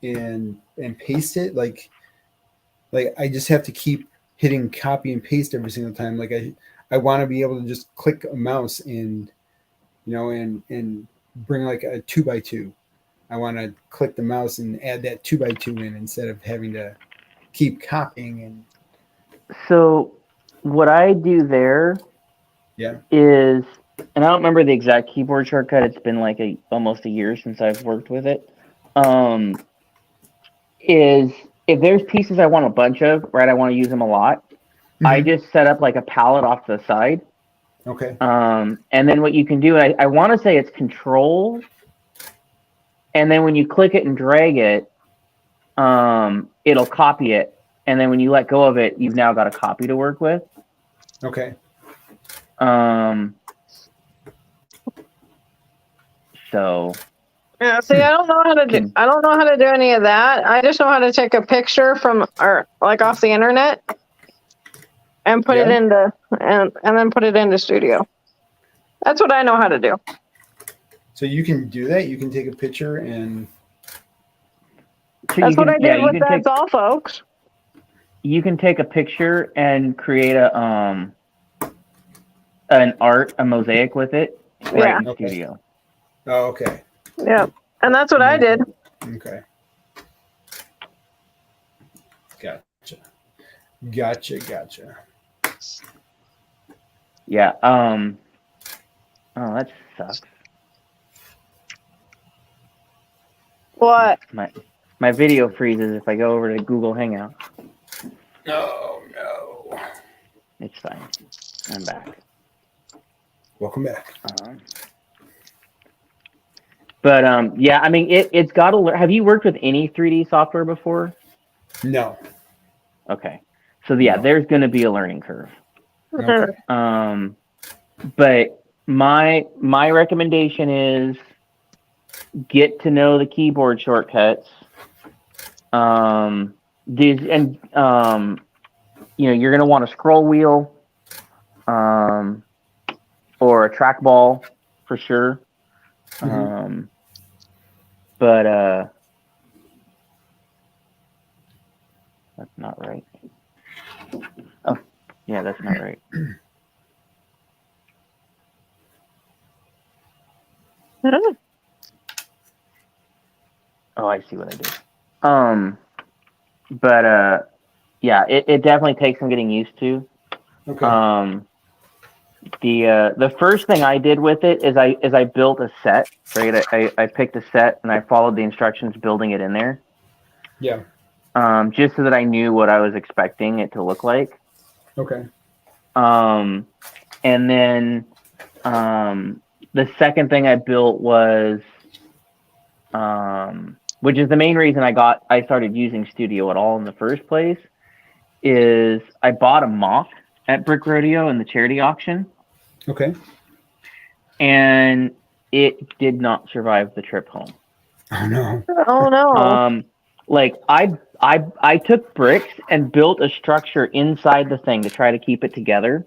and paste it, like I just have to keep hitting copy and paste every single time. Like I want to be able to just click a mouse and and bring like a 2x2. I want to click the mouse and add that 2x2 in instead of having to keep copying and
So what I do there
yeah.
is, and I don't remember the exact keyboard shortcut. It's been like almost a year since I've worked with it. Is if there's pieces I want a bunch of, right? I want to use them a lot. I
Mhm.
just set up like a palette off to the side.
Okay.
And then what you can do, I want to say it's Control, and then when you click it and drag it, it'll copy it. And then when you let go of it, you've now got a copy to work with.
Okay.
So
Yeah, see, I don't know how to do. I don't know how to do any of that. I just know how to take a picture from or like off the internet and put it
Yeah.
into and then put it into Studio. That's what I know how to do.
So you can do that. You can take a picture and
so
That's
you
what
can,
I
yeah,
did
you
with
can
That's
take
All, folks.
you can take a picture and create a an art, a mosaic with it right
Yeah.
in
Okay.
Studio.
oh, okay.
Yeah, and that's what I did.
Okay. Gotcha. Gotcha.
Yeah. Oh, that sucks.
What?
My video freezes if I go over to Google Hangout.
Oh no.
It's fine. I'm back.
Welcome back.
But yeah, I mean, it's got to learn. Have you worked with any 3D software before?
No.
Okay. So yeah,
No.
there's going to be a learning curve.
Okay.
But my recommendation is get to know the keyboard shortcuts. These and you're going to want a scroll wheel, or a trackball for sure.
Mhm.
But that's not right. Oh, yeah, that's not right. Oh, I see what I did. But yeah, it definitely takes some getting used to.
Okay.
The first thing I did with it is I built a set, right? I picked a set and I followed the instructions building it in there.
Yeah.
Just so that I knew what I was expecting it to look like.
Okay.
And then the second thing I built was which is the main reason I started using Studio at all in the first place, is I bought a mock at Brick Rodeo in the charity auction.
Okay.
And it did not survive the trip home.
Oh no.
Oh no.
Like I took bricks and built a structure inside the thing to try to keep it together.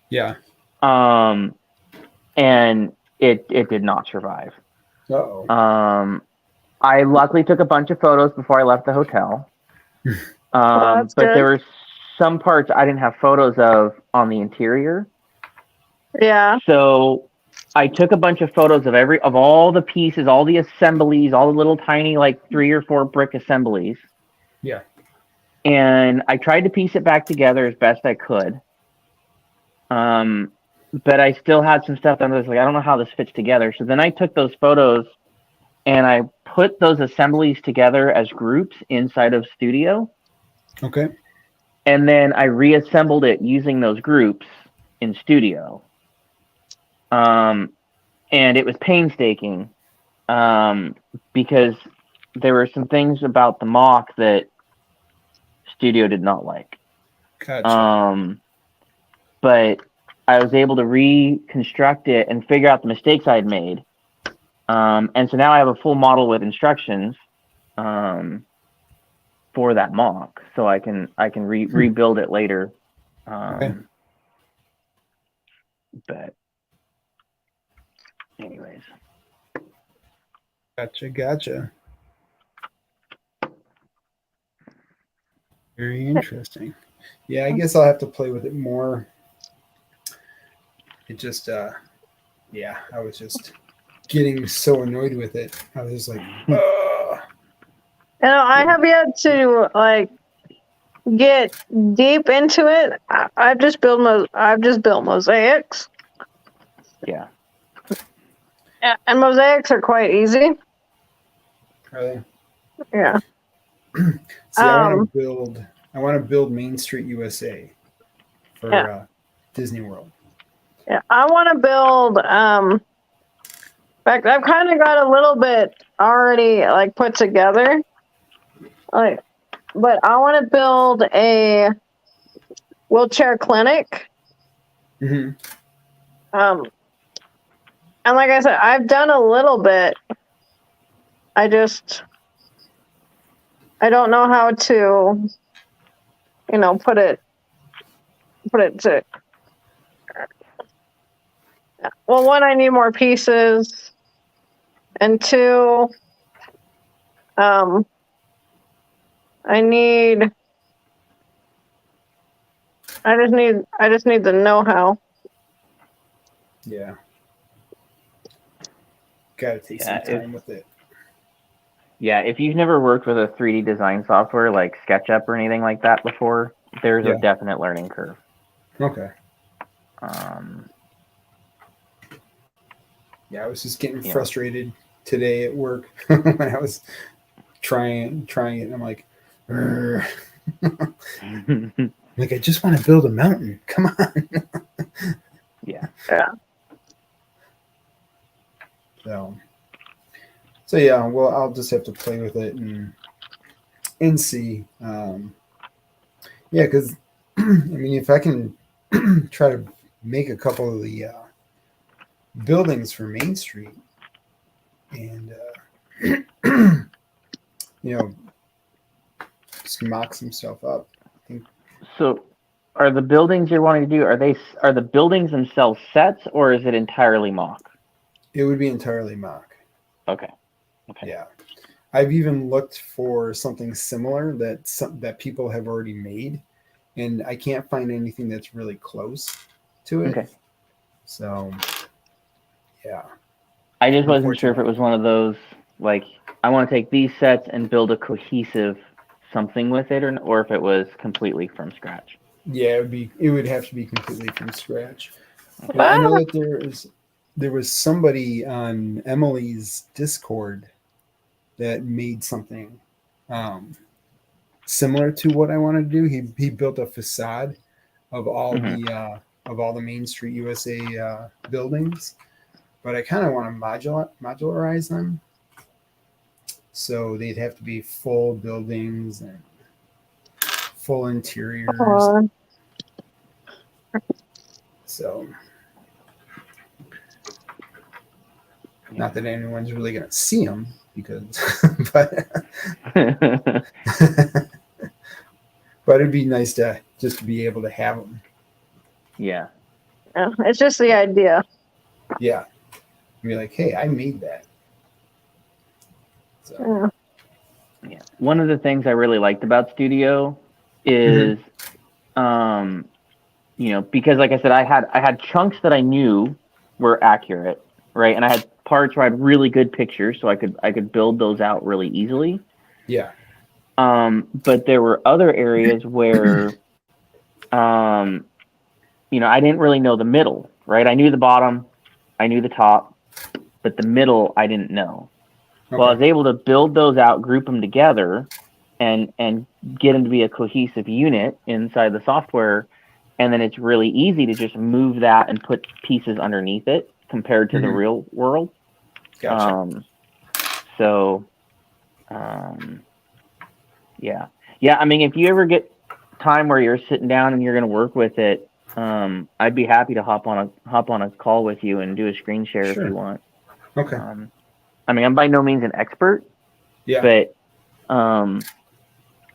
Yeah.
And it did not survive.
Uh-oh.
I luckily took a bunch of photos before I left the hotel.
That's
but
good.
there were some parts I didn't have photos of on the interior.
Yeah.
So I took a bunch of photos of all the pieces, all the assemblies, all the little tiny like 3 or 4 brick assemblies.
Yeah.
And I tried to piece it back together as best I could. But I still had some stuff that I was like, I don't know how this fits together. So then I took those photos and I put those assemblies together as groups inside of Studio.
Okay.
And then I reassembled it using those groups in Studio. And it was painstaking because there were some things about the mock that Studio did not like.
Gotcha.
But I was able to reconstruct it and figure out the mistakes I'd made. And so now I have a full model with instructions. for that mock, so I can rebuild it later.
Okay.
But anyways,
Gotcha. Very interesting. Yeah, I guess I'll have to play with it more. It just, yeah, I was just getting so annoyed with it. I was just like, ugh.
I have yet to like get deep into it. I've just built mosaics.
yeah.
And mosaics are quite easy.
Really?
Yeah.
See, I want to build Main Street USA for Disney World.
Yeah. I want to build. In fact, I've kind of got a little bit already like put together. Like, but I want to build a wheelchair clinic.
Hmm.
And like I said, I've done a little bit. I don't know how to, put it to. Well, one, I need more pieces, and two, I just need the know-how.
Yeah. Got to take some time with it.
Yeah, if you've never worked with a 3D design software like SketchUp or anything like that before, there's a definite learning curve.
Okay.
Um,
Yeah, I was just getting frustrated today at work when I was trying it, and I'm like, "Urgh." Like, I just want to build a mountain. Come on.
yeah.
So yeah, well, I'll just have to play with it and see. Yeah, because I mean, if I can try to make a couple of the buildings for Main Street, and just mock some stuff up. I think
So, are the buildings you're wanting to do, are the buildings themselves sets, or is it entirely mock?
it would be entirely mock.
Okay.
Yeah, I've even looked for something similar that people have already made, and I can't find anything that's really close to it.
Okay.
So, yeah.
I just wasn't sure if it was one of those, like, I want to take these sets and build a cohesive something with it, or if it was completely from scratch.
Yeah, it would have to be completely from scratch. And I know that there was somebody on Emily's Discord that made something similar to what I want to do. He built a facade of all the Main Street USA buildings, but I kind of want to modularize them, so they'd have to be full buildings and full interiors. So, not that anyone's really going to see them, because, but it'd be nice to just be able to have them.
Yeah.
Yeah, it's just the idea.
Yeah, be like, hey, I made that. So.
Yeah. One of the things I really liked about Studio is, because like I said, I had chunks that I knew were accurate, right? And I had parts where I had really good pictures, so I could build those out really easily.
Yeah.
But there were other areas where, I didn't really know the middle, right? I knew the bottom, I knew the top, but the middle I didn't know.
Okay.
Well, I was able to build those out, group them together, and get them to be a cohesive unit inside the software, and then it's really easy to just move that and put pieces underneath it compared to the real world.
Gotcha.
Yeah. I mean, if you ever get time where you're sitting down and you're going to work with it, I'd be happy to hop on a call with you and do a screen share if you want.
Okay.
I mean, I'm by no means an expert,
Yeah.
but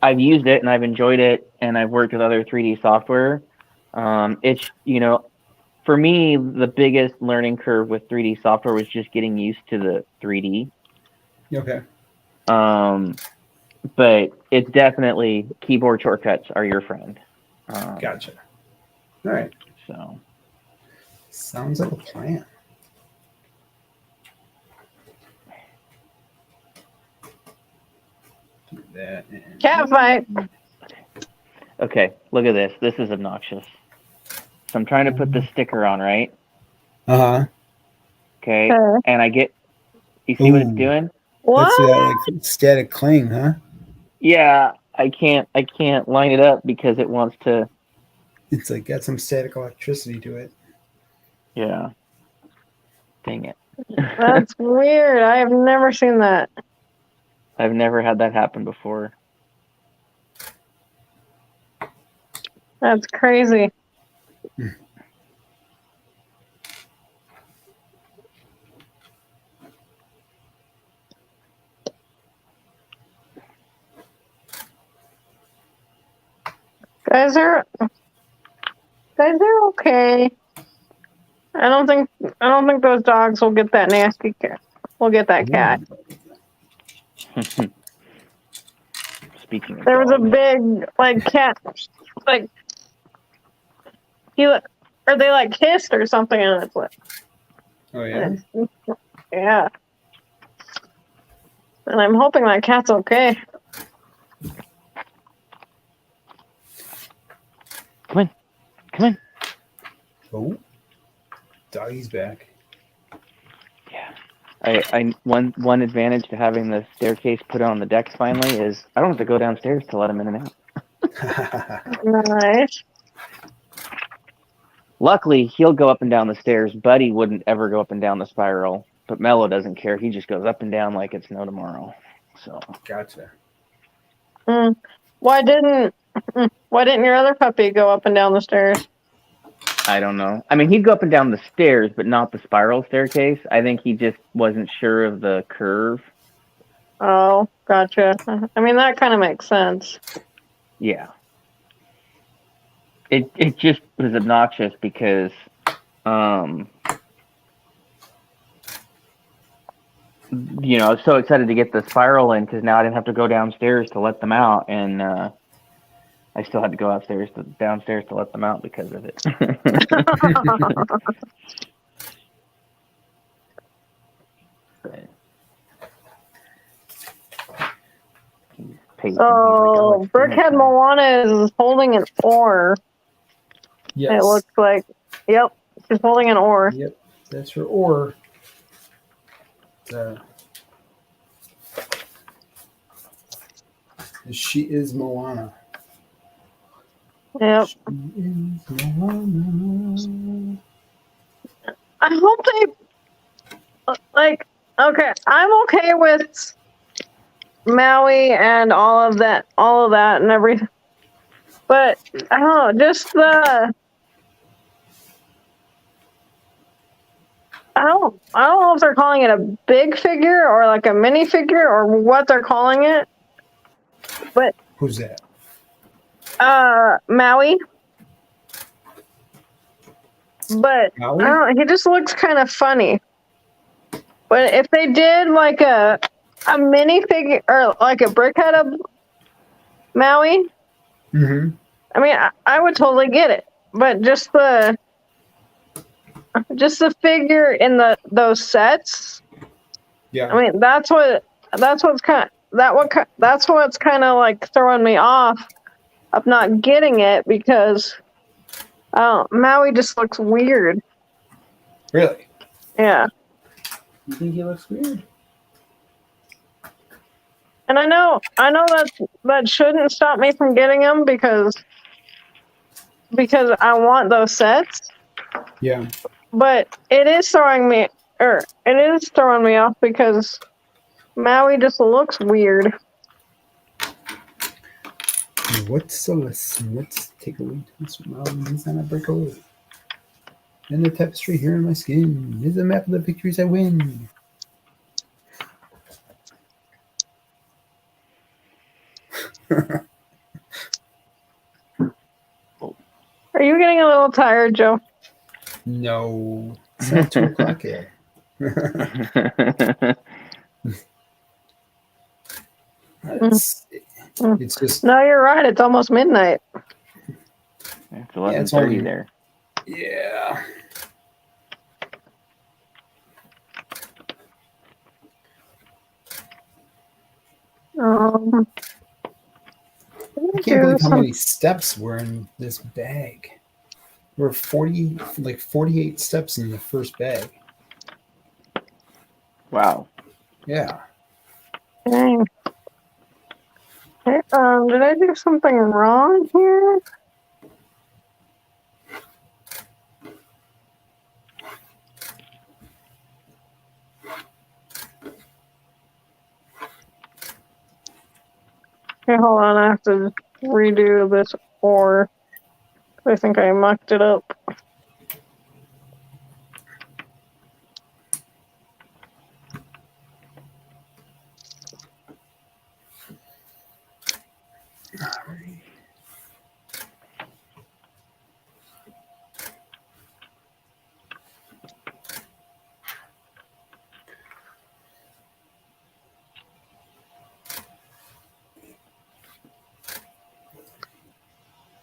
I've used it and I've enjoyed it, and I've worked with other 3D software. It's, for me, the biggest learning curve with 3D software was just getting used to the 3D.
Okay.
But it's definitely keyboard shortcuts are your friend.
Gotcha. All right.
So
Sounds like a plan. Do that. And...
Cat fight.
okay, look at this. This is obnoxious. So I'm trying to put the sticker on, right?
Uh-huh.
Okay,
Okay.
and I get. You see what
Ooh.
it's doing?
What?
That's like static cling, huh?
Yeah, I can't line it up because it wants to.
It's like got some static electricity to it.
Yeah. Dang it.
That's weird. I have never seen that.
I've never had that happen before.
That's crazy. Guys are okay. I don't think those dogs will get that nasty cat. We'll get that cat.
Speaking of
There was a
dogs.
big cat or they kissed or something on its lip.
Oh yeah.
Yeah. And I'm hoping that cat's okay.
Come in.
Oh. Doggy's back.
Yeah. I one advantage to having the staircase put on the decks finally is I don't have to go downstairs to let him in and out.
Nice.
Luckily, he'll go up and down the stairs. Buddy wouldn't ever go up and down the spiral, but Mello doesn't care. He just goes up and down like it's no tomorrow. So
Gotcha.
Why didn't your other puppy go up and down the stairs?
I don't know. I mean, he'd go up and down the stairs, but not the spiral staircase. I think he just wasn't sure of the curve.
Oh, gotcha. I mean, that kind of makes sense.
Yeah. It just was obnoxious because I was so excited to get the spiral in because now I didn't have to go downstairs to let them out, and I still had to go downstairs to let them out because of it.
So, Brickhead Moana is holding an oar.
Yes.
It looks like, yep, she's holding an oar.
Yep. That's her oar. She is Moana.
Yep.
She is Moana.
I hope they, okay, I'm okay with Maui and all of that and everything. But, I don't know, just I don't know if they're calling it a big figure or like a mini figure or what they're calling it. But
Who's that?
Maui. But
Maui?
I don't know, he just looks kind of funny. But if they did like a mini figure or like a brickhead of Maui,
Mm-hmm.
I mean, I would totally get it. But just the figure in those sets.
Yeah.
I mean, that's what's kind of like throwing me off of not getting it because Maui just looks weird.
Really?
Yeah.
You think he looks weird?
And I know that shouldn't stop me from getting them because I want those sets.
Yeah.
But it is throwing me off because Maui just looks weird.
Let's take a look. This mountain is on a brick hole. And the tapestry here in my skin is a map of the victories I win.
Are you getting a little tired, Joe?
No, it's not 2 o'clock yet. it's, it's just
No, you're right. It's almost midnight.
It's
Yeah, it's
11:30
only-
there.
yeah. I can't believe how many steps were in this bag. There were 48 steps in the first bag.
Wow.
Yeah.
Dang. Hey, did I do something wrong here? Okay, hold on. I have to redo this ore. I think I mucked it up.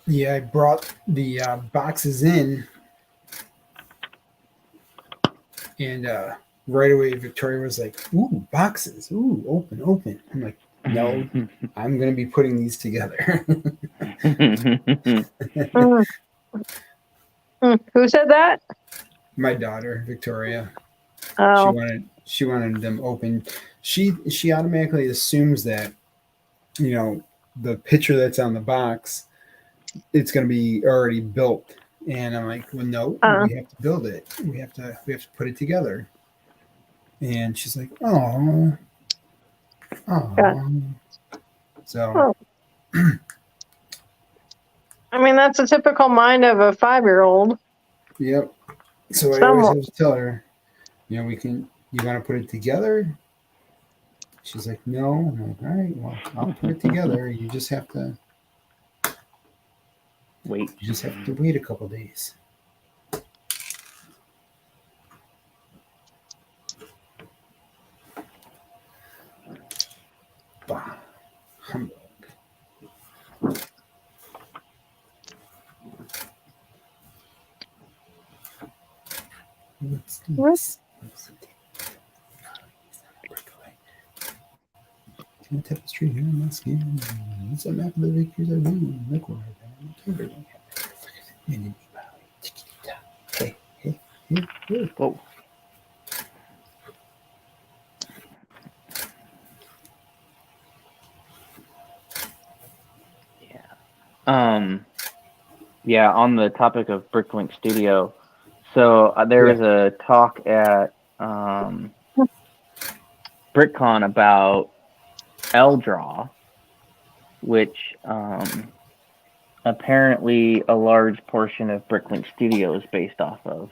Yeah, I brought the boxes in, and right away Victoria was like, "Ooh, boxes! Ooh, open, open!" I'm like, "No, I'm gonna be putting these together."
Who said that?
My daughter Victoria,
Oh,
she wanted them open. She automatically assumes that, the picture that's on the box, it's going to be already built. And I'm like, well, no, we have to build it. We have to put it together. And she's like, oh. So,
I mean, that's a typical mind of a 5-year-old.
yep. So I always have to tell her, you want to put it together? She's like, no. I'm like, all right, well, I'll put it together. You just have to
Wait.
You just have to wait a couple days. Bah, humbug. What's this? Can tapestry here on my skin. It's a map of the victories I win. Look where I've been. Hey, hey, hey.
Whoa. Yeah, on the topic of Bricklink Studio, so there was a talk at BrickCon about L-Draw, which apparently a large portion of Bricklink Studio is based off of.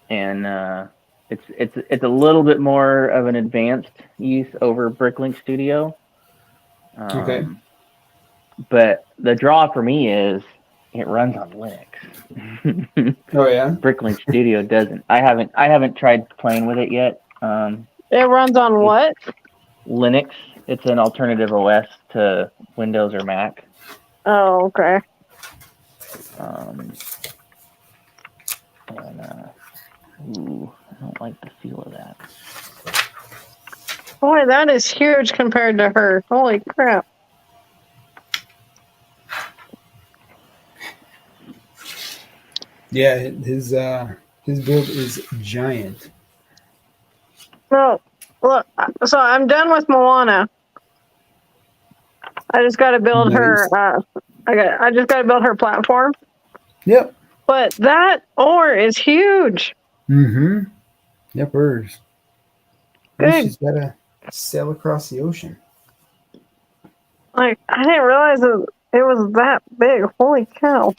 And it's a little bit more of an advanced use over Bricklink Studio.
Okay.
But the draw for me is it runs on Linux.
Oh yeah.
Bricklink Studio doesn't. I haven't tried playing with it yet.
It runs on what?
Linux. It's an alternative OS to Windows or Mac.
Oh, okay.
Ooh, I don't like the feel of that.
Boy, that is huge compared to her. Holy crap.
Yeah, his build is giant.
No, look, so I'm done with Moana. I just got to build her. I just got to build her platform.
Yep.
But that ore is huge.
Mm-hmm. Yep, hers.
Good.
She's got to sail across the ocean.
Like, I didn't realize it was that big. Holy cow.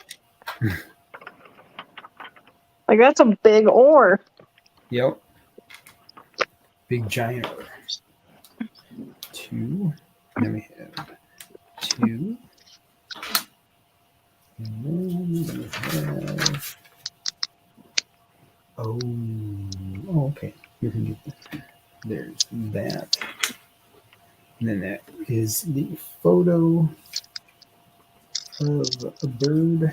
Like, that's a big ore.
Yep. Big giant ore. 2. And then we have 2. And then that is the photo of a bird.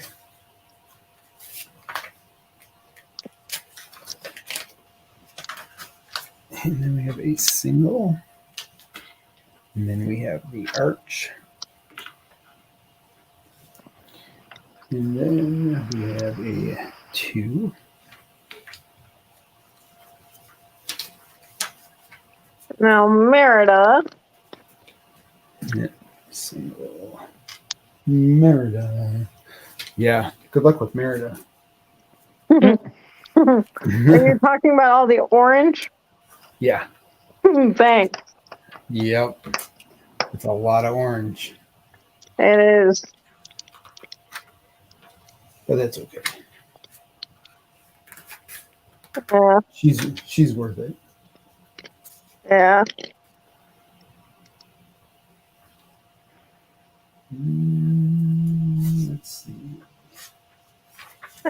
And then we have a single. And then we have the arch. And then we have a 2.
Now Merida.
Single. Merida. Yeah. Good luck with Merida.
Are you talking about all the orange?
Yeah.
Thanks.
Yep. It's a lot of orange.
It is.
But that's okay.
Yeah.
She's worth it.
Yeah.
Let's see.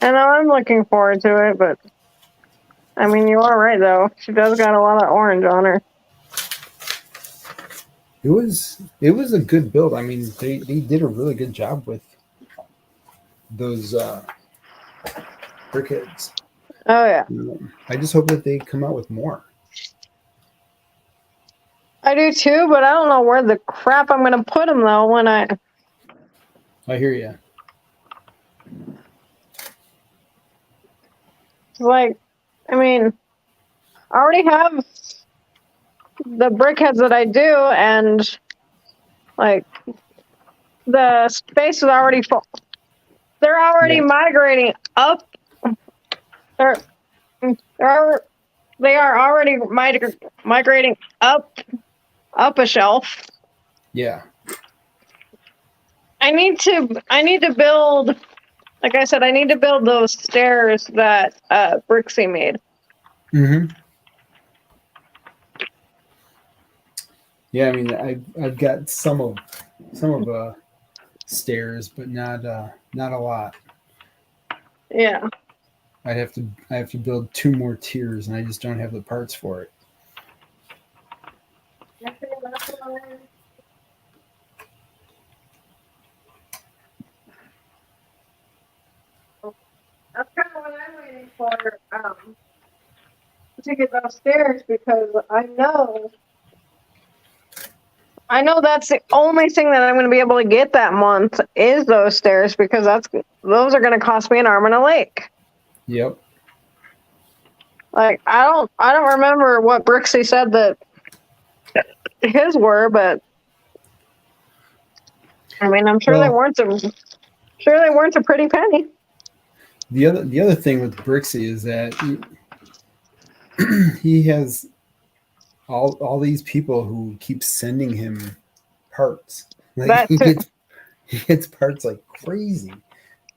I know I'm looking forward to it, but I mean, you are right though. She does got a lot of orange on her.
It was a good build. I mean, they did a really good job with those brickheads.
Oh yeah,
I just hope that they come out with more.
I do too, but I don't know where the crap I'm gonna put them though. When I
hear you.
like, I mean, I already have the brickheads that I do, and like the space is already full. They're already
Yeah.
migrating up. They are already migrating up a shelf.
Yeah.
I need to build, like I said, I need to build those stairs that Brixie made.
Mm-hmm. Yeah, I mean, I've got some of stairs, but not a lot.
Yeah.
I have to build 2 more tiers, and I just don't have the parts for it.
That's kind of what I'm waiting for, to get those stairs, because I know that's the only thing that I'm going to be able to get that month is those stairs, because those are going to cost me an arm and a leg.
Yep.
Like I don't remember what Brixie said that his were, but I mean I'm sure
Well,
they weren't a pretty penny.
The other thing with Brixie is that he has all these people who keep sending him parts. Like he gets parts like crazy.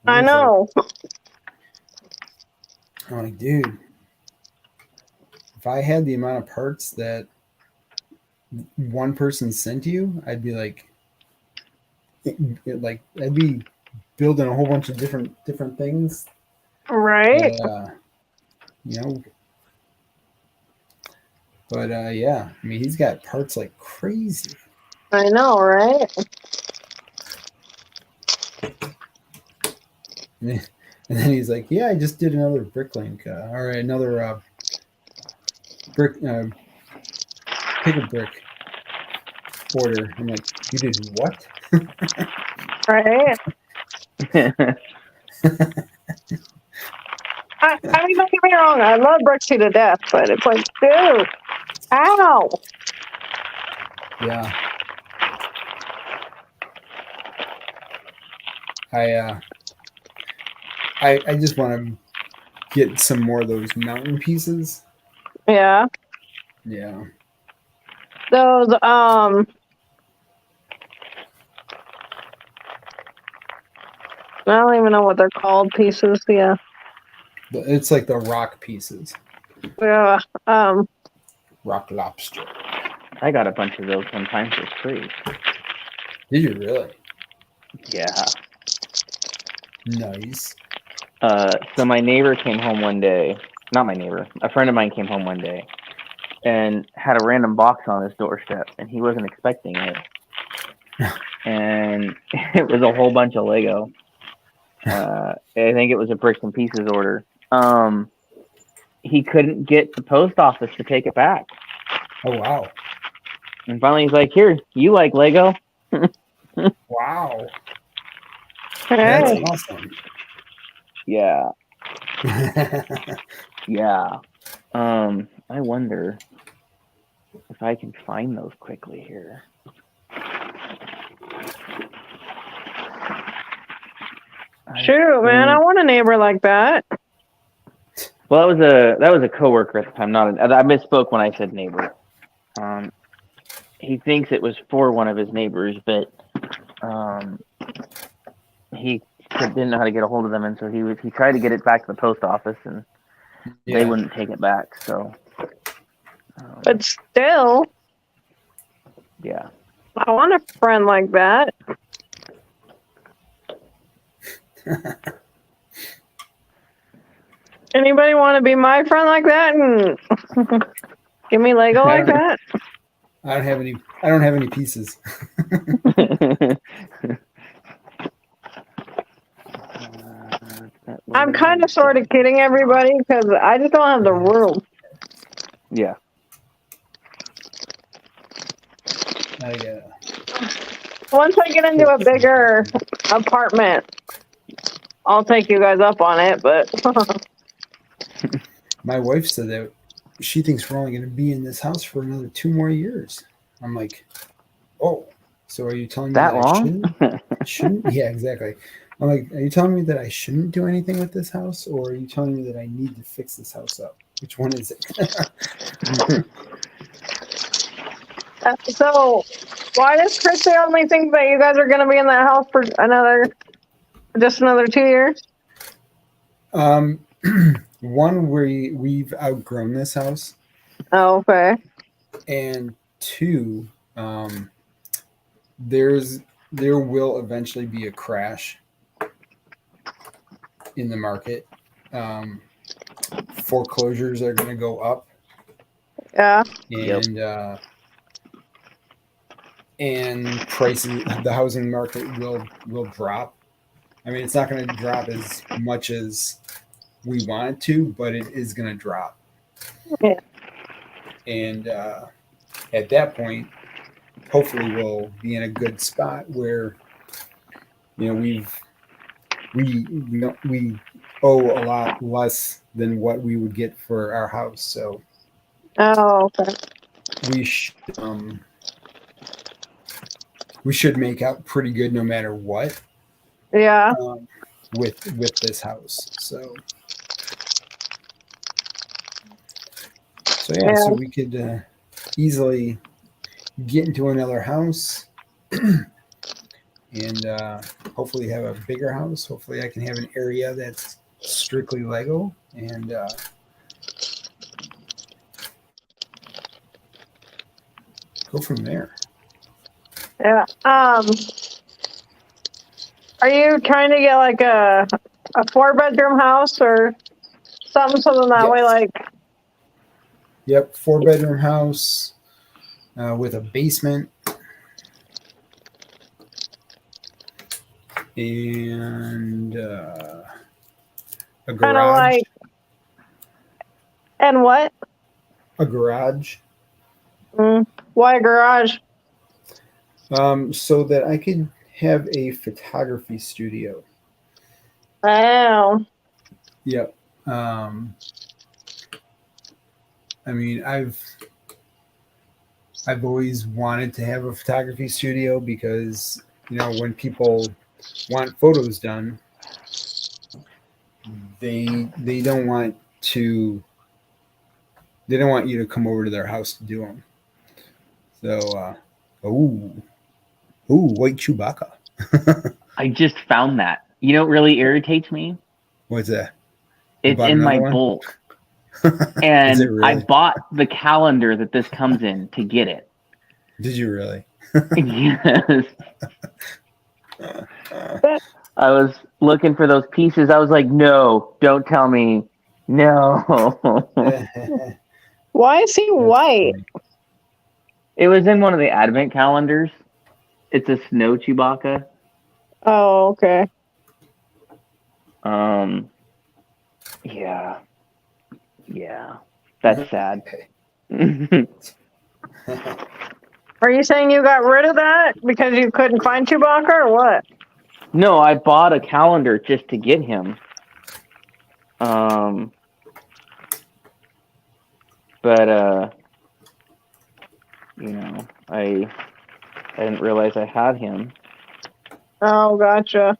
I know.
I'm like, dude, if I had the amount of parts that one person sent you, I'd be like, I'd be building a whole bunch of different things.
Right.
But yeah, I mean, he's got parts like crazy.
I know, right?
And then he's like, yeah, I just did another Bricklink, or another brick, pick a brick order. I'm like, you did what?
Right. I mean, don't get me wrong, I love Brixie to death, but it's like, dude, ow.
Yeah. I just want to get some more of those mountain pieces.
Yeah.
Yeah.
Those I don't even know what they're called, pieces. Yeah.
It's like the rock pieces.
Yeah.
Rock lobster.
I got a bunch of those one time for free.
Did you really?
Yeah.
Nice.
So my neighbor came home one day. Not my neighbor. A friend of mine came home one day, and had a random box on his doorstep, and he wasn't expecting it. And it was a whole bunch of Lego. I think it was a bricks and pieces order. He couldn't get the post office to take it back.
Oh wow.
And finally he's like, here, you like Lego?
Wow.
Hey.
That's awesome.
Yeah. Yeah. I wonder if I can find those quickly here.
Shoot, man, I want a neighbor like that.
Well, that was a coworker at the time. I misspoke when I said neighbor. He thinks it was for one of his neighbors, but he didn't know how to get a hold of them, and so he tried to get it back to the post office, and they wouldn't take it back. So,
But still,
yeah.
I want a friend like that. Anybody want to be my friend like that and give me Lego like that?
I don't have any pieces.
I'm kind of sort of kidding everybody because I just don't have the room.
Yeah.
Once I get into a bigger apartment, I'll take you guys up on it, but
My wife said that she thinks we're only going to be in this house for another 2 more years. I'm like, oh, so are you telling me
That
that
long?
I shouldn't? Yeah, exactly. I'm like, are you telling me that I shouldn't do anything with this house, or are you telling me that I need to fix this house up? Which one is it?
so why does Christy only think that you guys are going to be in that house for just another 2 years?
One, we've outgrown this house,
Oh, okay.
and 2, there will eventually be a crash in the market. Foreclosures are going to go up,
Yeah.
and prices, the housing market will drop. I mean, it's not going to drop as much as we want it to, but it is going to drop.
Yeah.
And at that point, hopefully we'll be in a good spot where, we owe a lot less than what we would get for our house. So
Oh, okay.
we should make out pretty good no matter what.
Yeah.
With this house. So yeah, so we could easily get into another house and hopefully have a bigger house. Hopefully I can have an area that's strictly Lego and go from there.
Yeah. Are you trying to get like a 4-bedroom house or something so that way,
Yes.
like?
Yep, 4-bedroom house with a basement and a garage.
Kind of like. And what?
A garage.
Why a garage?
So that I could have a photography studio.
Oh.
Yep. I mean, I've always wanted to have a photography studio because, when people want photos done, they don't want you to come over to their house to do them. So, white Chewbacca.
I just found that. You know what really irritates me?
What's that?
It's
bought
in my
another one?
bulk. And
Is it really?
I bought the calendar that this comes in to get it.
Did you really?
Yes. I was looking for those pieces. I was like, no, don't tell me. No.
Why is he white?
It was in one of the advent calendars. It's a snow Chewbacca.
Oh, okay.
Yeah. Yeah. That's sad.
Are you saying you got rid of that because you couldn't find Chewbacca or what?
No, I bought a calendar just to get him. But I didn't realize I had him.
Oh, gotcha.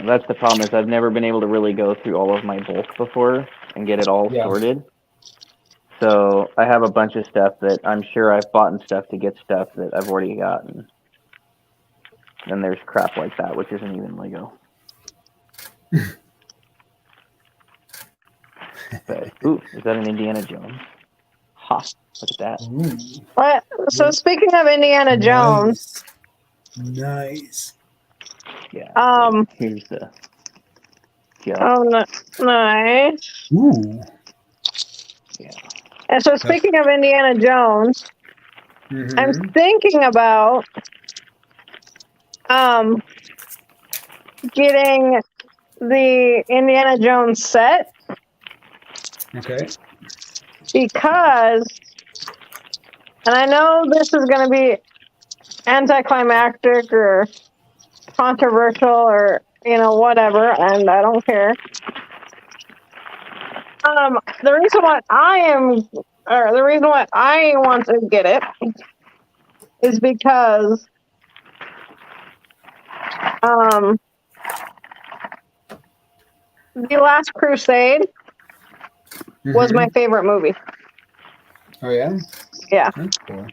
That's the problem, is I've never been able to really go through all of my bulk before and get it all sorted. So I have a bunch of stuff that I'm sure I've bought and stuff to get stuff that I've already gotten. And there's crap like that, which isn't even Lego. But, ooh, is that an Indiana Jones? Ha, look at that.
Ooh,
What? So speaking of Indiana Jones,
nice.
Yeah. Here's the. Yeah.
nice.
Ooh.
Yeah.
And so speaking of Indiana Jones,
Mhm.
I'm thinking about getting the Indiana Jones set
Okay.
because, and I know this is going to be anticlimactic or controversial or whatever, and I don't care. The reason why I want to get it is because The Last Crusade was my favorite movie.
Oh yeah.
Yeah.
That's cool.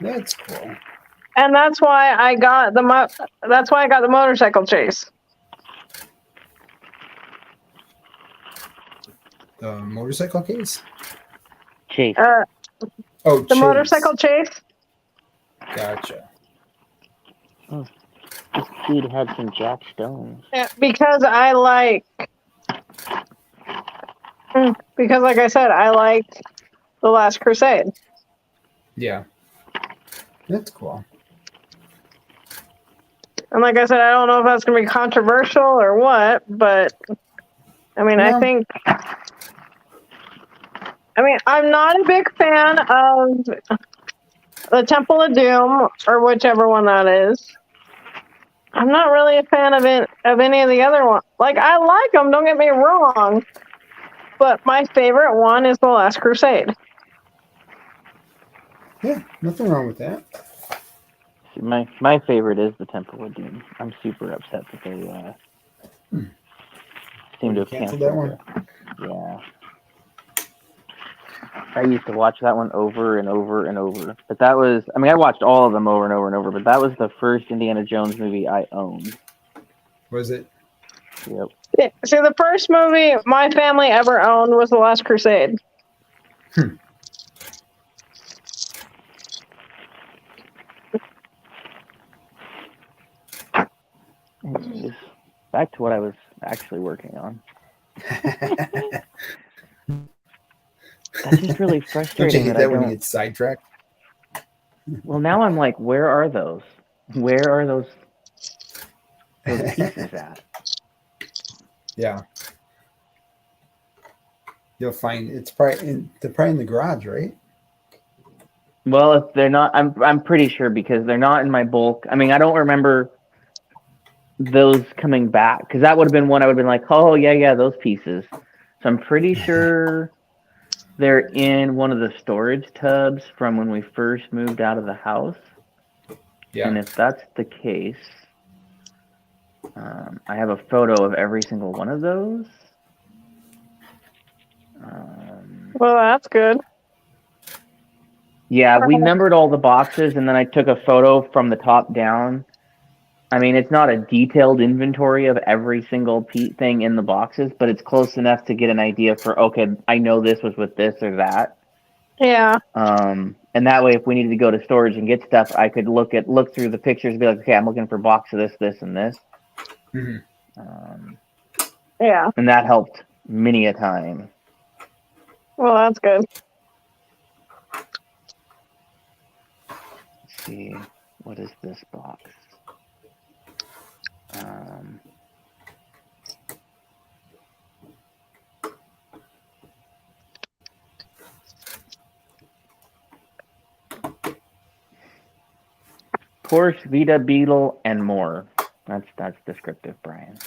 That's cool.
And that's why I got the motorcycle chase.
The motorcycle case.
Chase.
Oh,
The motorcycle chase.
Gotcha.
This dude had some Jack Stones.
Yeah, because like I said, I liked The Last Crusade.
Yeah. That's cool.
And like I said, I don't know if that's going to be controversial or what, but I mean,
No.
I'm not a big fan of the Temple of Doom or whichever one that is. I'm not really a fan of any of the other ones. Like, I like them, don't get me wrong, but my favorite one is The Last Crusade.
Yeah, nothing wrong with that.
My favorite is the Temple of Doom. I'm super upset that they seem to have
Canceled
canceled
that one?
Yeah. I used to watch that one over and over and over. But that was, I watched all of them over and over and over, but that was the first Indiana Jones movie I owned.
Was it?
Yep.
Yeah, see, the first movie my family ever owned was The Last Crusade.
Anyways, back to what I was actually working on. That's just really
Don't you
frustrating
hate
that I
that when you
don't.
get sidetracked?
Well, now I'm like, where are those? Where are those pieces at?
Yeah. You'll find they're probably in the garage, right?
Well, if they're not, I'm pretty sure because they're not in my bulk. I don't remember those coming back because that would have been one I would have been like, oh yeah, those pieces. So I'm pretty sure they're in one of the storage tubs from when we first moved out of the house.
Yeah.
And if that's the case, I have a photo of every single one of those.
Well, that's good.
Yeah, we numbered all the boxes, and then I took a photo from the top down. It's not a detailed inventory of every single thing in the boxes, but it's close enough to get an idea for, okay, I know this was with this or that.
Yeah.
And And that way, if we needed to go to storage and get stuff, I could look through the pictures and be like, okay, I'm looking for a box of this, this, and this.
Mhm.
Yeah.
And that helped many a time.
Well, that's good.
Let's see, what is this box? Porsche, Vita, Beetle, and more. That's descriptive, Brian.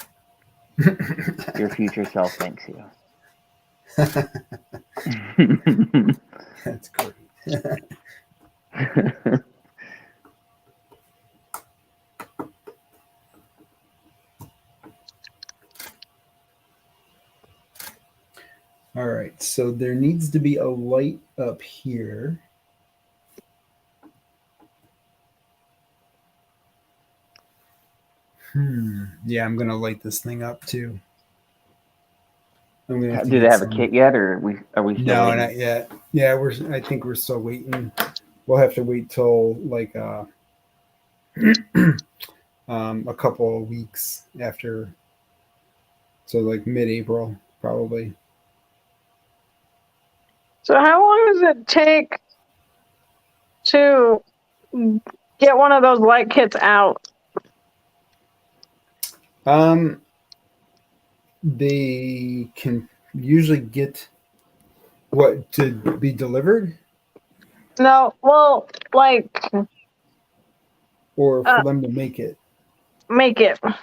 Your future self thanks you.
That's great. All right, so there needs to be a light up here. Yeah, I'm gonna light this thing up too. I'm gonna have to
Do they
get
have a
some-
kit yet, or are we still
No,
waiting?
not yet. Yeah, I think we're still waiting. We'll have to wait till like a couple of weeks after, so like mid-April probably.
So how long does it take to get one of those light kits out?
They can usually get what to be delivered,
No, well, like
or for them to make it.
make it.
To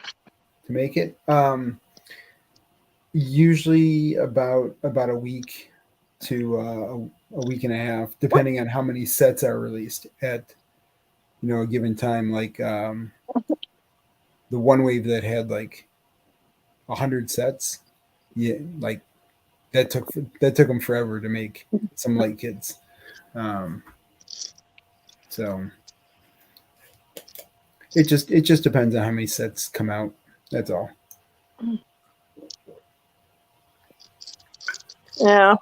make it, usually about a week to a week and a half, depending on how many sets are released at a given time. Like the one wave that had like 100 sets, yeah, like that took them forever to make some light kits. So it just depends on how many sets come out. That's all.
Yeah.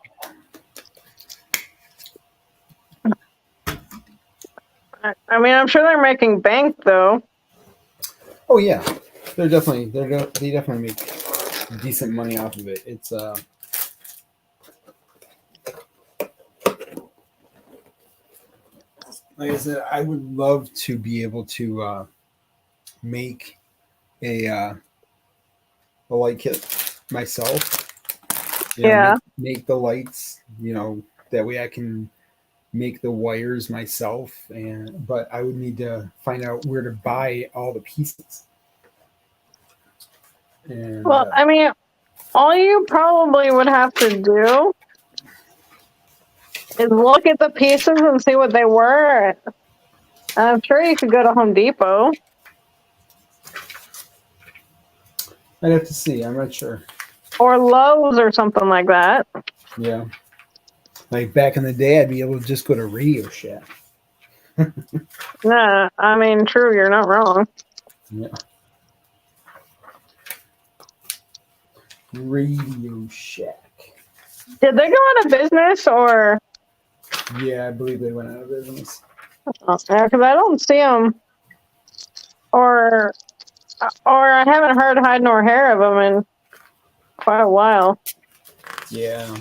I mean, I'm sure they're making bank though.
Oh yeah, they definitely make decent money off of it. It's like I said, I would love to be able to make a light kit myself.
Yeah.
Make the lights. That way I can make the wires myself, but I would need to find out where to buy all the pieces. And,
Well, I mean, all you probably would have to do is look at the pieces and see what they were. I'm sure you could go to Home Depot.
I'd have to see. I'm not sure.
Or Lowe's or something like that.
Yeah. Like back in the day, I'd be able to just go to Radio Shack.
Nah, I mean, true, you're not wrong.
Yeah. Radio Shack.
Did they go out of business or?
Yeah, I believe they went out of business.
Oh, yeah, because I don't see them. Or I haven't heard hide nor hair of them in quite a while.
Yeah,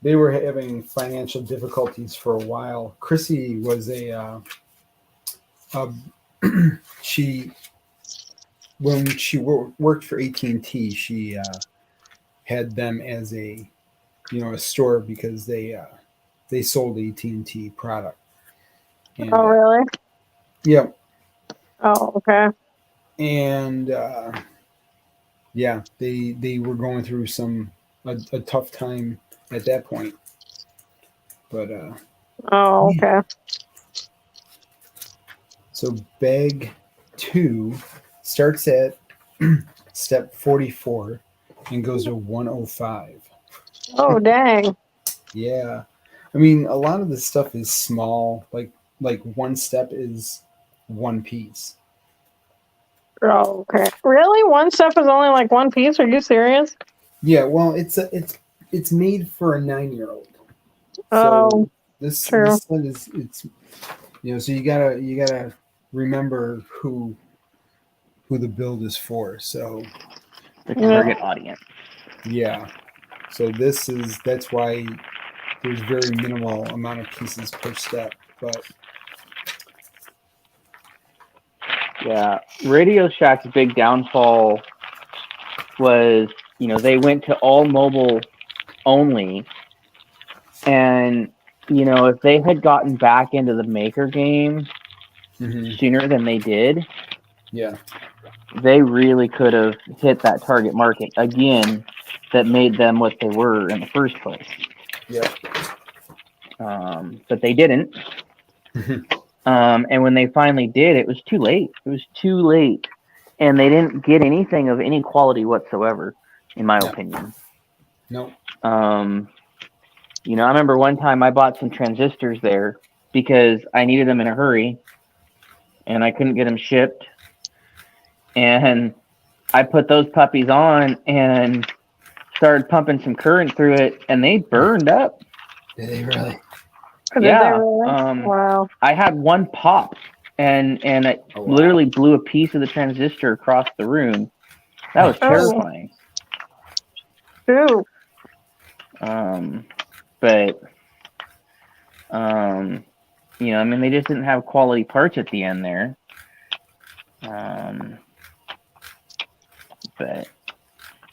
they were having financial difficulties for a while. Chrissy was when she worked for AT&T, she had them as a store because they sold AT&T product. And,
Oh, really?
Yeah.
Oh, okay.
And yeah, they were going through a tough time at that point. But
Oh, okay.
so bag 2 starts at step 44 and goes to 105.
Oh, dang.
Yeah. I mean, a lot of this stuff is small. Like one step is one piece.
Oh, okay. Really? One step is only like one piece? Are you serious?
Yeah, well, it's made for a 9-year-old.
Oh. True.
this one is it's so you gotta remember who the build is for. So
The
Yeah.
target audience.
yeah. So that's why there's very minimal amount of pieces per step. But
Yeah, Radio Shack's big downfall was, they went to all mobile only, and if they had gotten back into the maker game sooner than they did,
yeah.
they really could have hit that target market again that made them what they were in the first place.
Yeah.
But they didn't. And when they finally did, it was too late. It was too late. And they didn't get anything of any quality whatsoever, in my
Yeah.
opinion.
No.
I remember one time I bought some transistors there because I needed them in a hurry and I couldn't get them shipped. And I put those puppies on and started pumping some current through it, and they burned up.
Did they really?
Did
Yeah.
they really? Wow.
I had one pop, and it
Oh, wow.
literally blew a piece of the transistor across the room. That was
Oh.
terrifying.
Ooh.
But they just didn't have quality parts at the end there.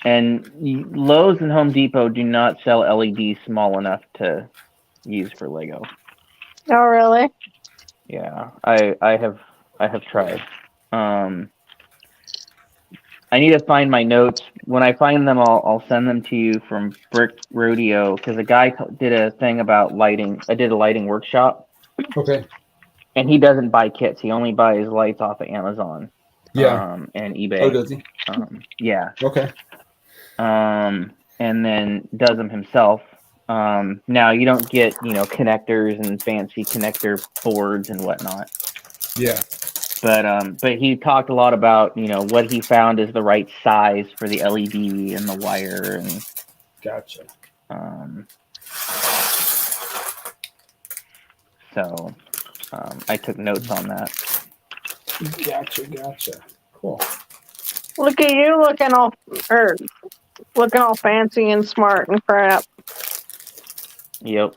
And Lowe's and Home Depot do not sell LEDs small enough to use for Lego.
Oh, really?
Yeah, I have tried. I need to find my notes. When I find them, I'll send them to you from Brick Rodeo, because a guy did a thing about lighting. I did a lighting workshop,
Okay.
and he doesn't buy kits. He only buys lights off of Amazon.
Yeah.
And eBay.
Oh, does he?
Yeah.
Okay.
And then does them himself. Now you don't get connectors and fancy connector boards and whatnot.
Yeah.
But he talked a lot about what he found is the right size for the LED and the wire, and
Gotcha.
so I took notes on that.
Gotcha. Cool.
Look at you looking all fancy and smart and crap.
Yep.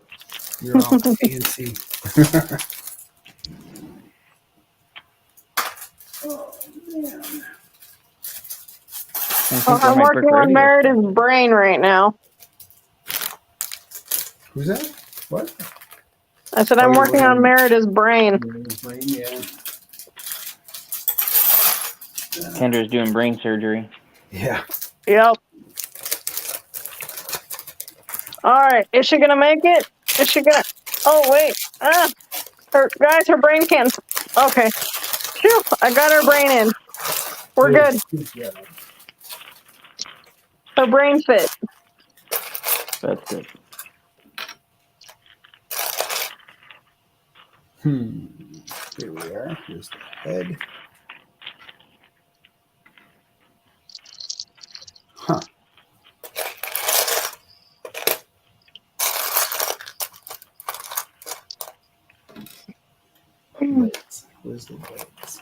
You're all fancy. Oh, man.
I'm working on Meredith's brain right now.
Who's that? What?
I said I'm working on Meredith's brain.
Yeah.
Kendra's doing brain surgery.
Yeah.
Yep. All right. Is she gonna make it? Is she gonna? Oh wait. Her brain can't. Okay. Phew, I got her brain in. We're good.
Yeah.
Her brain fit.
That's good.
Here we are. Here's the head. Huh. Legs. Where's the legs?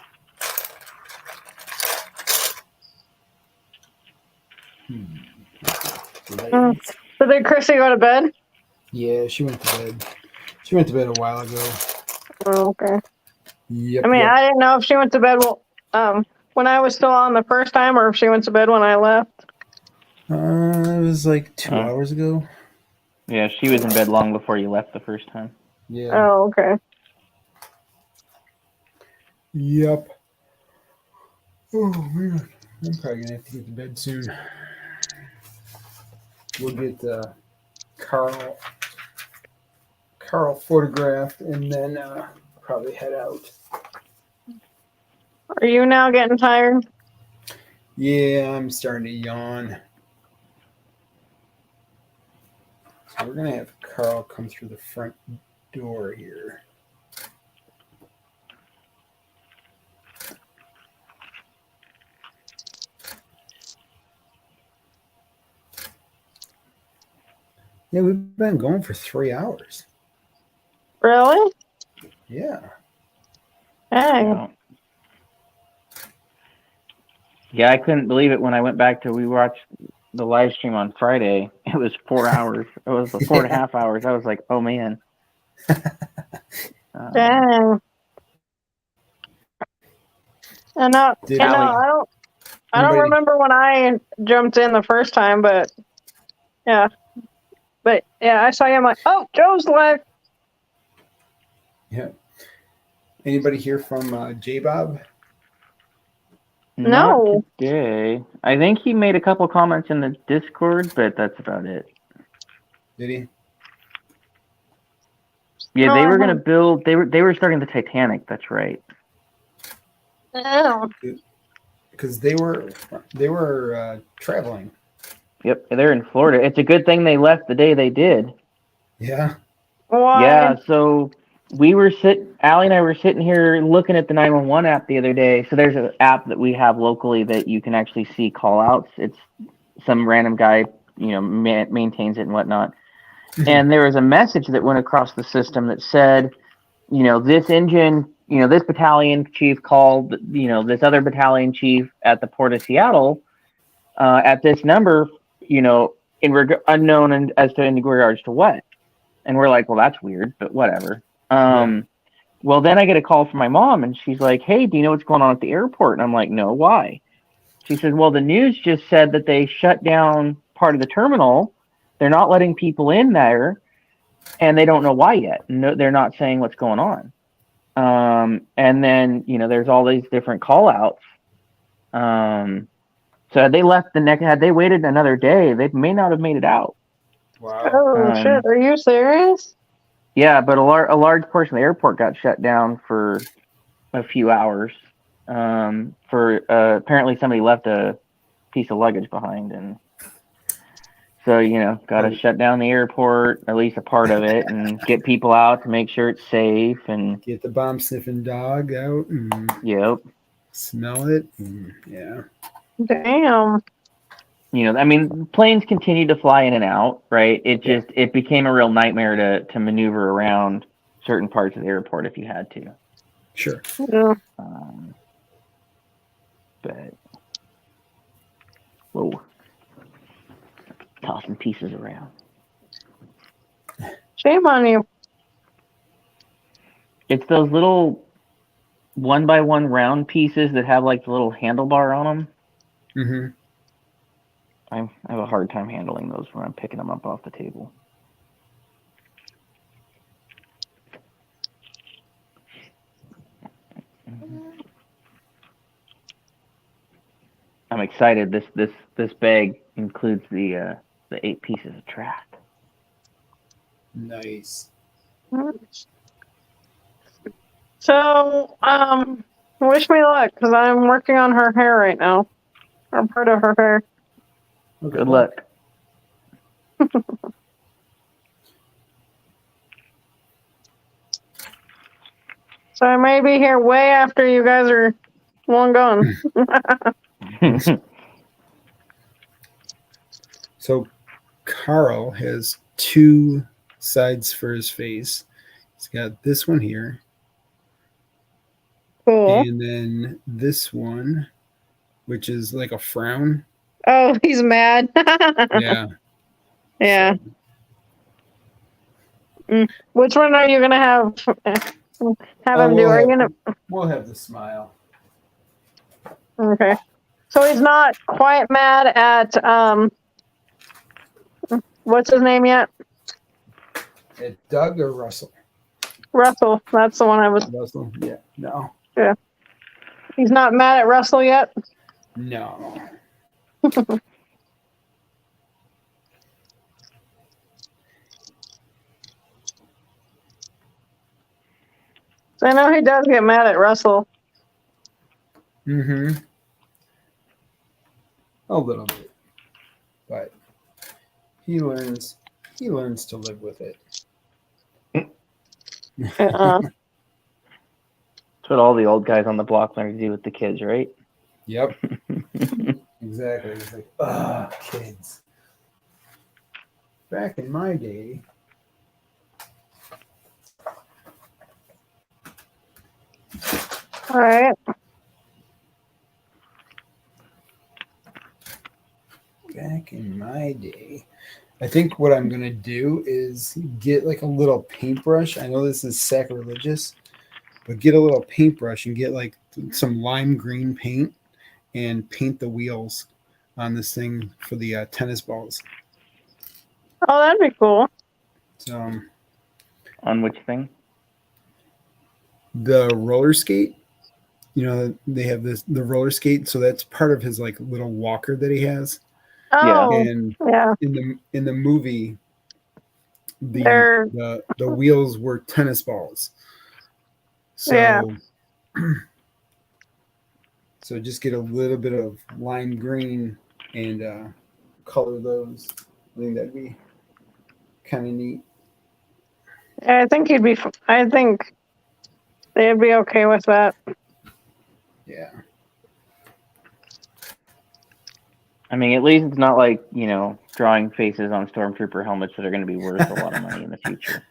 Legs.
So did Chrissy go to bed?
Yeah, she went to bed. She went to bed a while ago.
Oh, okay.
Yep.
I mean,
yep.
I didn't know if she went to bed when I was still on the first time, or if she went to bed when I left.
It was like 2 hours ago.
Yeah, she was in bed long before you left the first time.
Yeah.
Oh, okay.
Yep. Oh man, I'm probably gonna have to get to bed soon. We'll get Carl photographed, and then probably head out.
Are you now getting tired?
Yeah, I'm starting to yawn. So we're gonna have Carl come through the front door here. Yeah, we've been going for 3 hours.
Really?
Yeah.
Dang.
No. Yeah, I couldn't believe it when I went back to we watched the live stream on Friday. It was 4 hours. It was 4.5 hours. I was like, oh man.
Dang. And now,
Did
I
Allie-
don't
anybody-
remember when I jumped in the first time, but yeah. But yeah, I saw you. I'm like, oh, Joe's live.
Yeah. Anybody hear from J Bob?
Not
No.
today. I think he made a couple comments in the Discord, but that's about it.
Did he?
Yeah,
No,
they
I
were gonna
haven't.
build. They were starting the Titanic. That's right.
Oh.
Because they were traveling.
Yep, they're in Florida. It's a good thing they left the day they did.
Yeah.
Why?
Yeah, so Allie and I were sitting here looking at the 911 app the other day. So there's an app that we have locally that you can actually see call outs. It's some random guy, maintains it and whatnot. And there was a message that went across the system that said, this engine, this battalion chief called, this other battalion chief at the Port of Seattle at this number, unknown and as to in regards to what. And we're like, well, that's weird, but whatever. Well, then I get a call from my mom, and she's like, hey, do you know what's going on at the airport? And I'm like, no, why? She says, well, the news just said that they shut down part of the terminal. They're not letting people in there, and they don't know why yet. No, they're not saying what's going on. And then, there's all these different call-outs. So had they had they waited another day, they may not have made it out.
Wow.
Oh shit! Are you serious?
Yeah, but a large portion of the airport got shut down for a few hours. For apparently somebody left a piece of luggage behind, and so got to shut down the airport, at least a part of it, and get people out to make sure it's safe. And
Get the bomb sniffing dog out and
yep,
smell it. Yeah.
Damn.
Planes continue to fly in and out, right? It became a real nightmare to maneuver around certain parts of the airport if you had to.
Sure.
Yeah.
But whoa, tossing pieces around.
Shame on you.
It's those little 1x1 round pieces that have like the little handlebar on them.
Mm-hmm.
I have a hard time handling those when I'm picking them up off the table. I'm excited. This bag includes the 8 pieces of track.
Nice.
So, wish me luck because I'm working on her hair right now, or part of her hair.
Okay.
Good luck.
So I may be here way after you guys are long gone.
So Carl has 2 sides for his face. He's got this one here,
Cool.
and then this one, which is like a frown.
Oh, he's mad.
Yeah.
Yeah. Which one are you gonna have him do? Are you gonna?
We'll have the smile.
Okay. So he's not quite mad at what's his name yet?
Doug or Russell?
Russell. That's the one I was.
Russell. Yeah. No.
He's not mad at Russell yet.
No.
So I know he does get mad at Russell.
Mm-hmm. A little bit, but he learns to live with it.
Uh-uh.
That's what all the old guys on the block learn to do with the kids, right?
Yep. Exactly. It's like, kids. Back in my day.
All right.
Back in my day, I think what I'm gonna do is get like a little paintbrush. I know this is sacrilegious, but get a little paintbrush and get like some lime green paint and paint the wheels on this thing for the tennis balls.
Oh, that'd be cool.
So
On which thing?
the roller skate, you know, they have the roller skate, so that's part of his like little walker that he has.
Oh,
And
yeah.
in the movie,
They're
the wheels were tennis balls. So
Yeah.
so just get a little bit of lime green and color those. I think that'd be kind of neat.
I think he'd be. I think they'd be okay with that.
Yeah.
I mean, at least it's not like, drawing faces on stormtrooper helmets that are going to be worth a lot of money in the future.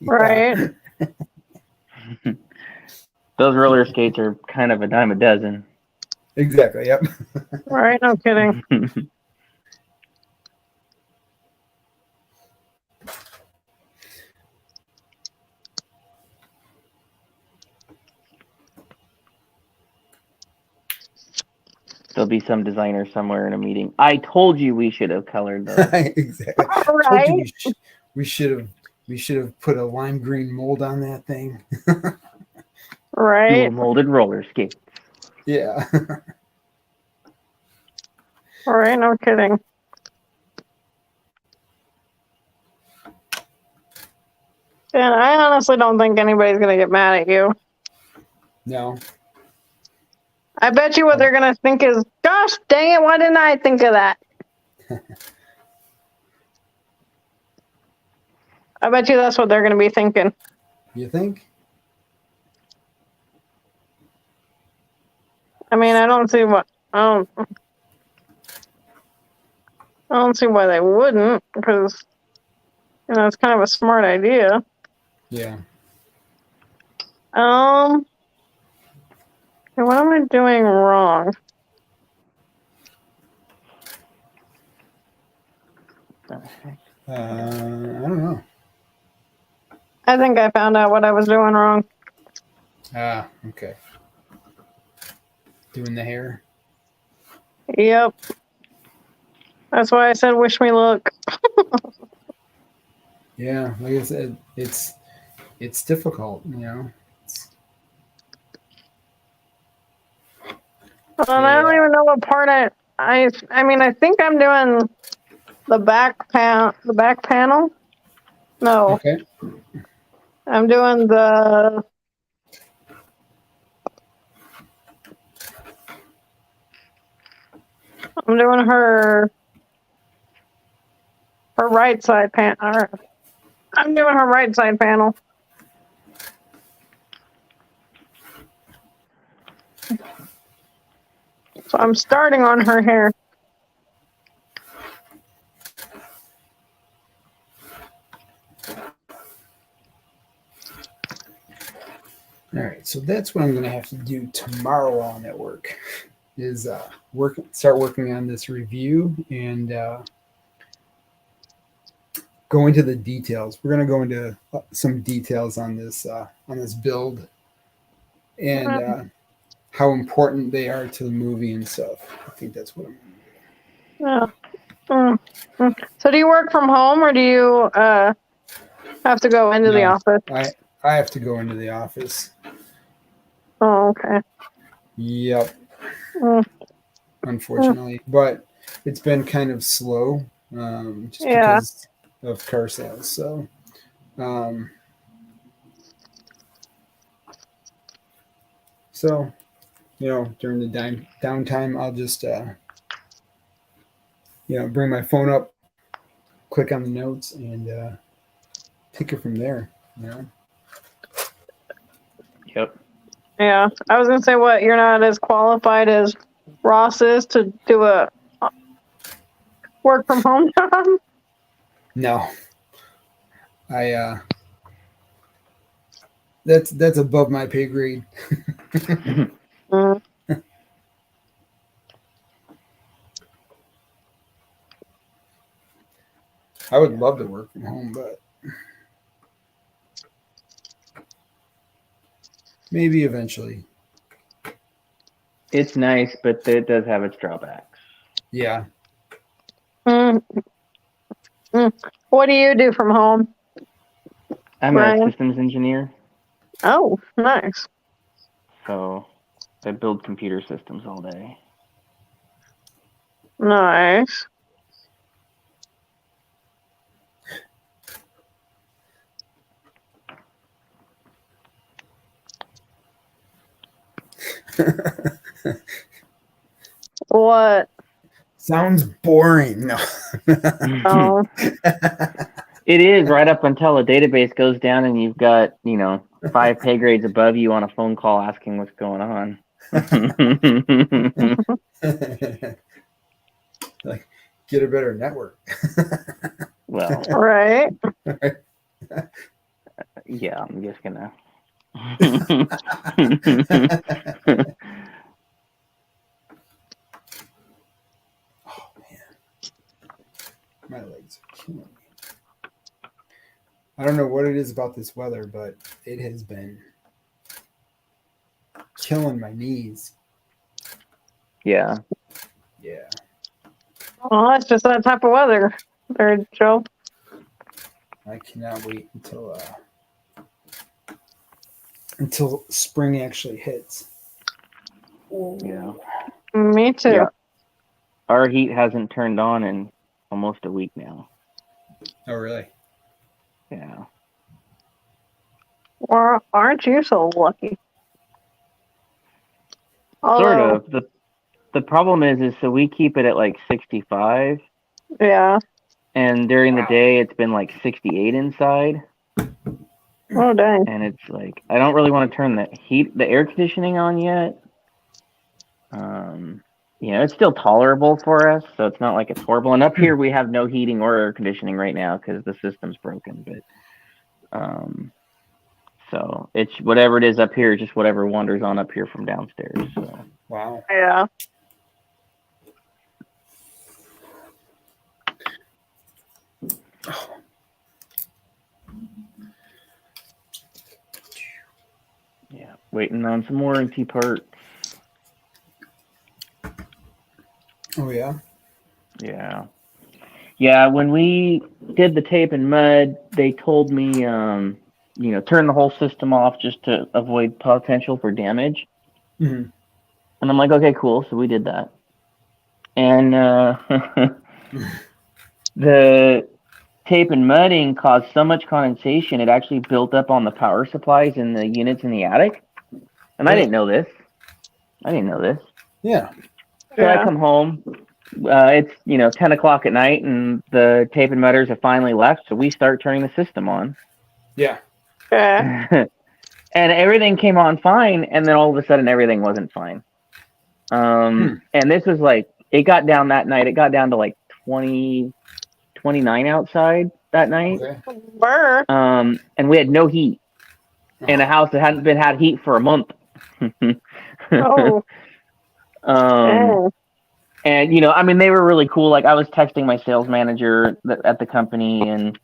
Right.
Those roller skates are kind of a dime a dozen.
Exactly. Yep.
Right. No kidding.
There'll be some designer somewhere in a meeting. I told you we should have colored those.
Exactly.
All
Told
right.
you we should have put a lime green mold on that thing.
Right.
Dual molded roller skates.
Yeah.
Right. No kidding. And I honestly don't think anybody's gonna get mad at you.
No.
I bet you what they're gonna think is, "Gosh, dang it! Why didn't I think of that?" I bet you that's what they're gonna be thinking.
You think?
I mean, I don't see why they wouldn't, because it's kind of a smart idea.
Yeah.
Okay, what am I doing wrong?
I don't know.
I think I found out what I was doing wrong.
Ah, okay. Doing the hair.
Yep. That's why I said wish me luck.
Yeah, like I said, it's difficult,
And I don't even know what part I mean, I think I'm doing the back panel. No,
Okay.
I'm doing her right side panel. I'm doing her right side panel. So I'm starting on her hair.
All right, so that's what I'm going to have to do tomorrow while I'm at work, is start working on this review and go into the details. We're going to go into some details on this build and how important they are to the movie and stuff. I think that's what I'm going to do.
Yeah. So do you work from home, or do you have to go into the
No,
office?
I have to go into the office.
Oh, okay.
Yep.
Mm.
Unfortunately, but it's been kind of slow just because of car sales. So, during the downtime, I'll just bring my phone up, click on the notes, and take it from there.
Yep.
Yeah, I was gonna say, what, you're not as qualified as Ross is to do a work from home job?
No, I That's above my pay grade.
Mm.
I would love to work from home, but maybe eventually.
It's nice, but it does have its drawbacks.
Yeah.
Mm. Mm. What do you do from home?
I'm a
Ryan?
systems engineer,
Oh, nice.
so I build computer systems all day.
Nice. What?
Sounds boring. No.
Oh,
It is right up until a database goes down and you've got, 5 pay grades above you on a phone call asking what's going on.
Like, get a better network.
Well,
right.
yeah, I'm just gonna.
Oh man, my legs are killing me. I don't know what it is about this weather, but it has been killing my knees.
Yeah.
Yeah.
Well, it's just that type of weather there, Joe.
I cannot wait until spring actually hits.
Yeah.
Me too.
Yeah. Our heat hasn't turned on in almost a week now.
Oh really?
Yeah.
Well, aren't you so lucky?
Sort
Although,
of. The problem is so we keep it at like 65,
yeah.
and during the
Wow.
day it's been like 68 inside,
Oh, dang.
and it's like I don't really want to turn the air conditioning on yet. It's still tolerable for us, so it's not like it's horrible. And up here we have no heating or air conditioning right now because the system's broken. But so it's whatever it is up here, just whatever wanders on up here from downstairs. So.
Wow.
Yeah.
Yeah, waiting on some warranty parts.
Oh yeah.
Yeah. Yeah, when we did the tape and mud, they told me, turn the whole system off just to avoid potential for damage.
Mm-hmm.
And I'm like, okay, cool. So we did that. And the tape and mudding caused so much condensation, it actually built up on the power supplies in the units in the attic. And I didn't know this.
Yeah.
So I come home. It's 10 o'clock at night, and the tape and mudders have finally left. So we start turning the system on.
Yeah.
Yeah.
And everything came on fine, and then all of a sudden everything wasn't fine. And this was like it got down that night. It got down to like 20, 29 outside that night.
Okay.
Burr.
And we had no heat in a house that hadn't had heat for a month.
Oh. Dang.
And they were really cool. Like I was texting my sales manager at the company, and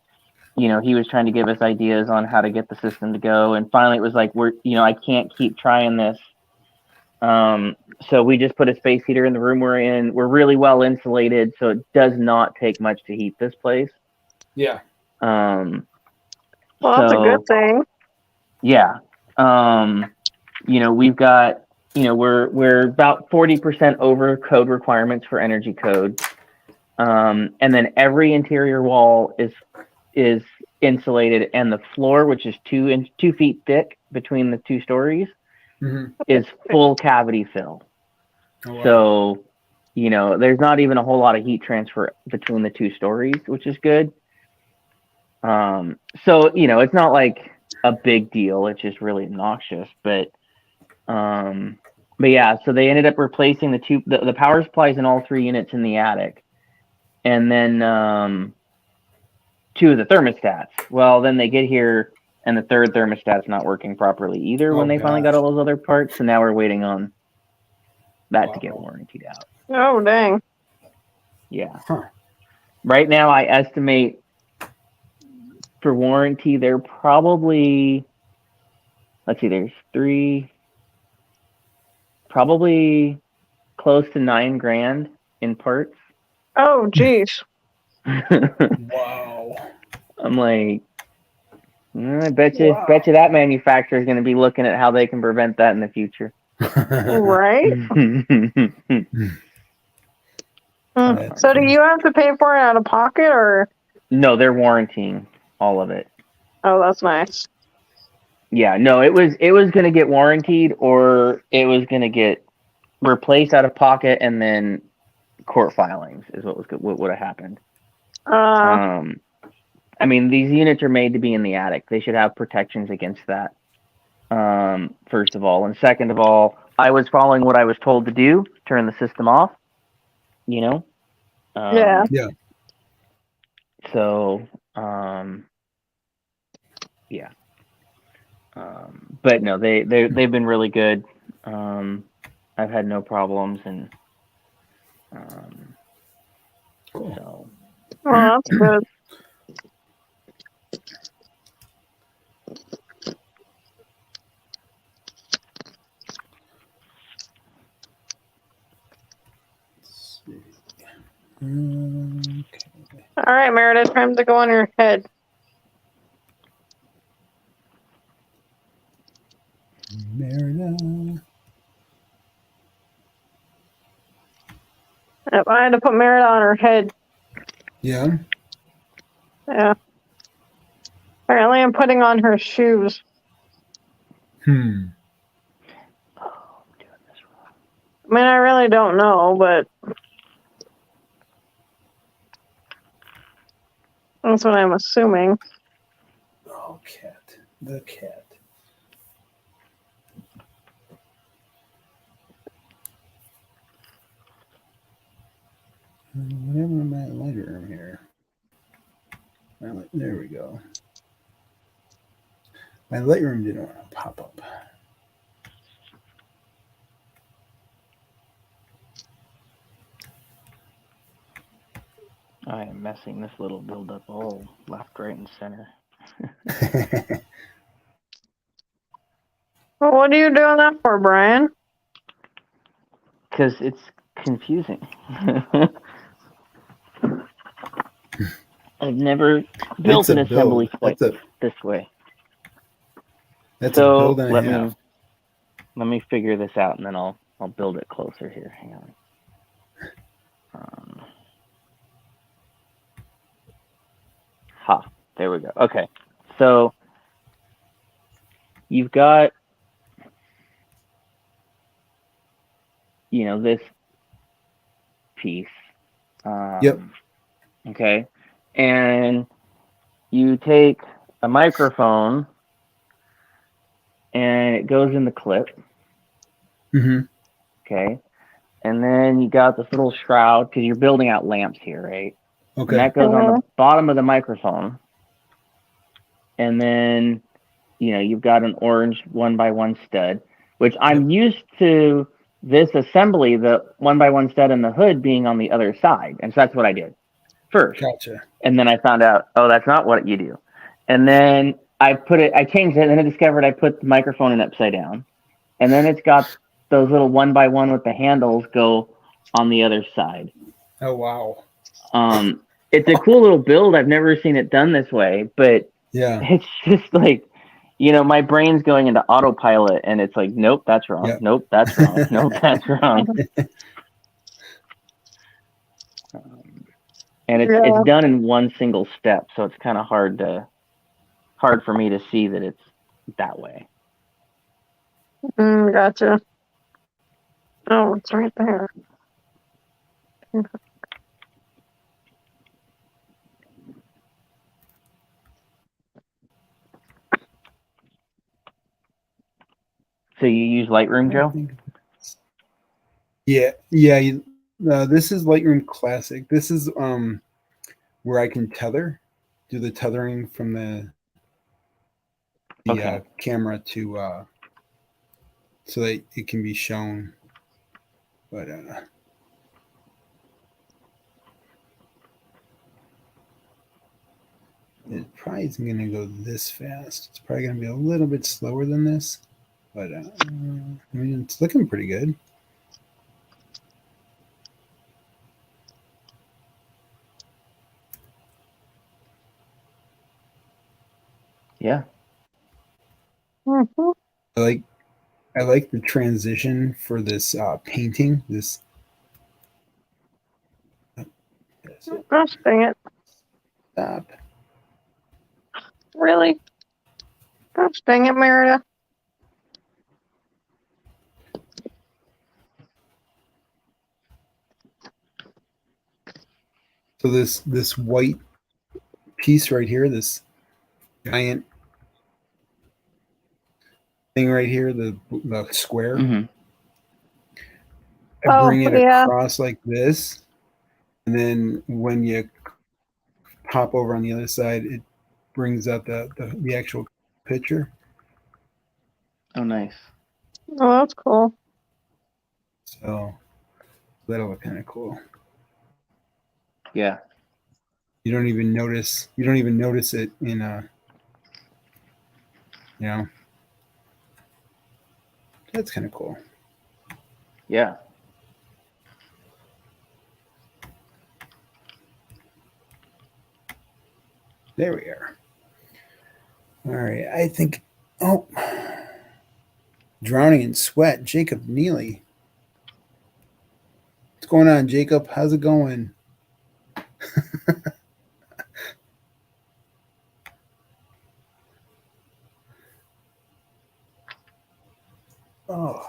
he was trying to give us ideas on how to get the system to go. And finally, it was like I can't keep trying this. So we just put a space heater in the room we're in. We're really well insulated, so it does not take much to heat this place.
Yeah.
Well, that's a good thing.
Yeah. We've got, we're about 40% over code requirements for energy code. And then every interior wall is insulated, and the floor, which is 2 feet thick between the 2 stories, is full cavity fill.
Oh, wow.
So, there's not even a whole lot of heat transfer between the 2 stories, which is good. So, it's not like a big deal. It's just really obnoxious. But yeah, so they ended up replacing the power supplies in all 3 units in the attic. And then 2 of the thermostats. Well, then they get here and the third thermostat's not working properly either when
Oh,
they finally got
gosh.
all those other parts. So now we're waiting on that to get
Wow.
warrantied out.
Oh, dang.
Yeah.
Huh.
Right now, I estimate for warranty, they're probably, let's see, there's three, probably close to $9,000 in parts.
Oh, geez.
Wow.
I'm like, I bet you that manufacturer is going to be looking at how they can prevent that in the future.
Right?
That's
So do
cool.
you have to pay for it out of pocket, or?
No, they're warranting all of it.
Oh, that's nice.
Yeah, no, it was going to get warranted, or it was going to get replaced out of pocket, and then court filings is what would have happened. I mean, these units are made to be in the attic. They should have protections against that. First of all, and second of all, I was following what I was told to do, turn the system off. You know.
Yeah.
Yeah.
So, yeah. But no, they've been really good. I've had no problems, and
Cool.
so
Oh, that's good.
Let's see. Okay.
All right, Meredith, time to go on your head.
Merida.
Yep, I had to put Merida on her head.
Yeah.
Yeah. Apparently, I'm putting on her shoes.
oh, I'm doing this wrong.
I mean, I really don't know, but that's what I'm assuming.
Oh, cat. The cat. Whatever my Lightroom here. There we go. My Lightroom didn't want to pop up.
I am messing this little build up all left, right, and center.
Well, what are you doing that for, Brian?
Because it's confusing. I've never built an assembly quite this way.
That's
So
a build and a half.
let me figure this out, and then I'll build it closer here. Hang on. There we go. Okay, so you've got, this piece.
Yep.
Okay, and you take a microphone, and it goes in the clip.
Mm-hmm.
Okay, and then you got this little shroud, because you're building out lamps here, right?
Okay.
And that goes on the bottom of the microphone. And then, you've got an orange 1x1 stud, which I'm used to this assembly, the 1x1 stud and the hood being on the other side. And so that's what I did first.
Gotcha.
And then I found out, oh, that's not what you do. And then I changed it, and then I discovered I put the microphone in upside down. And then it's got those little 1x1 with the handles go on the other side.
Oh, wow.
It's a cool little build. I've never seen it done this way, but
yeah,
it's just like, my brain's going into autopilot, and it's like, nope, that's wrong.
Yep.
Nope, that's wrong. Nope, that's wrong. And it's done in one single step, so it's kind of hard for me to see that it's that way.
Gotcha. Oh, it's right there.
So you use Lightroom, Joe?
Yeah. This is Lightroom Classic. This is where I can do the tethering from the the
Okay.
camera to so that it can be shown. But it probably isn't going to go this fast. It's probably going to be a little bit slower than this. But I mean, it's looking pretty good.
Yeah.
Mhm.
I like the transition for this painting. This.
Gosh dang it.
Stop.
Really? Gosh dang it, Merida.
So this white piece right here, this giant thing right here, the square.
Hmm.
I
Oh,
bring it
yeah.
across like this, and then when you pop over on the other side, it brings out the actual picture.
Oh, nice.
Oh, that's cool.
So that'll look kind of cool.
Yeah.
You don't even notice it in you know, that's kind of cool.
Yeah.
There we are. All right, I think. Oh, drowning in sweat, Jacob Neely. What's going on, Jacob? How's it going? Oh,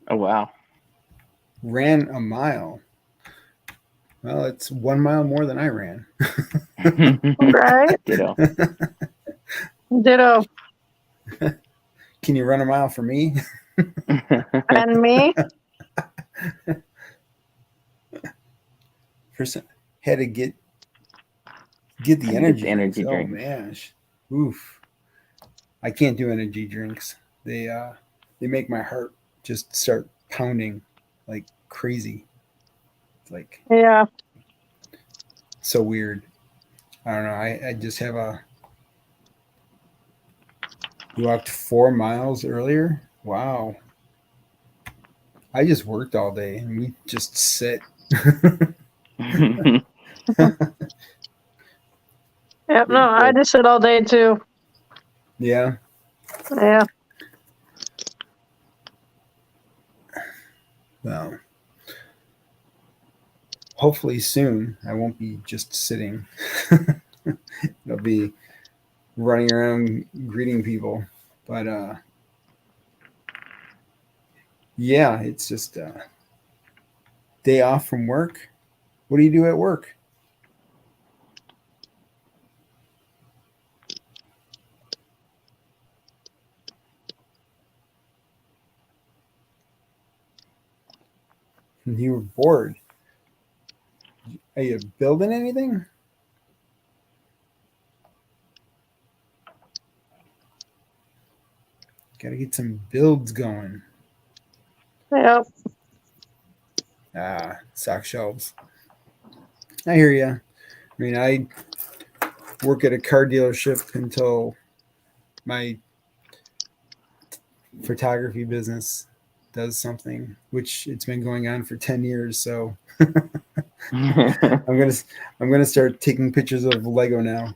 Oh, wow.
ran a mile. Well, it's 1 mile more than I ran.
Right?
Ditto.
Ditto.
Can you run a mile for me?
And me?
First, had to get the
Had to get
energy
the energy
drinks. Oh
drinks.
man, oof! I can't do energy drinks. They make my heart just start pounding like crazy. It's like
Yeah.
so weird. I don't know. I just have a. You walked 4 miles earlier. Wow. I just worked all day and we just sit.
Yep. No, I just sit all day too.
Yeah.
Yeah.
Well, hopefully soon I won't be just sitting. I'll be running around greeting people. But yeah, it's just day off from work. What do you do at work? You were bored. Are you building anything? Gotta get some builds going.
Yep.
Sock shelves. I hear you. I mean, I work at a car dealership until my photography business does something, which it's been going on for 10 years. So I'm gonna start taking pictures of Lego now.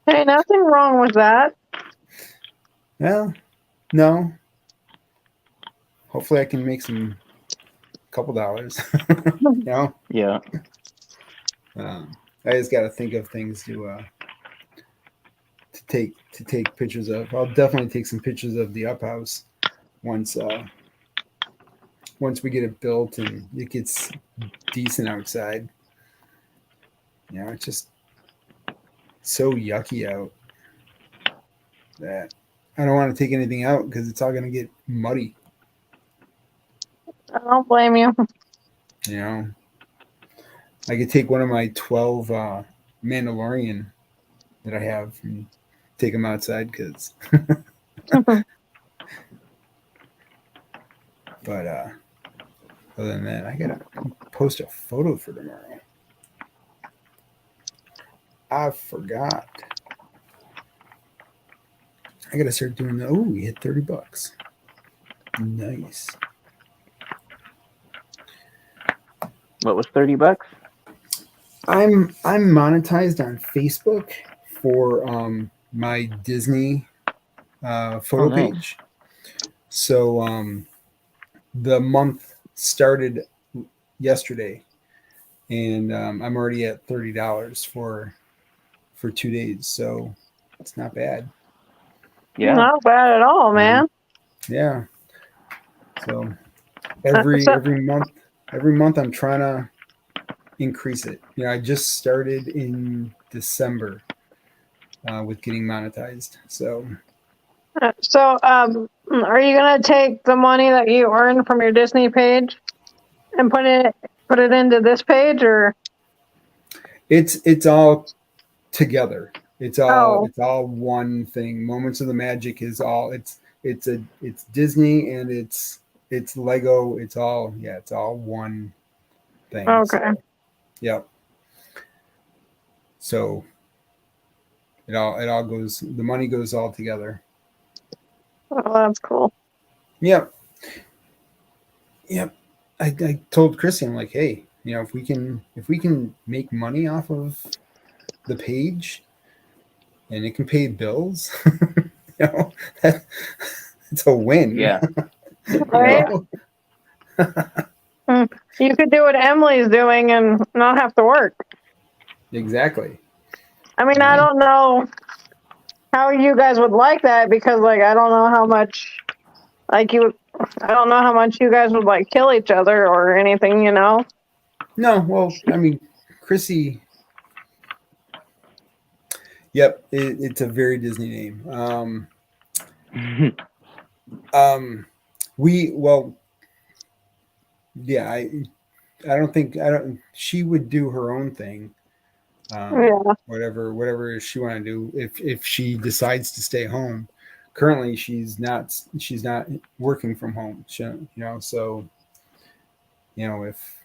Hey, nothing wrong with that.
Well, no. Hopefully, I can make some couple dollars. You know,
Yeah.
I just got to think of things to take pictures of. I'll definitely take some pictures of the up house once we get it built and it gets decent outside. You know, it's just so yucky out that I don't want to take anything out because it's all going to get muddy.
I don't blame you.
You know, I could take one of my 12 Mandalorian that I have and take them outside because. But other than that, I gotta post a photo for tomorrow. I forgot. I gotta start doing the. Oh, we hit $30. Nice.
What was $30?
I'm monetized on Facebook for my Disney photo
Oh, nice.
page. So the month started yesterday, and I'm already at $30 for 2 days. So it's not bad.
Yeah.
Not bad at all, man.
Yeah. So every month I'm trying to increase it. You know, I just started in December with getting monetized. So
So, are you gonna take the money that you earn from your Disney page and put it into this page, or?
it's all together. It's all
Oh.
one thing. Moments of the Magic is all it's Disney and it's Lego. It's all one thing.
Okay.
So, yep. So it all goes. The money goes all together.
Oh, that's cool.
Yep. Yep. I told Chrissy, I'm like, hey, you know, if we can make money off of the page and it can pay bills, you know, it's a win.
Yeah.
Right?
You
Hmm. You could do what Emily's doing and not have to work.
Exactly.
I mean, I don't know how you guys would like that because, like, I don't know how much, like, I don't know how much you guys would, like, kill each other or anything, you know?
No, well, I mean, Chrissy. Yep, it's a very Disney name. Yeah, I don't think she would do her own thing.
Yeah.
Whatever she want to do if she decides to stay home. Currently she's not working from home. You know, so you know, if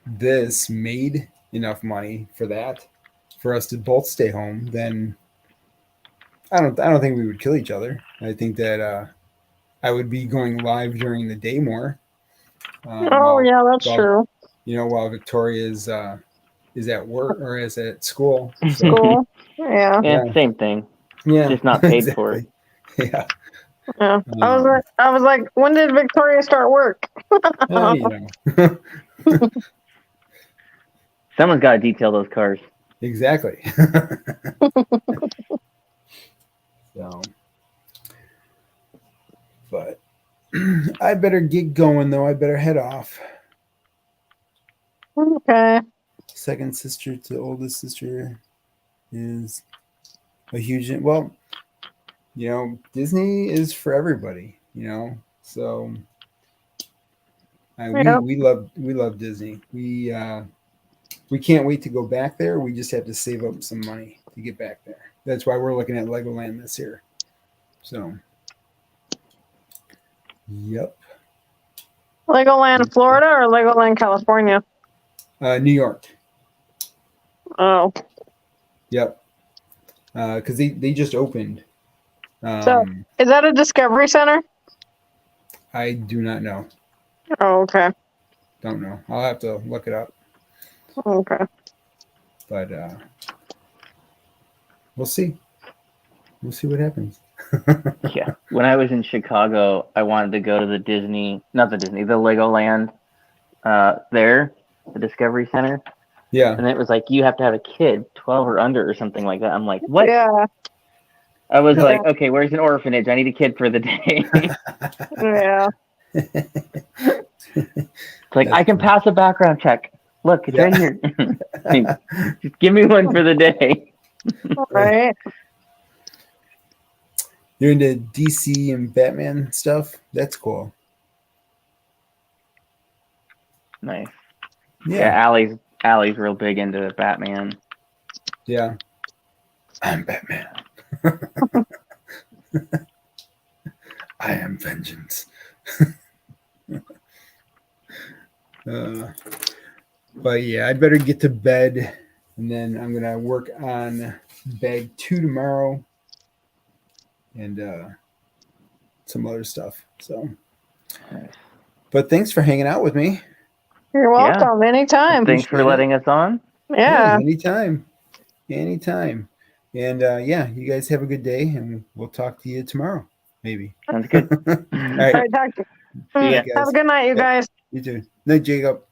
this made enough money for us to both stay home, then I don't think we would kill each other. I think that I would be going live during the day more.
Oh, yeah, that's true.
You know, while Victoria is at work or is at school. So,
School. Yeah.
Yeah, same thing.
yeah,
Just not paid for.
exactly. Yeah.
Yeah. I was like, when did Victoria start work?
You know.
Someone's got to detail those cars.
Exactly. So, but I better get going though. I better head off.
Okay.
Second sister to oldest sister is a huge. Well, you know, Disney is for everybody. You know, so we love Disney. We can't wait to go back there. We just have to save up some money to get back there. That's why we're looking at Legoland this year. So, yep.
Legoland, Florida, or Legoland, California?
New York.
Oh.
Yep. Because they just opened.
So, is that a Discovery Center?
I do not know.
Oh, okay.
Don't know. I'll have to look it up.
Okay.
But we'll see. We'll see what happens.
Yeah. When I was in Chicago, I wanted to go to the Legoland there, the Discovery Center.
Yeah.
And it was like, you have to have a kid, 12 or under or something like that. I'm like, what?
Yeah.
I was like, okay, where's an orphanage? I need a kid for the day.
Yeah.
It's like, I can pass a background check. Look, it's right here. Just give me one for the day.
Right.
You're into DC and Batman stuff? That's cool.
Nice.
Yeah.
Yeah, Allie's real big into Batman.
Yeah. I'm Batman. I am vengeance. But yeah, I'd better get to bed, and then I'm gonna work on bag 2 tomorrow, and some other stuff. So,
Nice.
but thanks for hanging out with me.
You're
Yeah.
welcome. Anytime.
Thanks for
Appreciate it.
letting us on.
Yeah.
Anytime. Anytime. And yeah, you guys have a good day, and we'll talk to you tomorrow, maybe.
Sounds good.
All
All
right.
right, talk to you.
See ya.
guys.
Have a good night, you
Yep.
guys.
You too. Night, Jacob.